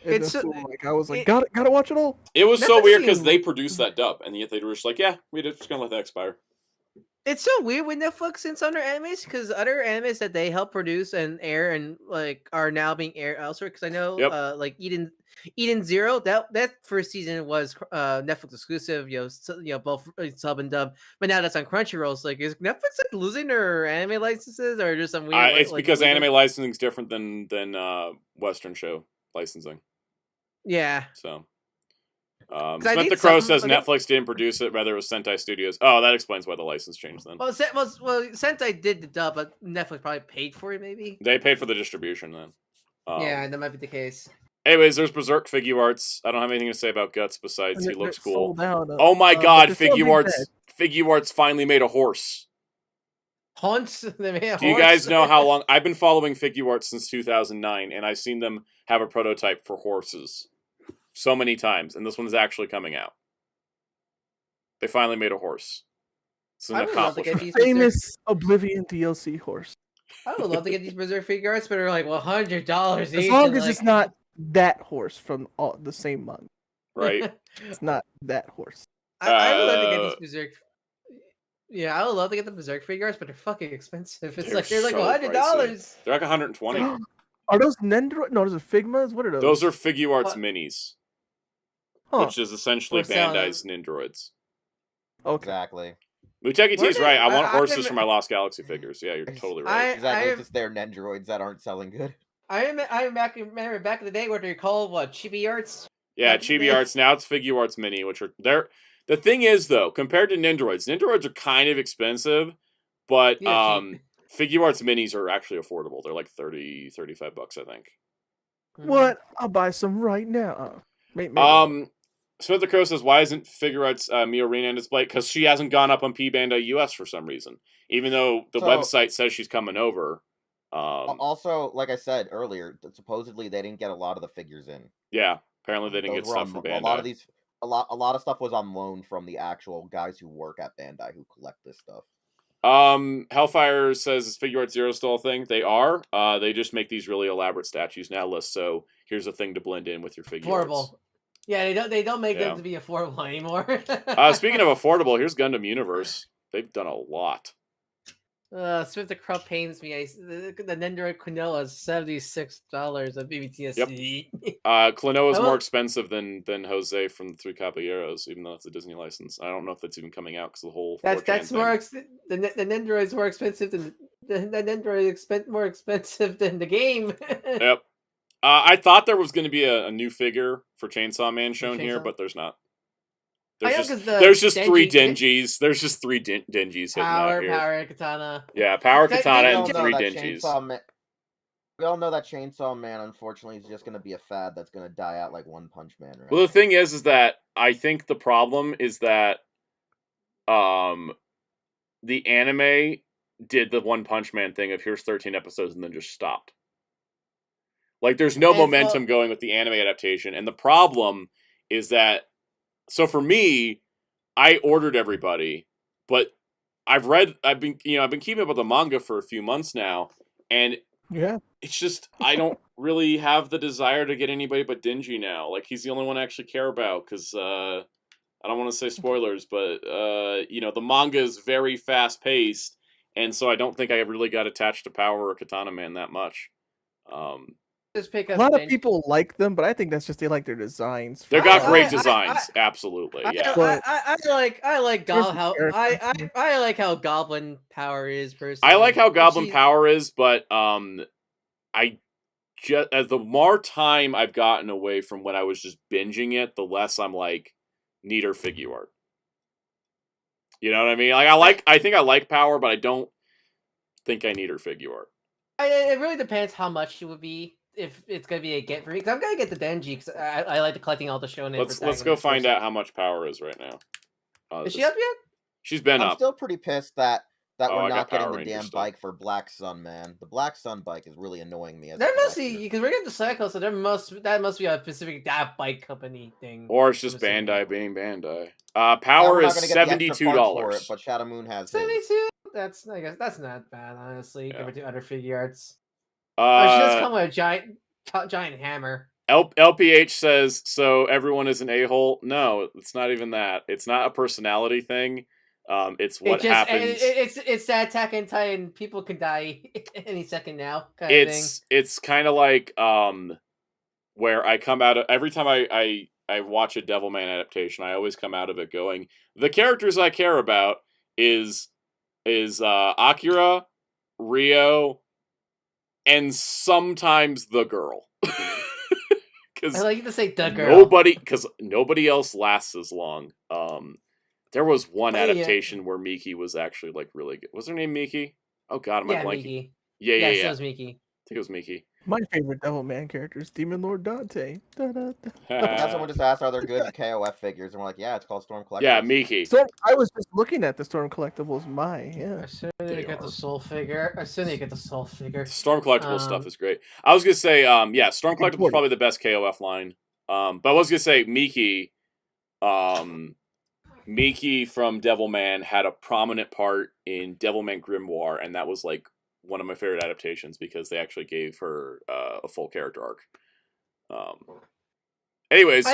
And It's then so- so, like I was like, it- gotta watch it all. It was so Netflix weird because seemed- they produced that dub, and yet they were just like, "Yeah, we're just gonna let that expire." It's so weird with Netflix and some other animes because other animes that they help produce and air and like are now being aired elsewhere. Because I know, Yep. like Eden Zero, that first season was Netflix exclusive. Both sub and dub. But now that's on Crunchyroll. So, like, is Netflix like losing their anime licenses or just some weird? It's like, because losing- anime licensing is different than Western show licensing. Yeah. So, I Smith need the Crow something- says I think- Netflix didn't produce it, rather it was Sentai Studios. Oh, that explains why the license changed then. Well, Sentai did the dub, but Netflix probably paid for it. Maybe. They paid for the distribution then. Yeah, that might be the case. Anyways, there's Berserk figure arts. I don't have anything to say about Guts besides And he they're looks cool. sold out, Oh my but god, they're still figure being arts! bad. Figure arts finally made a horse. Haunts. They made a Do you horse. guys know how long I've been following figure arts since 2009, and I've seen them have a prototype for horses so many times, and this one's actually coming out. They finally made a horse. It's an I would love to get accomplishment. these Famous Oblivion DLC horse. I would love to get these Berserk figure arts, but they're like $100 As each. long and, as it's not that horse from all the same month. Right? It's not that horse. I would love to get these Berserk. Yeah, I would love to get the Berserk figure arts, but they're fucking expensive. It's they're like so $100. They're like 120. Are those Nendoroid? No, those are Figmas. What are those? Those are figure arts What? minis, Huh. which is essentially We're selling Bandai's Nindroids. Okay. Exactly. Muteki T's Where right. did- I want I horses didn't- for my Lost Galaxy figures. Yeah, you're totally right. Exactly. I- It's just their Nendroids that aren't selling good. I remember back in the day what they called chibi arts. Yeah, back in the Chibi day. Arts. Now it's Figure Arts Mini, which are they're the thing is though, compared to Nindroids are kind of expensive, but Yeah, cheap. Figure Arts Minis are actually affordable. They're like 30, 35 bucks, I think. What? I'll buy some right now. Maybe not. Smith the Crow says, why isn't Figure Arts Mio Rena on display? Because she hasn't gone up on P Bandai US for some reason. Even though the So- website says she's coming over. Also, like I said earlier, supposedly they didn't get a lot of the figures in. Yeah, apparently they didn't Those get were stuff on- from a Bandai. lot of these, a lot of stuff was on loan from the actual guys who work at Bandai who collect this stuff. Hellfire says, is Figure Arts Zero still a thing? They are. They just make these really elaborate statues now, Liz. So here's a thing to blend in with your figure arts. Affordable. Yeah, they don't make Yeah. them to be affordable anymore. Speaking of affordable, here's Gundam Universe. They've done a lot. Swift the Crow pains me. The Nendoroid Quinoa is $76 at BBTSC. Klonoa is I more will- expensive than Jose from the Three Caballeros, even though it's a Disney license. I don't know if that's even coming out because the whole That's 4chan thing. more the Nendoroid's more expensive than the Nendoroid more expensive than the game. Yep. I thought there was going to be a new figure for Chainsaw Man shown here, Chainsaw? but there's not. I There's know, just, 'cause the there's just three Denji- Dingis. There's just three Dingis hitting out here. Power Katana. Yeah, Power They- Katana they and don't three that Dingis. Chainsaw Man, we all know that Chainsaw Man, unfortunately, is just going to be a fad that's going to die out like One Punch Man, right? Well, the thing is that I think the problem is that the anime did the One Punch Man thing of here's 13 episodes and then just stopped. Like, there's no And so- momentum going with the anime adaptation. And the problem is that, so for me, I ordered everybody, but I've been keeping up with the manga for a few months now, and Yeah. it's just, I don't really have the desire to get anybody but Dingy now. Like, he's the only one I actually care about, because, I don't want to say spoilers, but, the manga is very fast-paced, and so I don't think I really got attached to Power or Katana Man that much. Just pick A up lot of Denji. people like them, but I think that's just they like their designs. They've I- got great I- designs, absolutely, yeah. But- I like Here's the how character. I like how Goblin Power is personally. I like how Goblin She- Power is, but I just as the more time I've gotten away from when I was just binging it, the less I'm like need her figure art. You know what I mean? Like I think I like Power, but I don't think I need her figure art. It really depends how much she would be. if it's gonna be a get for me, because I'm gonna get the Denji because I like the collecting all the shonen. Let's go find out how much Power is right now. Is she up yet? She's been I'm up. still pretty pissed that Oh, we're I got not getting Power the Ranger damn still. bike for Black Sun, man. The Black Sun bike is really annoying me. As There a must collector. be because we're getting the cycle, so that must be a specific that bike company thing. Or it's just I'm assuming. Bandai being Bandai. Yeah, Power we're is not gonna get the extra parts for it, $72. but Shadow Moon has his. 72. That's I guess that's not bad, honestly, Yeah. compared to other figure arts. She does Uh, come with a giant hammer. LPH says, so everyone is an a-hole. No, it's not even that. It's not a personality thing. It's what happens. It's that Attack on Titan. People can die any second now. Kind of thing. It's kind of like where I come out of every time I watch a Devilman adaptation. I always come out of it going, the characters I care about is Akira, Rio, and sometimes the girl. I like to say the girl. Nobody else lasts as long. There was one Yeah. adaptation where Miki was actually like really good. Was her name Miki? Oh God, am I blanking? Miki. Yeah. Yes, it was Miki. I think it was Miki. My favorite Devilman character is Demon Lord Dante. Da-da-da. That's someone just asked, are there good KOF figures? And we're like, yeah, it's called Storm Collectors. Yeah, Miki. So I was just looking at the Storm Collectibles. Yeah. As soon as They you get are. the soul figure. Storm Collectible stuff is great. I was gonna say, Storm Collectible is probably the best KOF line. But I was gonna say Miki, Miki from Devilman had a prominent part in Devilman Grimoire, and that was like one of my favorite adaptations because they actually gave her a full character arc. Anyways,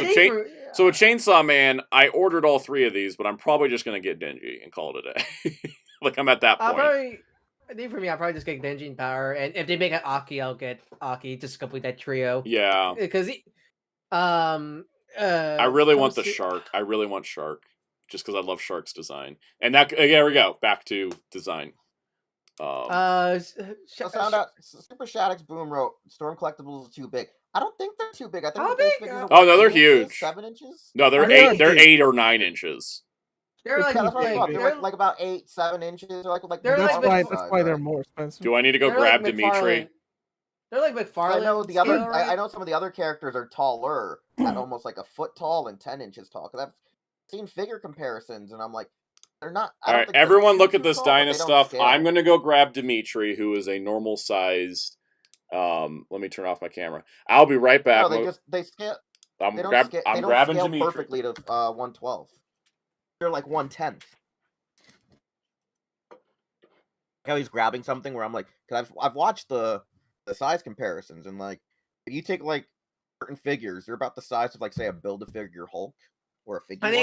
so with Chainsaw Man, I ordered all 3 of these, but I'm probably just gonna get Denji and call it a day. Like I'm at that point. I think for me, I'll probably just get Denji and Power, and if they make an Aki, I'll get Aki just to complete that trio. Yeah, because I really want the Shark. I really want Shark, just because I love Shark's design. And that, there we go, back to design. Super Shaddix Boom wrote Storm Collectibles are too big. I don't think they're too big. I think How those big? figures are Oh no, they're 2 inches, huge. 7 inches. No, they're They're 8. They're huge. 8 or 9 inches. They're like That's what I thought. big. They're like about 8, 7 inches. They're like They're That's like why. Mc- That's why they're more expensive. Do I need to go they're grab like Dimitri? They're like McFarlane. I know the other. scale, right? I know some of the other characters are taller, at almost like a foot tall and 10 inches tall. Because I've seen figure comparisons, and I'm like, they're not. All right, everyone, look at this Dyna stuff. I'm gonna go grab Dimitri, who is a normal sized. Let me turn off my camera. I'll be right back. No, they scale. I'm They don't grabbing scale Dimitri perfectly to 1/12. They're like 1/10. How he's grabbing something where I'm like, because I've watched the size comparisons, and like if you take like certain figures, they're about the size of like say a Build-A-Figure Hulk or a figure Hulk.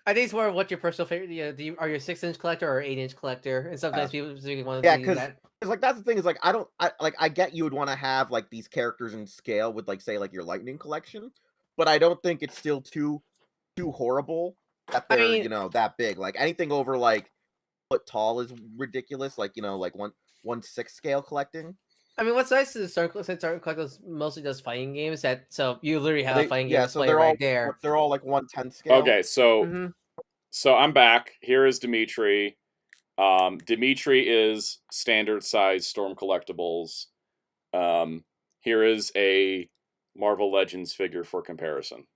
I think it's more of what your personal favorite. Are you a 6-inch collector or 8-inch collector? And sometimes people specifically want to do that. Because like that's the thing is like I get you would want to have like these characters in scale with like say like your Lightning collection, but I don't think it's still too horrible that they're that big. Like anything over like foot tall is ridiculous. Like like 1/6 scale collecting. I mean, what's nice is Storm Collectibles mostly does fighting games. So you literally have a fighting game display right there. They're all like 1/10 scale. Okay, so so I'm back. Here is Dimitri. Dimitri is standard size Storm Collectibles. Here is a Marvel Legends figure for comparison.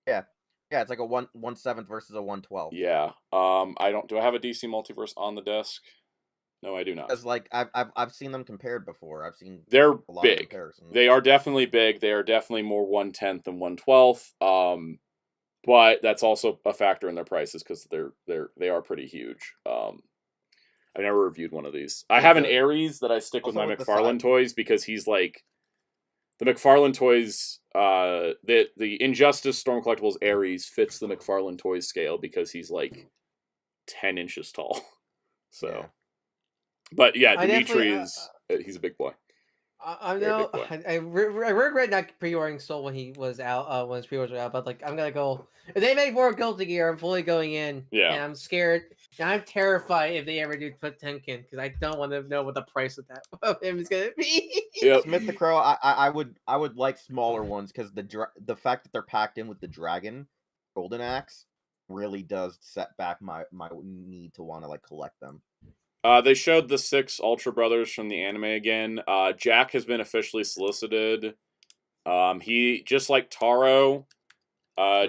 Yeah, it's like a 1/7 versus a 1/12. Yeah. Do I have a DC Multiverse on the desk? No, I do not. Because like I've seen them compared before. I've seen they're a lot big. Of comparisons. They are definitely big. They are definitely more 1/10 than 1/12. But that's also a factor in their prices because they are pretty huge. I've never reviewed one of these. I have an Ares that I stick with my McFarlane toys because he's like the McFarlane toys. The Injustice Storm Collectibles Ares fits the McFarlane toys scale because he's like 10 inches tall. So. Yeah. But yeah, Dimitri he's a big boy. I regret not pre-ordering Soul when he was out, when his pre-orders were out. But like, I'm gonna go. If they make more Guilty Gear, I'm fully going in. Yeah. And I'm scared. And I'm terrified if they ever do put Tenkin because I don't want to know what the price of that of him is gonna be. Yep. Smith the Crow, I would like smaller ones because the fact that they're packed in with the dragon golden axe really does set back my need to want to like collect them. They showed the 6 Ultra Brothers from the anime again. Jack has been officially solicited. He just like Taro.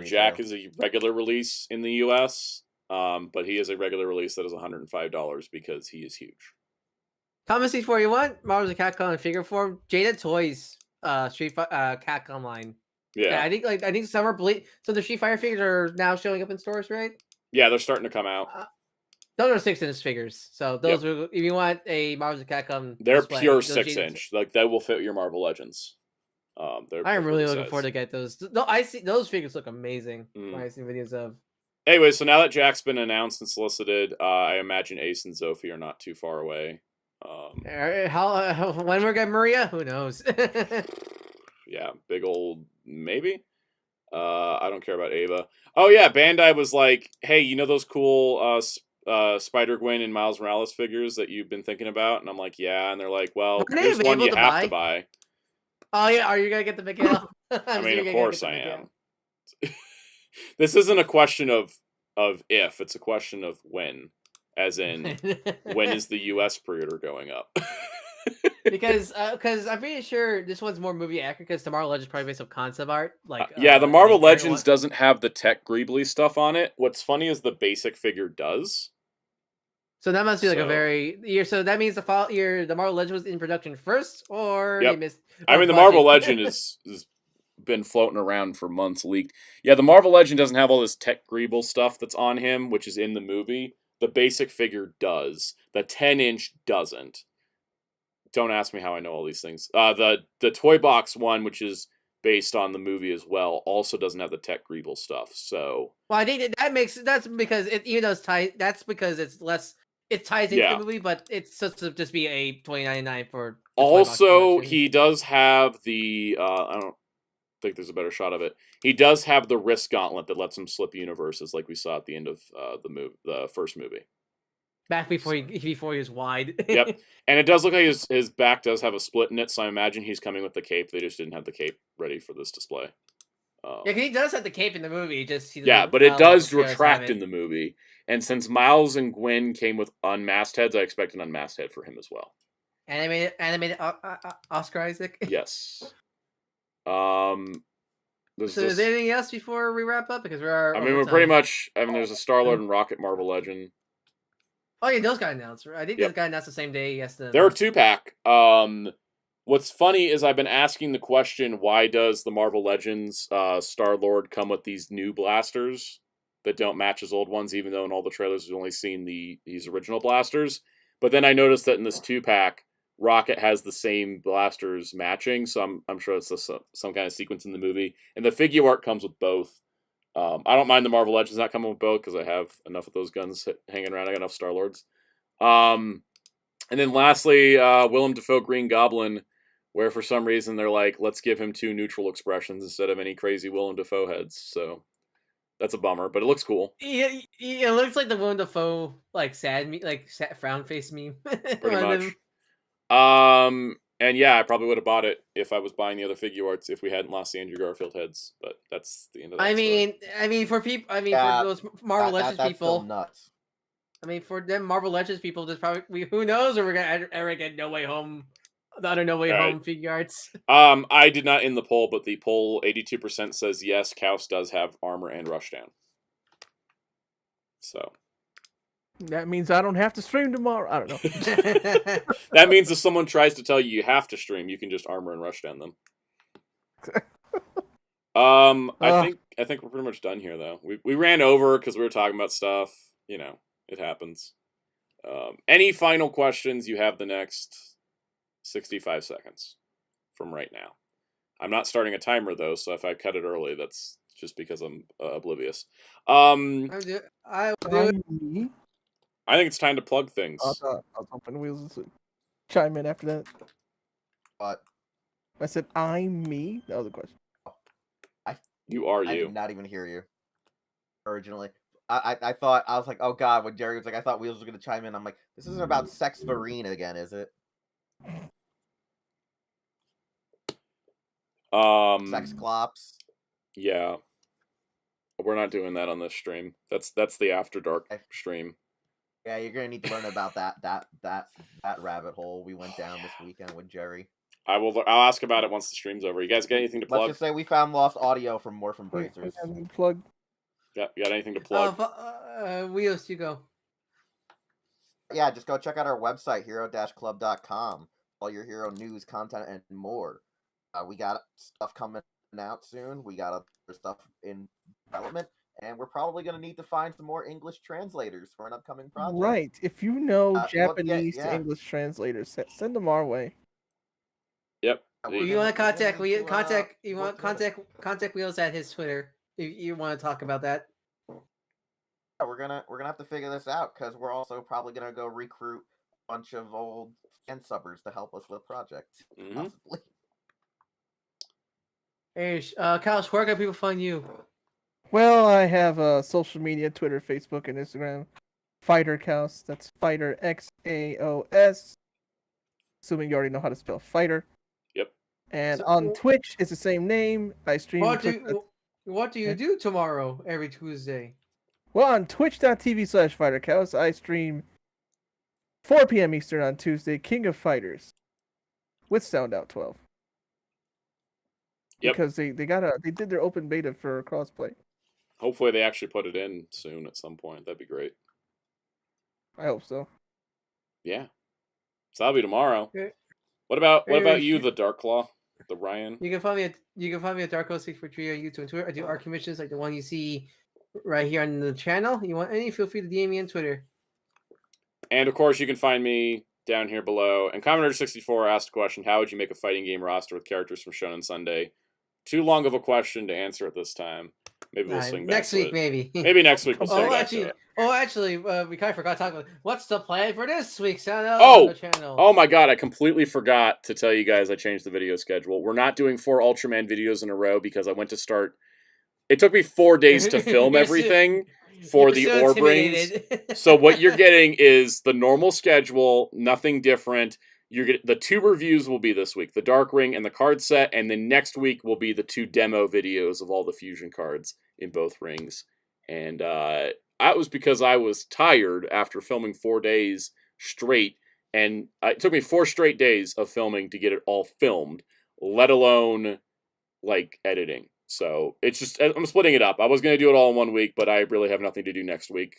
Jack Retail. is a regular release in the U.S., but he is a regular release that is $105 because he is huge. Comment C4, you want Marvel's and Capcom in figure form? Jada Toys, Capcom line. Yeah, I think summer bleed. So the Street Fighter figures are now showing up in stores, right? yeah, they're starting to come out. Those are 6-inch figures. So those are, if you want a Marvel's and Capcom, They're display, pure those 6-inch. Like they will fit your Marvel Legends. They're I'm really looking size. forward to get those. No, I see those figures look amazing. Mm. When I see videos of. Anyway, so now that Jack's been announced and solicited, I imagine Ace and Sophie are not too far away. When we're getting Maria, who knows? Yeah, big old maybe. I don't care about Ava. Oh yeah, Bandai was like, hey, you know those cool Spider-Gwen and Miles Morales figures that you've been thinking about? And I'm like, yeah. And they're like, well, Are they here's one available you to have buy? to buy. Oh yeah, are you gonna get the Miguel? I mean, of course I am. This isn't a question of if, it's a question of when. As in, when is the US pre-order going up? because I'm pretty sure this one's more movie accurate because Tomorrow Legends probably based on concept art. Yeah, the Marvel the current Legends one. doesn't have the Tech Greebly stuff on it. What's funny is the basic figure does. So that must be like a So- very year. So that means the Marvel Legend was in production first, or Yep. they missed. I or mean, the Marvel budget. Legend is been floating around for months, leaked. Yeah, the Marvel Legend doesn't have all this Tech Greeble stuff that's on him, which is in the movie. The basic figure does. The 10-inch doesn't. Don't ask me how I know all these things. The Toy Box one, which is based on the movie as well, also doesn't have the Tech Greeble stuff. So Well, I think that's because even though it's tied. That's because it's less. It ties into Yeah. the movie, but it's supposed to just be a $20.99 for. The Toy Box also, collection. he does have the I don't think there's a better shot of it. He does have the wrist gauntlet that lets him slip universes, like we saw at the end of the first movie. Back before he was wide. Yep, and it does look like his back does have a split in it, so I imagine he's coming with the cape. They just didn't have the cape ready for this display. Yeah, 'cause he does have the cape in the movie. Just Yeah, but it does retract in the movie. And since Miles and Gwen came with unmasked heads, I expect an unmasked head for him as well. Animated Oscar Isaac. Yes. So is there anything else before we wrap up? Because we're. I mean, we're pretty much. I mean, there's a Star-Lord and Rocket Marvel Legend. Oh yeah, those got announced. Right? I think Yep. those got announced the same day. Yes. They're a 2-pack. What's funny is I've been asking the question, why does the Marvel Legends Star-Lord come with these new blasters that don't match his old ones, even though in all the trailers we've only seen these original blasters? But then I noticed that in this 2-pack, Rocket has the same blasters matching, so I'm sure it's some kind of sequence in the movie. And the figure art comes with both. I don't mind the Marvel Legends not coming with both because I have enough of those guns hanging around. I got enough Star-Lords. And then lastly, Willem Dafoe Green Goblin, where for some reason they're like, let's give him 2 neutral expressions instead of any crazy Willem Dafoe heads. So that's a bummer, but it looks cool. Yeah, it looks like the Willem Dafoe sad frown face meme. Pretty much. And yeah, I probably would have bought it if I was buying the other figure arts if we hadn't lost the Andrew Garfield heads. But that's the end of that. I story. mean, for people, Yeah, for those Marvel Legends that's people, still nuts. I mean, for them Marvel Legends people, there's probably who knows if we're gonna ever get No Way Home, the other No Way Right. Home figure arts. I did not end the poll, but the poll 82% says yes, Kaus does have armor and rushdown. So That means I don't have to stream tomorrow. I don't know. that means if someone tries to tell you have to stream, you can just armor and rushdown them. I think we're pretty much done here though. We ran over because we were talking about stuff. You know, it happens. Any final questions? You have the next 65 seconds from right now. I'm not starting a timer though, so if I cut it early, that's just because I'm oblivious. I would do it. Me? I think it's time to plug things. I was hoping Wheels would chime in after that. But I said, I'm me? That was a question. You are I you. did not even hear you originally. I thought, I was like, oh god, when Jerry was like, I thought Wheels was going to chime in. I'm like, this isn't about Sex Marine again, is it? Sex Clops? Yeah. We're not doing that on this stream. That's the After Dark stream. Yeah, you're gonna need to learn about that rabbit hole we went down this weekend with Jerry. I'll ask about it once the stream's over. You guys got anything to Let's plug? just say we found lost audio from Morphin Bracers. Plug. You got anything to plug? Wheels, you go. Yeah, just go check out our website, hero-club.com. All your hero news, content, and more. We got stuff coming out soon. We got other stuff in development. And we're probably going to need to find some more English translators for an upcoming project. Right. If you know Well, Japanese yeah. to English translators, send them our way. Yep. You want to contact contact Wheels at his Twitter. If you want to talk about that. Yeah, we're gonna have to figure this out because we're also probably gonna go recruit a bunch of old fan subbers to help us with the project. Possibly. Hey, Kyle, where can people find you? Well, I have social media, Twitter, Facebook, and Instagram. Fighter Chaos. That's Fighter XAOS. Assuming you already know how to spell fighter. Yep. And on Twitch, it's the same name. I stream. What do you do tomorrow every Tuesday? Well, on twitch.tv/fighterchaos, I stream 4 p.m. Eastern on Tuesday, King of Fighters with Soundout12. Yep. Because they did their open beta for crossplay. Hopefully they actually put it in soon at some point. That'd be great. I hope so. Yeah. So that'll be tomorrow. Okay. What about you, the Dark Claw? The Ryan? You can find me at Darko643 on YouTube and Twitter. I do art commissions like the one you see right here on the channel. You want any? Feel free to DM me on Twitter. And of course, you can find me down here below. And Commodore64 asked a question: how would you make a fighting game roster with characters from Shonen Sunday? Too long of a question to answer at this time. Maybe we'll swing back next to week, it. maybe. Maybe next week we'll swing back to it. Actually, we kind of forgot to talk about what's the plan for this week's Soundout Oh! on the channel. Oh my god, I completely forgot to tell you guys I changed the video schedule. We're not doing 4 Ultraman videos in a row because I went to start... It took me 4 days to film everything for the so Orb Rings. So what you're getting is the normal schedule, nothing different. You're getting the 2 reviews will be this week, the Dark Ring and the card set, and then next week will be the 2 demo videos of all the fusion cards in both rings. And that was because I was tired after filming 4 days straight, and it took me 4 straight days of filming to get it all filmed, let alone like editing. So it's just I'm splitting it up. I was going to do it all in 1 week, but I really have nothing to do next week,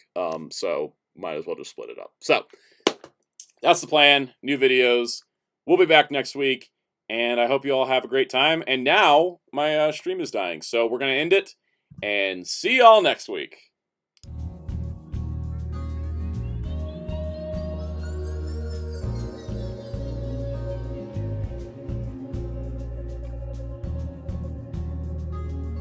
so might as well just split it up. So that's the plan. New videos. We'll be back next week, and I hope you all have a great time. And now my stream is dying, so we're going to end it, and see y'all next week.